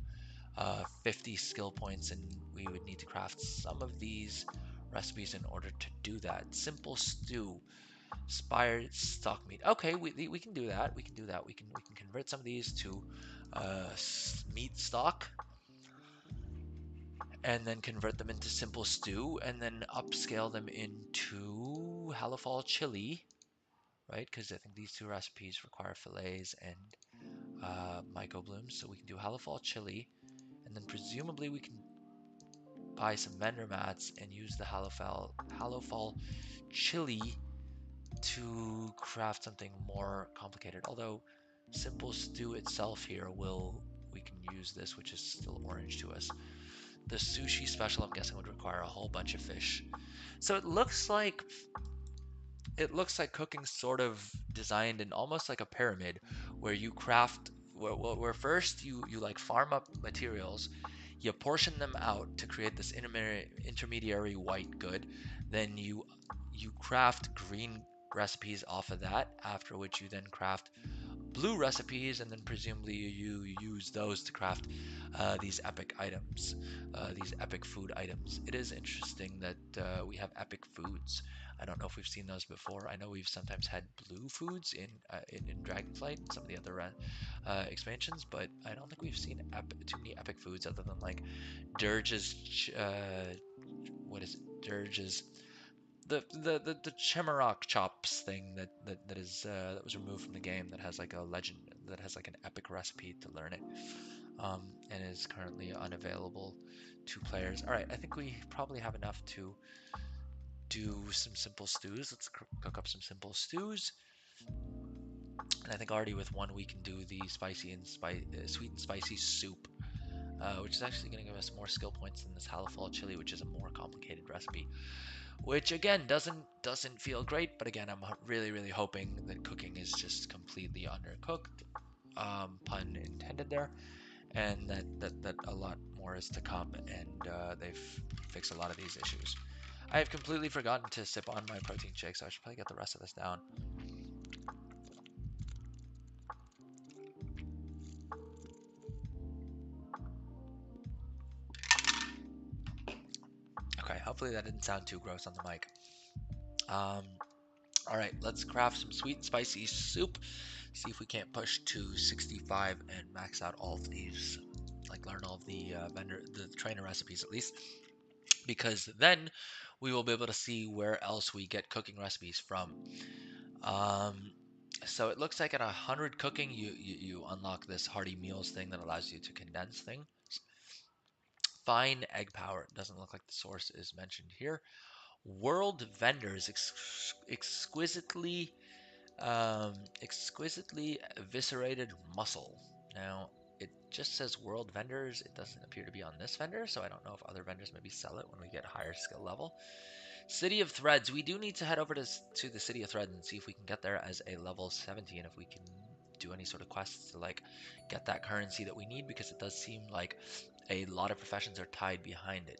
50 skill points, and we would need to craft some of these recipes in order to do that. Simple stew. Inspired stock meat. Okay, we can do that. We can do that. We can convert some of these to meat stock, and then convert them into simple stew, and then upscale them into halifal chili, right? Because I think these two recipes require fillets and myco blooms, so we can do halifal chili, and then presumably we can buy some vendor mats and use the halifal chili to craft something more complicated. Although simple stew itself here we can use this, which is still orange to us. The sushi special, I'm guessing, would require a whole bunch of fish. So it looks like cooking's sort of designed in almost like a pyramid, where you craft where first you like farm up materials, you portion them out to create this intermediary white good, then you craft green recipes off of that, after which you then craft blue recipes, and then presumably you use those to craft these epic items, these epic food items. It is interesting that we have epic foods. I don't know if we've seen those before. I know we've sometimes had blue foods in Dragonflight and some of the other expansions, but I don't think we've seen too many epic foods other than like Dirge's what is it? Dirge's the Chimarok chops thing that was removed from the game, that has like a legend, that has like an epic recipe to learn it, and is currently unavailable to players. All right, I think we probably have enough to do some simple stews. Let's cook up some simple stews. And I think already with one we can do the sweet and spicy soup, which is actually going to give us more skill points than this halifal chili, which is a more complicated recipe. Which again doesn't feel great, but again I'm really hoping that cooking is just completely undercooked, pun intended there, and that a lot more is to come, and they've fixed a lot of these issues. I have completely forgotten to sip on my protein shake, so I should probably get the rest of this down. Okay, hopefully that didn't sound too gross on the mic. All right, let's craft some sweet and spicy soup. See if we can't push to 65 and max out all of these, like learn all of the the trainer recipes at least, because then we will be able to see where else we get cooking recipes from. Um, so it looks like at 100 cooking, you unlock this hearty meals thing that allows you to condense things. Fine egg power. It doesn't look like the source is mentioned here. World vendors, exquisitely exquisitely eviscerated muscle. Now, it just says world vendors. It doesn't appear to be on this vendor, so I don't know if other vendors maybe sell it when we get higher skill level. City of Threads. We do need to head over to the City of Threads and see if we can get there as a level 70, and if we can do any sort of quests to like get that currency that we need, because it does seem like a lot of professions are tied behind it.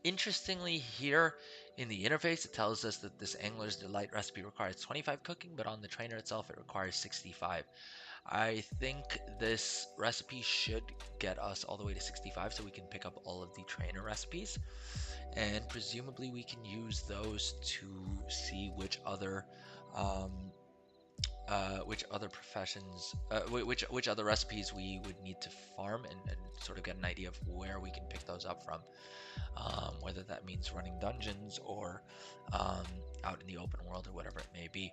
Interestingly, here in the interface, it tells us that this Angler's Delight recipe requires 25 cooking, but on the trainer itself, it requires 65. I think this recipe should get us all the way to 65 so we can pick up all of the trainer recipes. And presumably we can use those to see um, which other professions, which other recipes we would need to farm, and sort of get an idea of where we can pick those up from. Whether that means running dungeons or out in the open world or whatever it may be.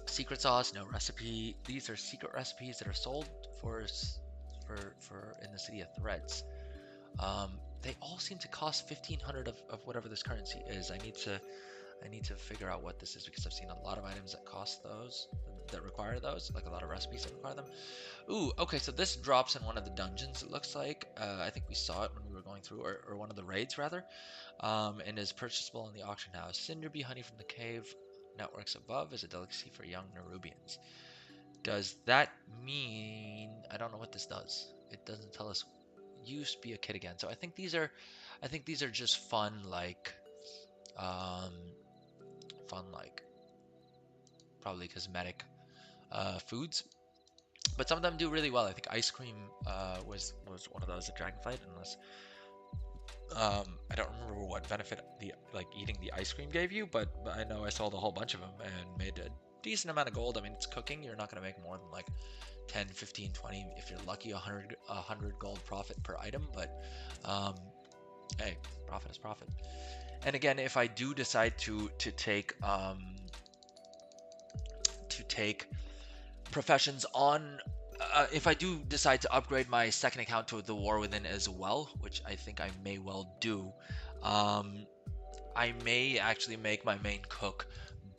Secret sauce, no recipe. These are secret recipes that are sold for in the City of Threads. They all seem to cost 1,500 of whatever this currency is. I need to figure out what this is, because I've seen a lot of items that cost those, that require those, like a lot of recipes that require them. Ooh, okay, so this drops in one of the dungeons, it looks like. I think we saw it when we were going through, or one of the raids, rather, and is purchasable in the auction house. Cinderbee honey from the cave networks above is a delicacy for young Nerubians. Does that mean... I don't know what this does. It doesn't tell us. Used to be a kid again. So I think these are just fun, like, um, probably cosmetic foods, but some of them do really well. I think ice cream was one of those at Dragonflight, unless I don't remember what benefit eating the ice cream gave you, but I know I sold a whole bunch of them and made a decent amount of gold. I mean, it's cooking. You're not going to make more than like 10, 15, 20, if you're lucky, 100 gold profit per item, but hey, profit is profit. And again, if I do decide to take professions on, if I do decide to upgrade my second account to the War Within as well, which I think I may well do, I may actually make my main cook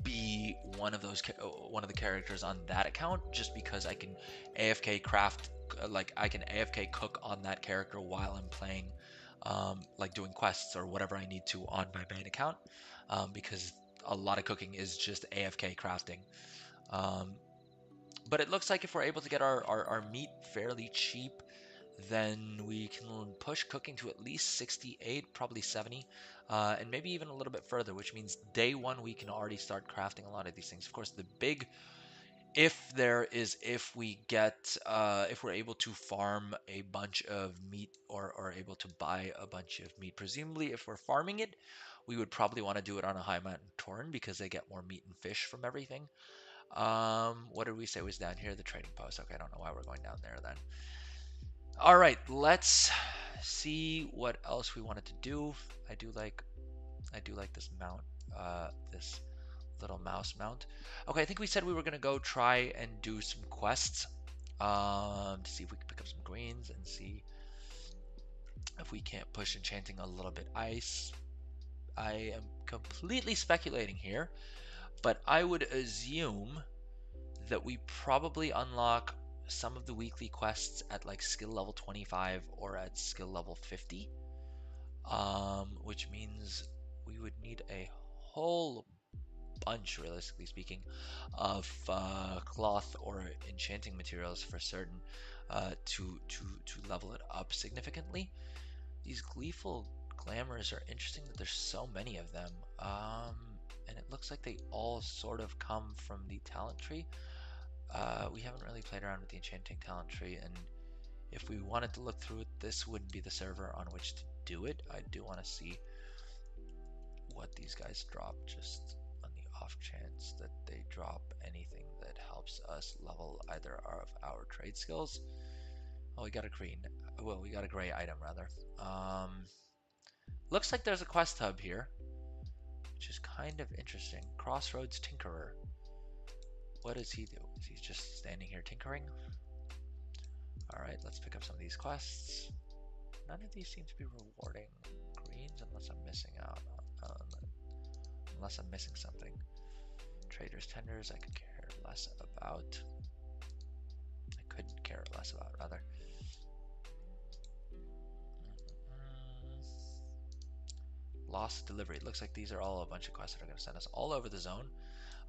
be one of the characters on that account, just because I can AFK craft, like I can AFK cook on that character while I'm playing, like doing quests or whatever I need to on my main account, because a lot of cooking is just AFK crafting. But it looks like if we're able to get our meat fairly cheap, then we can push cooking to at least 68, probably 70, and maybe even a little bit further, which means day one we can already start crafting a lot of these things. Of course, the big if we get if we're able to farm a bunch of meat or able to buy a bunch of meat. Presumably, if we're farming it, we would probably want to do it on a high mountain torrent because they get more meat and fish from everything. What did we say was down here? The trading post. Okay, I don't know why we're going down there then. All right, let's see what else we wanted to do. I do like this mount, this little mouse mount. Okay, I think we said we were gonna go try and do some quests, to see if we can pick up some greens and see if we can't push enchanting a little bit. I am completely speculating here, but I would assume that we probably unlock some of the weekly quests at like skill level 25 or at skill level 50, which means we would need a whole bunch, realistically speaking, of cloth or enchanting materials for certain, to level it up significantly. These gleeful glamours are interesting that there's so many of them, and it looks like they all sort of come from the talent tree. We haven't really played around with the enchanting talent tree, and if we wanted to look through it, this wouldn't be the server on which to do it. I do want to see what these guys drop, just on the off chance that they drop anything that helps us level either of our trade skills. Oh, we got a green. Well, we got a gray item rather. Looks like there's a quest hub here, which is kind of interesting. Crossroads Tinkerer. What does he do? Is he just standing here tinkering? Alright, let's pick up some of these quests. None of these seem to be rewarding greens unless I'm missing out. Unless I'm missing something. Traders tenders I could care less about. I couldn't care less about, rather. Lost delivery. It looks like these are all a bunch of quests that are going to send us all over the zone.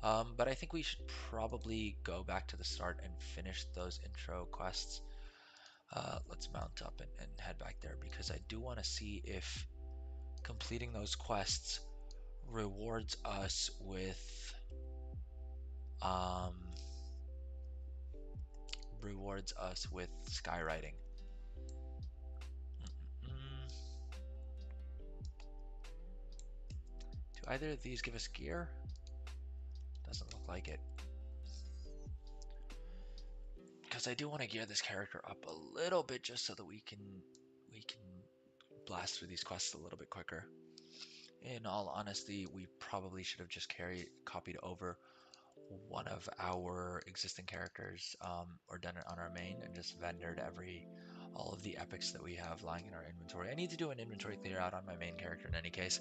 But I think we should probably go back to the start and finish those intro quests. Let's mount up and head back there, because I do want to see if completing those quests rewards us with skywriting. Do either of these give us gear? Doesn't look like it. Because I do want to gear this character up a little bit just so that we can blast through these quests a little bit quicker. In all honesty, we probably should have just copied over one of our existing characters, or done it on our main and just vendored all of the epics that we have lying in our inventory. I need to do an inventory clear out on my main character in any case,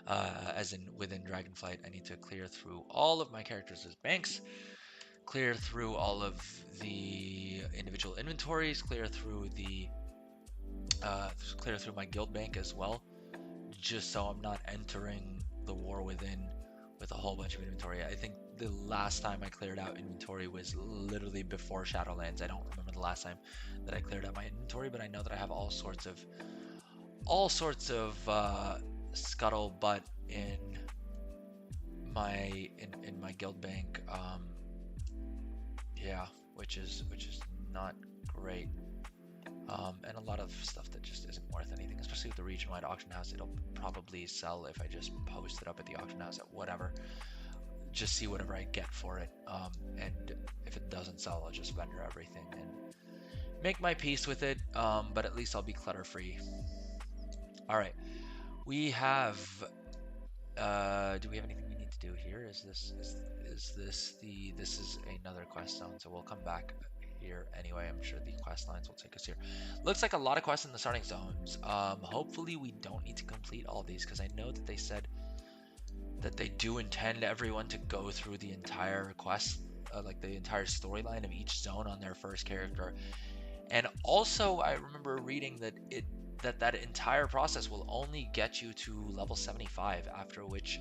as in within Dragonflight. I need to clear through all of my characters' banks, clear through all of the individual inventories, clear through my guild bank as well, just so I'm not entering the War Within with a whole bunch of inventory. I think the last time I cleared out inventory was literally before Shadowlands. I don't remember the last time that I cleared out my inventory, but I know that I have all sorts of scuttlebutt in my guild bank. Yeah, which is not great. And a lot of stuff that just isn't worth anything, especially with the region-wide auction house. It'll probably sell if I just post it up at the auction house at whatever, just see whatever I get for it. And if it doesn't sell, I'll just vendor everything and make my peace with it. But at least I'll be clutter-free. All right, we have. Do we have anything we need to do here? This is another quest zone, so we'll come back here anyway. I'm sure the quest lines will take us here. Looks like a lot of quests in the starting zones. Hopefully we don't need to complete all these, because I know that they said that they do intend everyone to go through the entire quest, like the entire storyline of each zone on their first character. And also I remember reading that that entire process will only get you to level 75, after which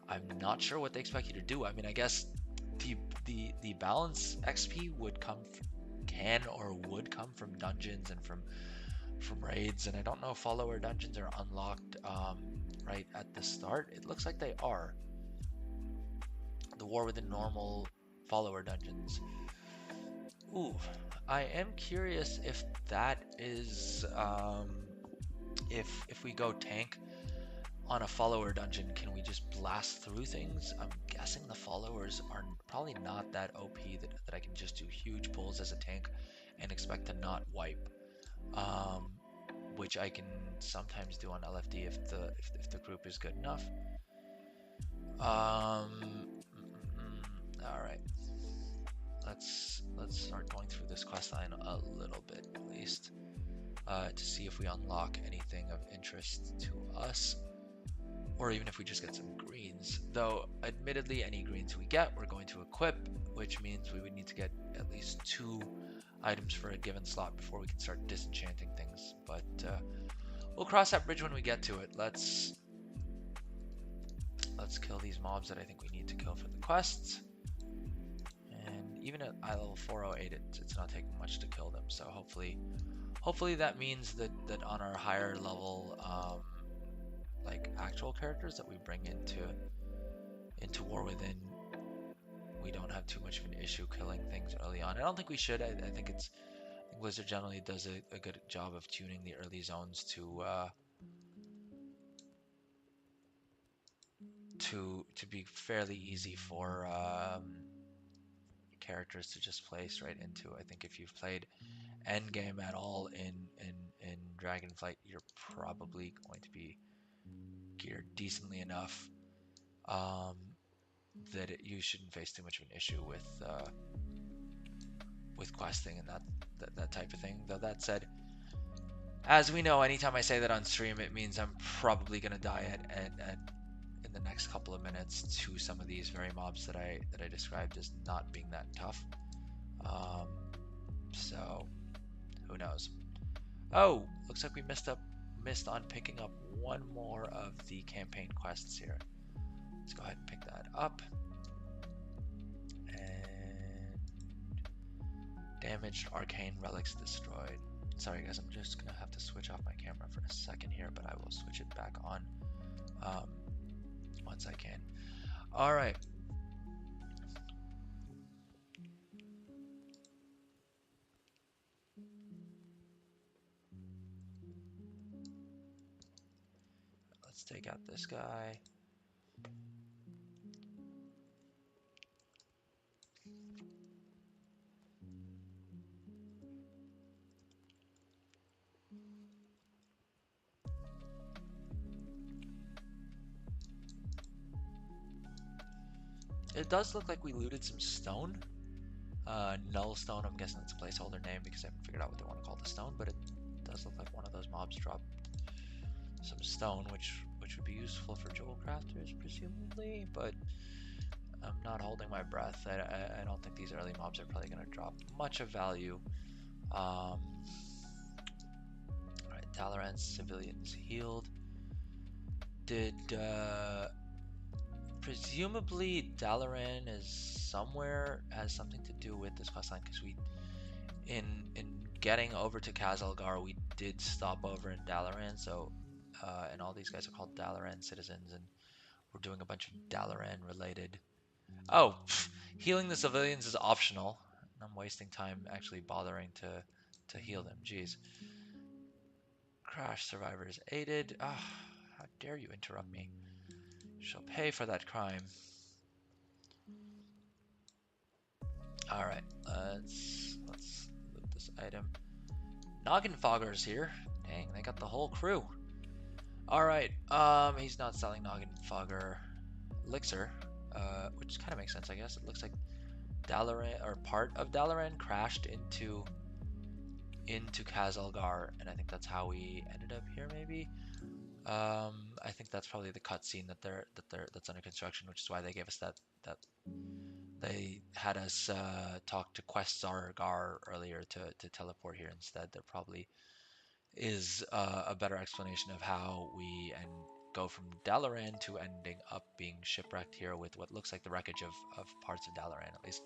I'm not sure what they expect you to do. I mean, I guess the balance XP would would come from dungeons and from raids, and I don't know if follower dungeons are unlocked right at the start. It looks like they are. The War Within normal follower dungeons. Ooh, I am curious if that is if we go tank on a follower dungeon, can we just blast through things? I'm guessing the followers are probably not that OP that I can just do huge pulls as a tank and expect to not wipe. Which I can sometimes do on LFD if the group is good enough. All right, let's start going through this quest line a little bit at least to see if we unlock anything of interest to us, or even if we just get some greens. Though, admittedly, any greens we get, we're going to equip, which means we would need to get at least 2 items for a given slot before we can start disenchanting things. But we'll cross that bridge when we get to it. Let's kill these mobs that I think we need to kill for the quests. And even at eye level 408, it's not taking much to kill them. So hopefully that means that on our higher level like actual characters that we bring into War Within, we don't have too much of an issue killing things early on. I don't think we should. I think Blizzard generally does a good job of tuning the early zones to be fairly easy for characters to just place right into. I think if you've played endgame at all in Dragonflight, you're probably going to be geared decently enough that you shouldn't face too much of an issue with questing and that type of thing. Though that said, as we know, anytime I say that on stream, it means I'm probably gonna die at in the next couple of minutes to some of these very mobs that I described as not being that tough. So who knows? Oh, looks like we missed on picking up one more of the campaign quests here. Let's go ahead and pick that up. And damaged arcane relics destroyed. Sorry guys, I'm just gonna have to switch off my camera for a second here, but I will switch it back on once I can. All right. Let's take out this guy. It does look like we looted some stone. Null stone, I'm guessing it's a placeholder name because I haven't figured out what they want to call the stone, but it does look like one of those mobs dropped some stone, which would be useful for jewel crafters, presumably, but I'm not holding my breath. I don't think these early mobs are probably going to drop much of value. Alright, Dalaran's civilians healed. Presumably Dalaran is somewhere, has something to do with this questline, because we, in getting over to Kazalgar, we did stop over in Dalaran, so, and all these guys are called Dalaran citizens, and we're doing a bunch of Dalaran related. Oh, healing the civilians is optional. I'm wasting time actually bothering to heal them, jeez. Crash survivors aided. Ah, how dare you interrupt me. You shall pay for that crime. Alright, let's loot this item. Noggin Fogger's here. Dang, they got the whole crew. Alright, he's not selling Noggin Fogger elixir, which kind of makes sense, I guess. It looks like Dalaran, or part of Dalaran, crashed into Kazalgar, and I think that's how we ended up here, maybe. I think that's probably the cutscene that's under construction, which is why they gave us that they had us talk to Questar Gar earlier to teleport here instead. There probably is a better explanation of how we go from Dalaran to ending up being shipwrecked here with what looks like the wreckage of parts of Dalaran, at least.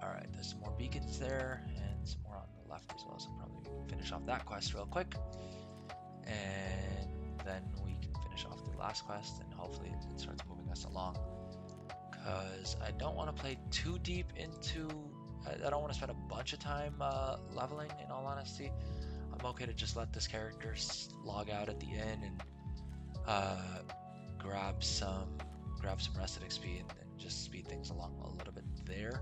Alright, there's some more beacons there, and some more on the left as well. So probably finish off that quest real quick, and then we can finish off the last quest, and hopefully it starts moving us along. Because I don't want to play too deep into. I don't want to spend a bunch of time leveling. In all honesty, I'm okay to just let this character log out at the end and grab some rested XP and just speed things along a little bit there.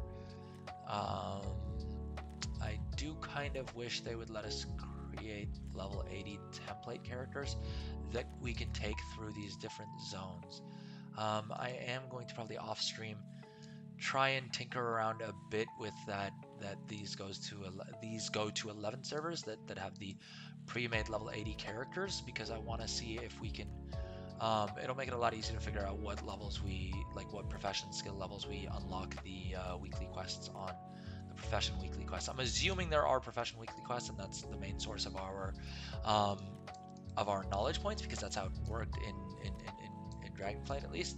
I do kind of wish they would let us create level 80 template characters that we can take through these different zones. I am going to probably off stream try and tinker around a bit with that these go to 11 servers that have the pre-made level 80 characters, because I want to see if we can it'll make it a lot easier to figure out what levels what profession skill levels we unlock the weekly quests on the profession weekly quests. I'm assuming there are profession weekly quests, and that's the main source of our knowledge points, because that's how it worked in Dragonflight at least.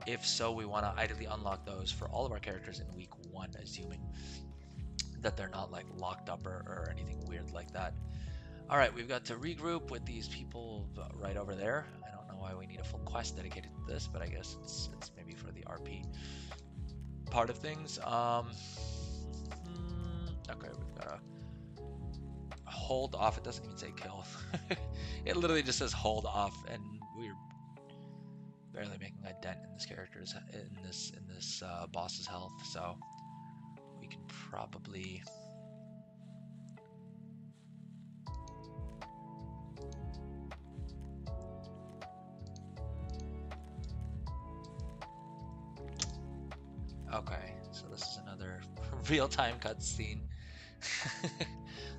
If so, we want to ideally unlock those for all of our characters in week 1, assuming that they're not like locked up or anything weird like that. All right, we've got to regroup with these people right over there. I don't know why we need a full quest dedicated to this, but I guess it's maybe for the RP part of things. Okay, we've got to hold off. It doesn't even say kill. It literally just says hold off, and we're barely making a dent in this character's in this boss's health, so we can probably okay, so this is another real-time cutscene.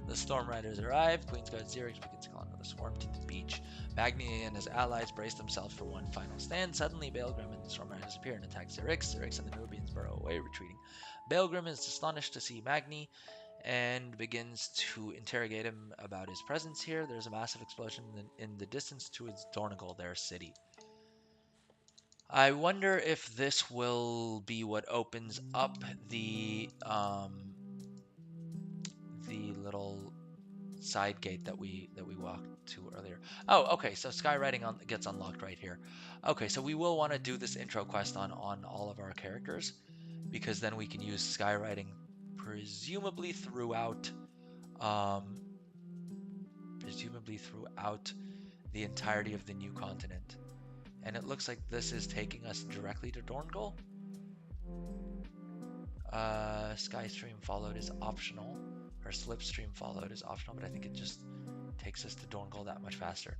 The Storm Riders arrive. Queen's Guard Xerix begins calling another swarm to the beach. Magni and his allies brace themselves for one final stand. Suddenly, Baelgrim and the Storm Riders appear and attack Xerix. Xerix and the Nubians burrow away, retreating. Baelgrim is astonished to see Magni and begins to interrogate him about his presence here. There's a massive explosion in the distance towards Dornogal, their city. I wonder if this will be what opens up the little side gate that we walked to earlier. Oh, okay, so Skyriding gets unlocked right here. Okay, so we will want to do this intro quest on all of our characters, because then we can use Skyriding presumably throughout the entirety of the new continent. And it looks like this is taking us directly to Dornogal. Skystream followed is optional, or Slipstream followed is optional, but I think it just takes us to Dornogal that much faster.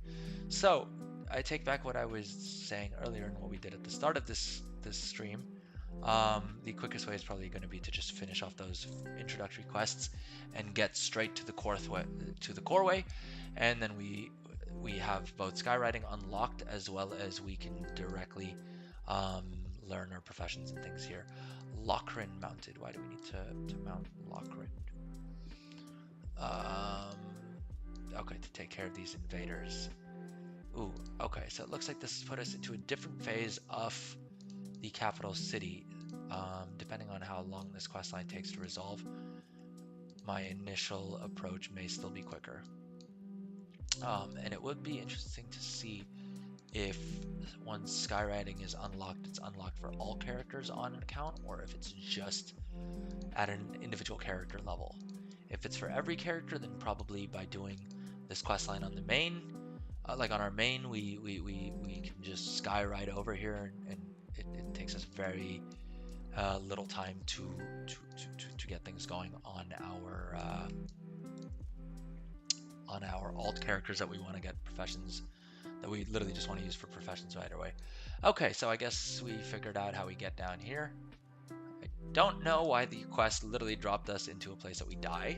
So I take back what I was saying earlier and what we did at the start of this stream. The quickest way is probably going to be to just finish off those introductory quests and get straight to the core way, and then we have both Skyriding unlocked, as well as we can directly learn our professions and things here. Lochrin mounted. Why do we need to mount Lochrin? Okay, to take care of these invaders. Ooh, okay, so it looks like this has put us into a different phase of the capital city. Depending on how long this questline takes to resolve, my initial approach may still be quicker. And it would be interesting to see if once Skyriding is unlocked, it's unlocked for all characters on an account, or if it's just at an individual character level. If it's for every character, then probably by doing this questline on the main, like on our main, we can just skyride over here, and it takes us very little time to get things going on our alt characters that we want to get professions, that we literally just want to use for professions right away. Okay, so I guess we figured out how we get down here. I don't know why the quest literally dropped us into a place that we die.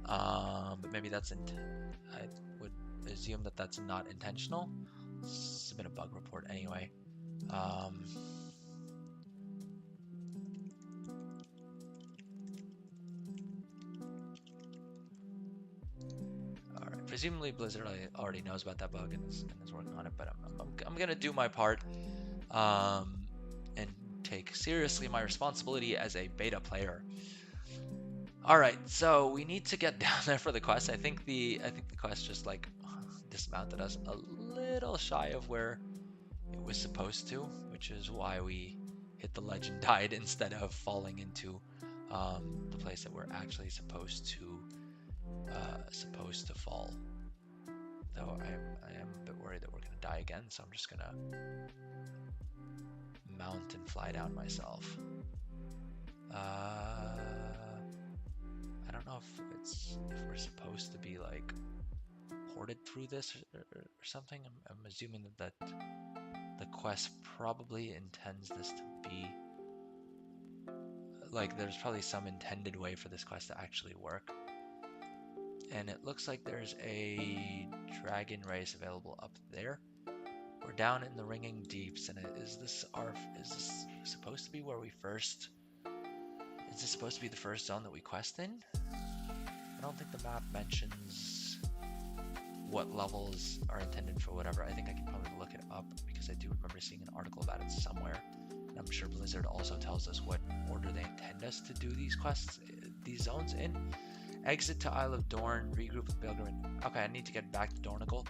But maybe that's I would assume that that's not intentional. Submit a bug report anyway. Alright, presumably Blizzard already knows about that bug and is working on it, but I'm gonna do my part and take seriously my responsibility as a beta player All right, so we need to get down there for the quest. I think the quest just like dismounted us a little shy of where it was supposed to, which is why we hit the ledge and died instead of falling into the place that we're actually supposed to fall. Though I am a bit worried that we're gonna die again, so I'm just gonna mount and fly down myself. I don't know if we're supposed to be like ported through this or something. I'm assuming that the quest probably intends this to be like there's probably some intended way for this quest to actually work. And it looks like there's a dragon race available up there. We're down in the ringing deeps, and is this supposed to be where we first? Is this supposed to be the first zone that we quest in? I don't think the map mentions what levels are intended for whatever. I think I can probably look it up because I do remember seeing an article about it somewhere. And I'm sure Blizzard also tells us what order they intend us to do these quests, these zones in. Exit to Isle of Dorn, regroup with Belgrin. Okay, I need to get back to Dornogal.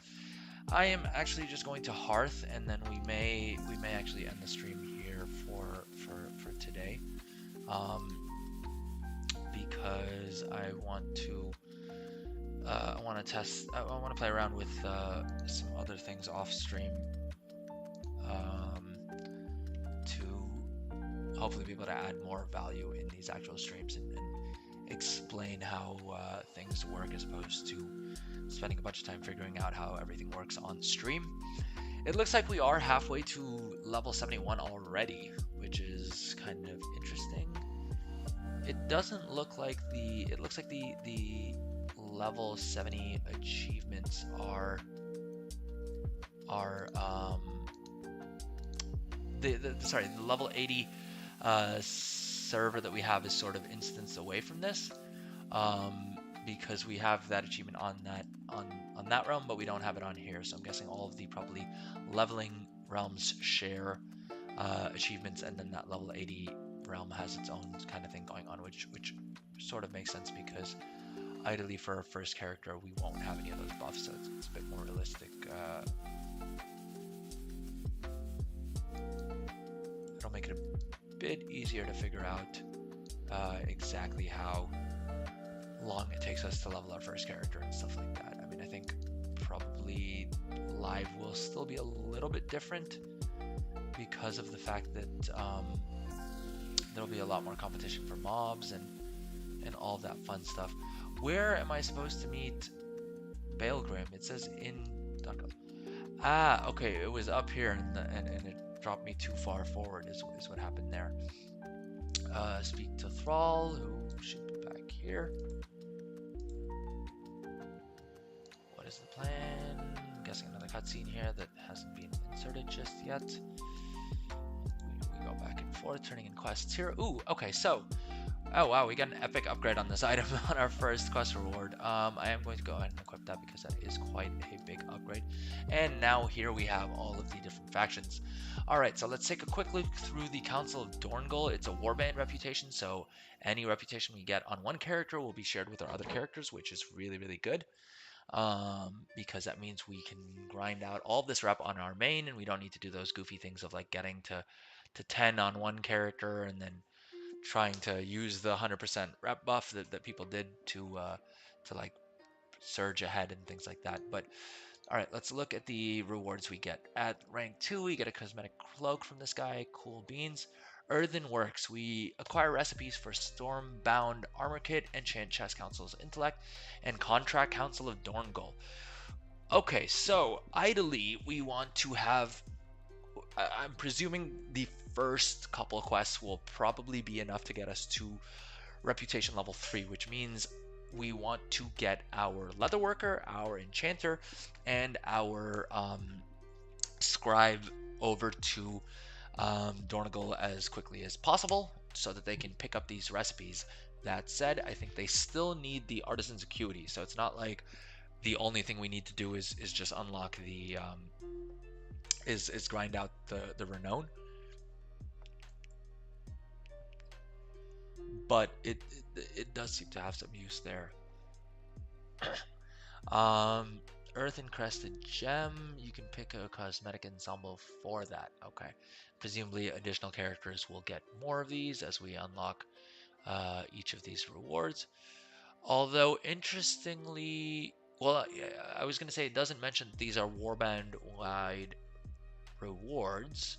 I am actually just going to Hearth, and then we may actually end the stream here for today, because I want to test. I want to play around with some other things off stream, to hopefully be able to add more value in these actual streams and explain how things work as opposed to spending a bunch of time figuring out how everything works on stream. It looks like we are halfway to level 71 already, which is kind of interesting. It doesn't look like it looks like the level 70 achievements are the level 80 server that we have is sort of instanced away from this, because we have that achievement on that realm, but we don't have it on here. So I'm guessing all of the probably leveling realms share achievements, and then that level 80 realm has its own kind of thing going on, which sort of makes sense because ideally for our first character we won't have any of those buffs, so it's a bit more realistic. It'll make it a bit easier to figure out exactly how long it takes us to level our first character and stuff like that. I mean, I think probably live will still be a little bit different because of the fact that there'll be a lot more competition for mobs and all that fun stuff. Where am I supposed to meet Baelgrim? It says in Dornogal. Ah, okay, it was up here and it dropped me too far forward is what happened there. Speak to Thrall, who should be back here. What is the plan? I'm guessing another cutscene here that hasn't been inserted just yet. We go back and forth, turning in quests here. Ooh, okay, so, oh wow, we got an epic upgrade on this item on our first quest reward. I am going to go ahead and equip that because that is quite a big upgrade. And now here we have all of the different factions. Alright, so let's take a quick look through the Council of Dornogal. It's a warband reputation, so any reputation we get on one character will be shared with our other characters, which is really, really good. Because that means we can grind out all of this rep on our main, and we don't need to do those goofy things of like getting to 10 on one character and then trying to use the 100% rep buff that people did to like surge ahead and things like that. But all right, let's look at the rewards we get. At rank 2, we get a cosmetic cloak from this guy, cool beans. Earthen Works, we acquire recipes for Stormbound Armor Kit, Enchant Chest Council's Intellect, and Contract Council of Dornogal. Okay, so ideally we want to have, I'm presuming the first couple of quests will probably be enough to get us to reputation level 3, which means we want to get our leatherworker, our enchanter, and our scribe over to Dornogal as quickly as possible so that they can pick up these recipes. That said, I think they still need the artisan's acuity, so it's not like the only thing we need to do is just unlock the is grind out the renown. but it does seem to have some use there. Um, Earth Encrusted Gem, you can pick a cosmetic ensemble for that. Okay. Presumably additional characters will get more of these as we unlock each of these rewards. Although, interestingly, well, I was going to say it doesn't mention that these are warband-wide rewards,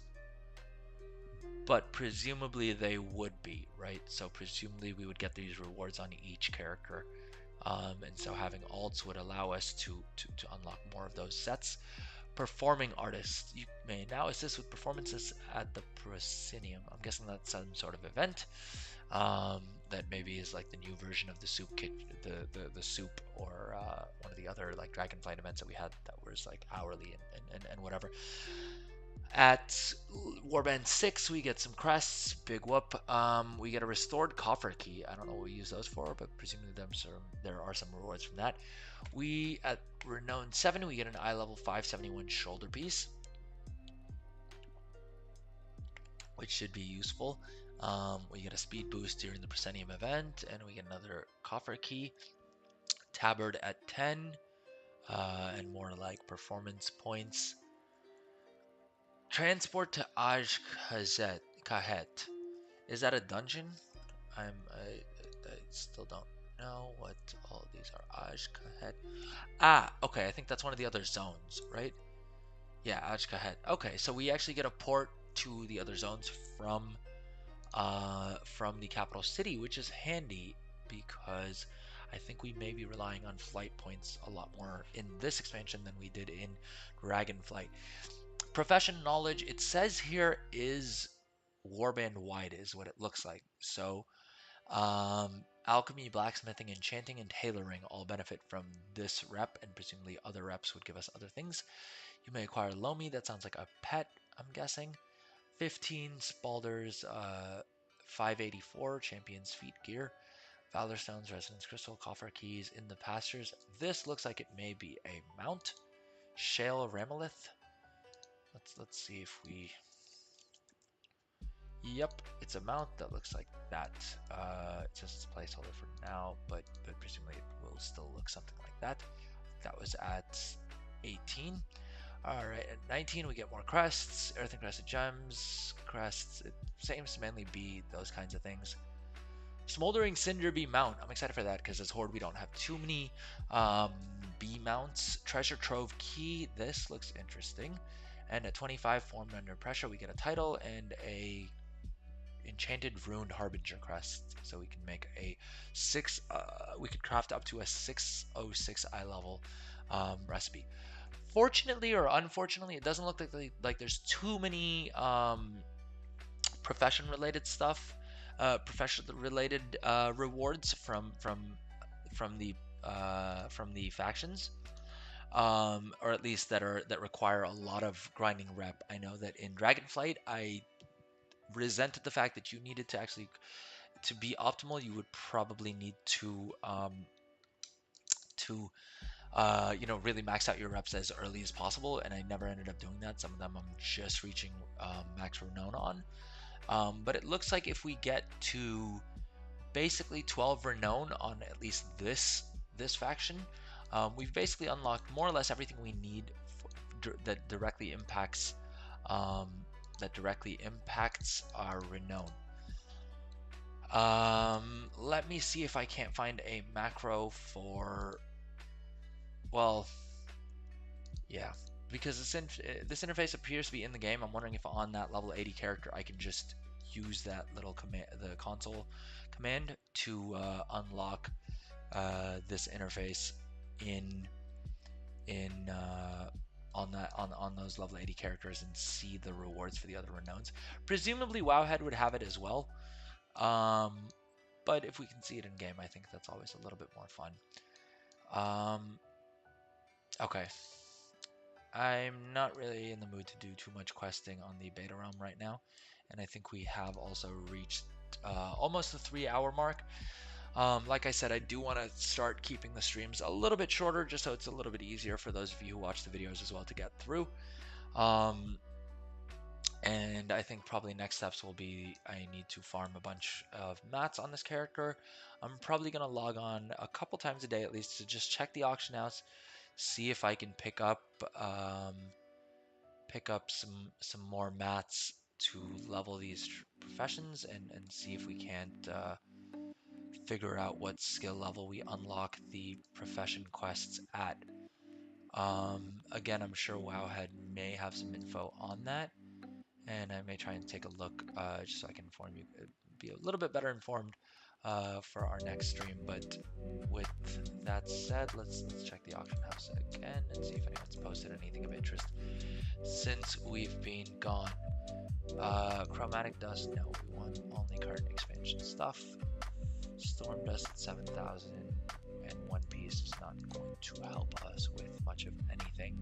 but presumably they would be, right? So presumably we would get these rewards on each character. And so having alts would allow us to unlock more of those sets. Performing artists. You may now assist with performances at the proscenium. I'm guessing that's some sort of event that maybe is like the new version of the soup kit, the soup, or one of the other like Dragonflight events that we had that was like hourly and whatever. At Warband 6, we get some crests, big whoop. We get a restored coffer key. I don't know what we use those for, but presumably there are some rewards from that. We, at Renown 7, we get an eye level 571 shoulder piece, which should be useful. We get a speed boost during the Proscenium event, and we get another coffer key. Tabard at 10, and more like performance points. Transport to Kahet. Is that a dungeon? I still don't know what all of these are. Kahet. Ah, okay. I think that's one of the other zones, right? Yeah, Kahet. Okay, so we actually get a port to the other zones from the capital city, which is handy because I think we may be relying on flight points a lot more in this expansion than we did in Dragonflight. Profession knowledge, it says here, is warband wide is what it looks like. So alchemy, blacksmithing, enchanting, and tailoring all benefit from this rep, and presumably other reps would give us other things. You may acquire Lomi, that sounds like a pet, I'm guessing. 15 Spalders, 584 Champion's Feet gear. Valor Stones, Resonance Crystal, Coffer Keys in the pastures. This looks like it may be a mount. Shale Ramelith. Let's see if we. Yep, it's a mount that looks like that. It says it's a placeholder for now, but presumably it will still look something like that. That was at 18. All right, at 19 we get more crests, earth encrusted gems, crests. It seems to mainly be those kinds of things. Smoldering Cinder Bee Mount. I'm excited for that because as Horde we don't have too many bee mounts. Treasure Trove Key. This looks interesting. And at 25, formed under pressure, we get a title and a enchanted ruined harbinger crest. So we can make a we could craft up to a 606 eye level recipe. Fortunately or unfortunately, it doesn't look like there's too many profession related stuff, profession related rewards from the factions, or at least that require a lot of grinding rep. I know that in Dragonflight, I resented the fact that you needed to actually to be optimal. You would probably need to really max out your reps as early as possible, and I never ended up doing that. Some of them I'm just reaching max renown on. But it looks like if we get to basically 12 renown on at least this faction, we've basically unlocked more or less everything we need that directly impacts our renown. Let me see if I can't find a macro for. Well, yeah, because this interface appears to be in the game. I'm wondering if on that level 80 character I can just use that little command, the console command, to unlock this interface on those level 80 characters and see the rewards for the other renowns. Presumably Wowhead would have it as well, but if we can see it in game, I think that's always a little bit more fun. Okay. I'm not really in the mood to do too much questing on the beta realm right now, and I think we have also reached almost the 3-hour mark. Like I said, I do want to start keeping the streams a little bit shorter, just so it's a little bit easier for those of you who watch the videos as well to get through. And I think probably next steps will be I need to farm a bunch of mats on this character. I'm probably gonna log on a couple times a day at least to just check the auction house, see if I can um, pick up some more mats to level these professions, and see if we can't figure out what skill level we unlock the profession quests at. Again, I'm sure Wowhead may have some info on that, and I may try and take a look just so I can inform you, be a little bit better informed for our next stream. But with that said, let's check the auction house again and see if anyone's posted anything of interest since we've been gone. Chromatic dust, no, we want only current expansion stuff. Storm dust at 7,000 and one piece is not going to help us with much of anything.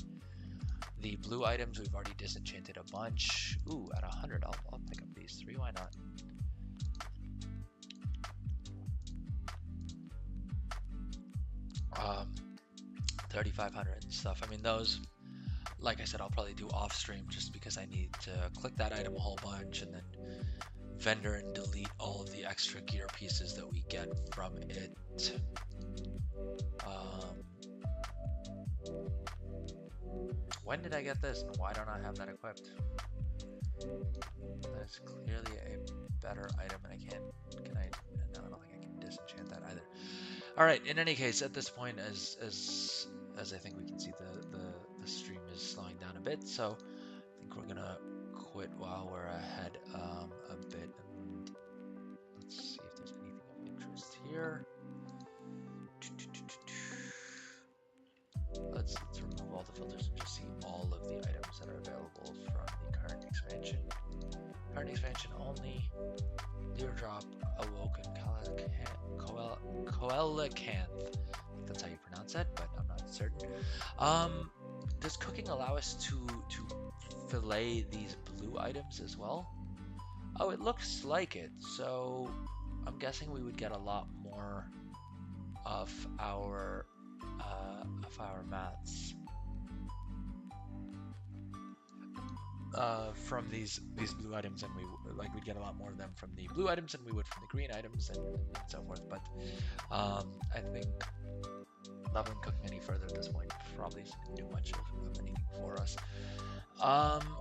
The blue items, we've already disenchanted a bunch. Ooh, at 100, I'll pick up these three, why not? 3,500 and stuff. I mean, those, like I said, I'll probably do off stream just because I need to click that item a whole bunch and then vendor and delete all of the extra gear pieces that we get from it. When did I get this and why don't I have that equipped? That is clearly a better item and I can't, no, I don't think I can disenchant that either. All right, in any case, at this point, as I think we can see, the stream is slowing down a bit, so I think we're gonna quit while we're ahead a bit, and let's see if there's anything of interest here. Let's remove all the filters and just see all of the items that are available from the current expansion. Current expansion only. Deerdrop, Awoken, Coelacanth. I think that's how you pronounce it, but I'm not certain. Does cooking allow us to fillet these blue items as well? Oh, it looks like it. So I'm guessing we would get a lot more of our mats from these blue items, and we'd get a lot more of them from the blue items than we would from the green items, and so forth. But I think leveling cooking any further at this point probably isn't going to do much of anything for us.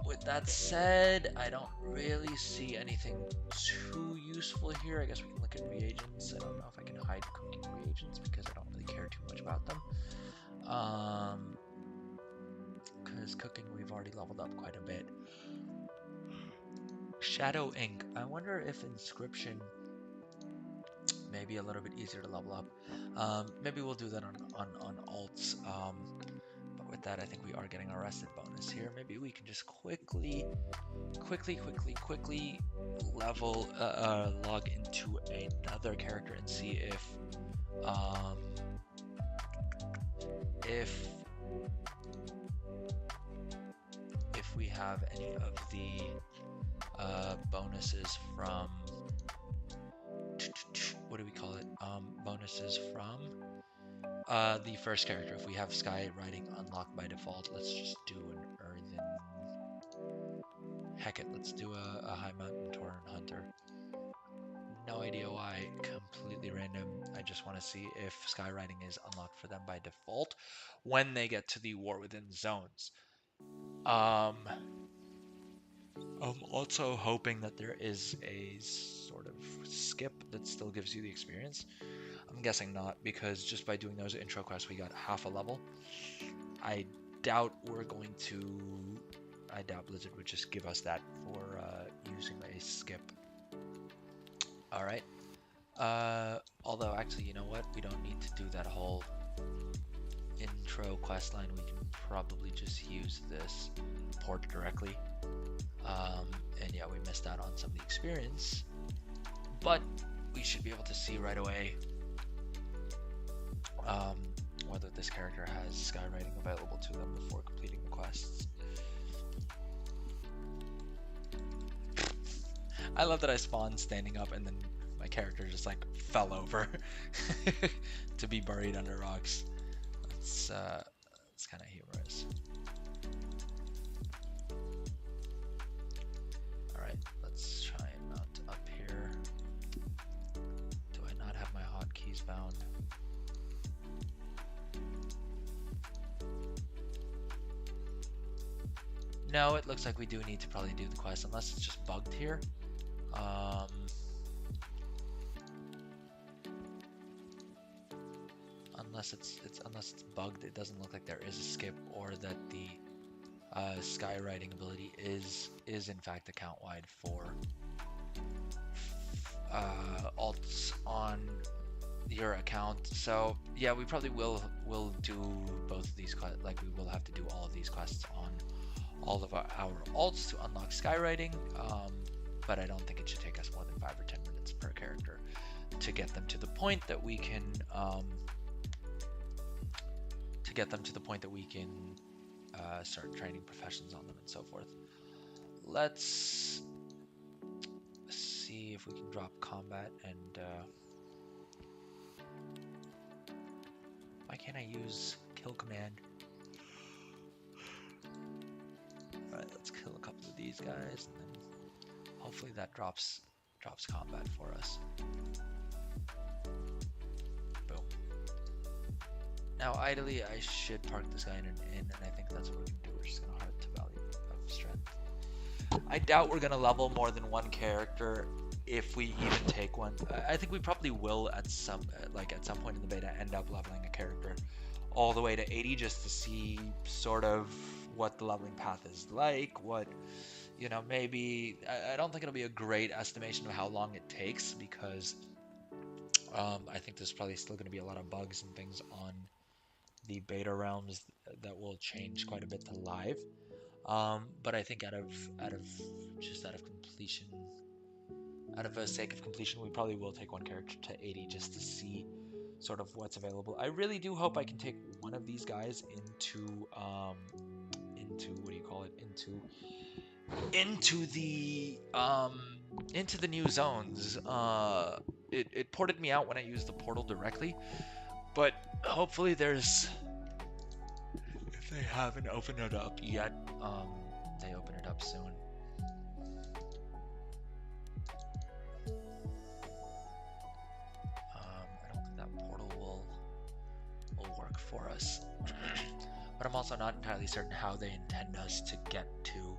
With that said, I don't really see anything too useful here. I guess we can look at reagents. I don't know if I can hide cooking reagents because I don't really care too much about them. Because cooking we've already leveled up quite a bit. Shadow Ink. I wonder if inscription may be a little bit easier to level up. Maybe we'll do that on alts. But with that, I think we are getting our rested bonus here. Maybe we can just quickly level log into another character and see if we have any of the bonuses from what do we call it? Bonuses from the first character. If we have Skyriding unlocked by default, let's just do an earthen. Heck it, let's do a high mountain Tauren hunter. No idea why, completely random. I just want to see if Skyriding is unlocked for them by default when they get to the War Within zones. I'm also hoping that there is a sort of skip that still gives you the experience. I'm guessing not, because just by doing those intro quests we got half a level. I doubt Blizzard would just give us that for using a skip. Alright. Although actually, you know what? We don't need to do that whole intro quest line. We can probably just use this port directly. And yeah, we missed out on some of the experience, but we should be able to see right away whether this character has Skyriding available to them before completing the quests. I love that I spawned standing up and then my character just like fell over to be buried under rocks. It's kind of humorous. No, it looks like we do need to probably do the quest, unless it's just bugged here. Unless it's bugged, it doesn't look like there is a skip, or that the Skyriding ability is in fact account wide for alts on your account. So yeah, we probably will do both of these quests. Like, we will have to do all of these quests on all of our alts to unlock Skyriding. But I don't think it should take us more than 5 or 10 minutes per character to get them to the point that we can start training professions on them and so forth. Let's see if we can drop combat, and why can't I use kill command? Alright, let's kill a couple of these guys, and then hopefully that drops combat for us. Boom. Now, ideally, I should park this guy in an inn, and I think that's what we're going to do. We're just going to heart to value of strength. I doubt we're going to level more than one character, if we even take one. I think we probably will at some point in the beta end up leveling a character all the way to 80, just to see sort of what the leveling path is like. What, maybe, I don't think it'll be a great estimation of how long it takes, because I think there's probably still going to be a lot of bugs and things on the beta realms that will change quite a bit to live. But I think out of completion, out of a sake of completion, we probably will take one character to 80 just to see sort of what's available. I really do hope I can take one of these guys into what do you call it? Into the new zones. It ported me out when I used the portal directly, but hopefully if they haven't opened it up yet, they open it up soon. I don't think that portal will work for us. But I'm also not entirely certain how they intend us to get to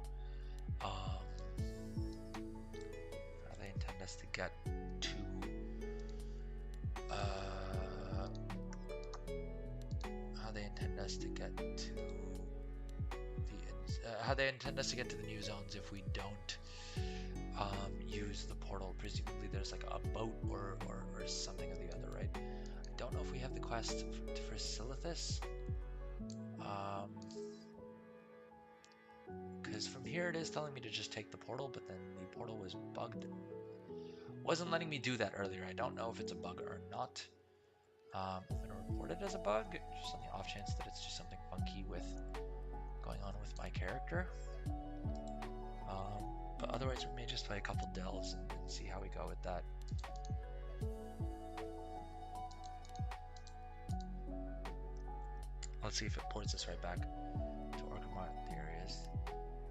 how they intend us to get to the new zones if we don't use the portal. Presumably there's like a boat or something or the other, right? I don't know if we have the quest for Silithus. Because from here it is telling me to just take the portal, but then the portal was bugged and wasn't letting me do that earlier. I don't know if it's a bug or not. I'm going to report it as a bug, just on the off chance that it's just something funky going on with my character. But otherwise we may just play a couple delves and see how we go with that. Let's see if it ports us right back to Orgrimmar. There it is.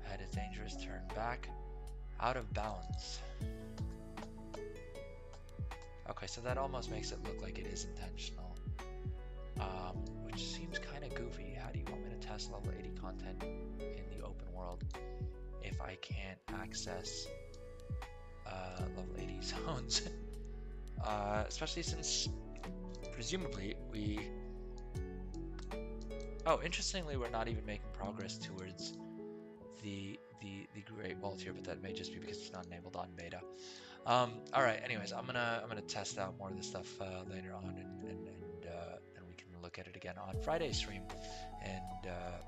Head is dangerous, turn back. Out of bounds. Okay, so that almost makes it look like it is intentional. Which seems kind of goofy. How do you want me to test level 80 content in the open world if I can't access level 80 zones? Especially since presumably interestingly, we're not even making progress towards the Great Vault here, but that may just be because it's not enabled on beta. All right. Anyways, I'm gonna test out more of this stuff later on, and we can look at it again on Friday's stream, and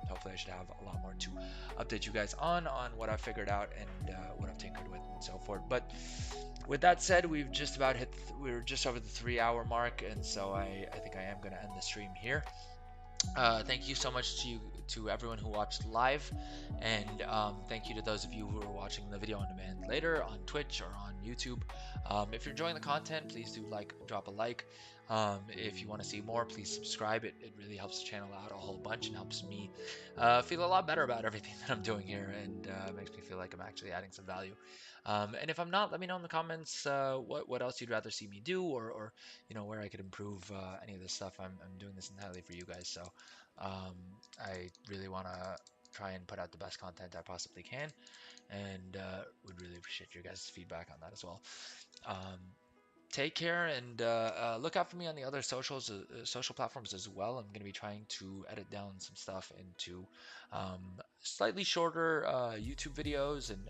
hopefully I should have a lot more to update you guys on what I've figured out and what I've tinkered with and so forth. But with that said, we've just about we're just over the 3-hour mark, and so I think I am gonna end the stream here. Thank you so much to everyone who watched live, and thank you to those of you who are watching the video on demand later on Twitch or on YouTube. If you're enjoying the content, please do drop a like. If you want to see more, please subscribe. It really helps the channel out a whole bunch and helps me feel a lot better about everything that I'm doing here, and makes me feel like I'm actually adding some value. And if I'm not, let me know in the comments what else you'd rather see me do, or where I could improve any of this stuff. I'm doing this entirely for you guys, so I really want to try and put out the best content I possibly can, and would really appreciate your guys' feedback on that as well. Um, Take care, and look out for me on the other social platforms as well. I'm going to be trying to edit down some stuff into um, slightly shorter YouTube videos, and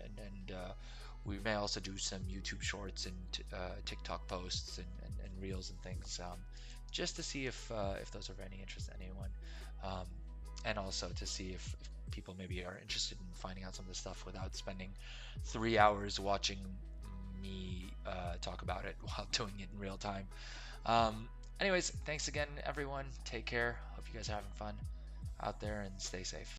we may also do some YouTube shorts and TikTok posts and reels and things, just to see if those are of any interest to anyone, um, and also to see if people maybe are interested in finding out some of this stuff without spending 3 hours watching me talk about it while doing it in real time. Anyways, thanks again, everyone. Take care. Hope you guys are having fun out there and stay safe.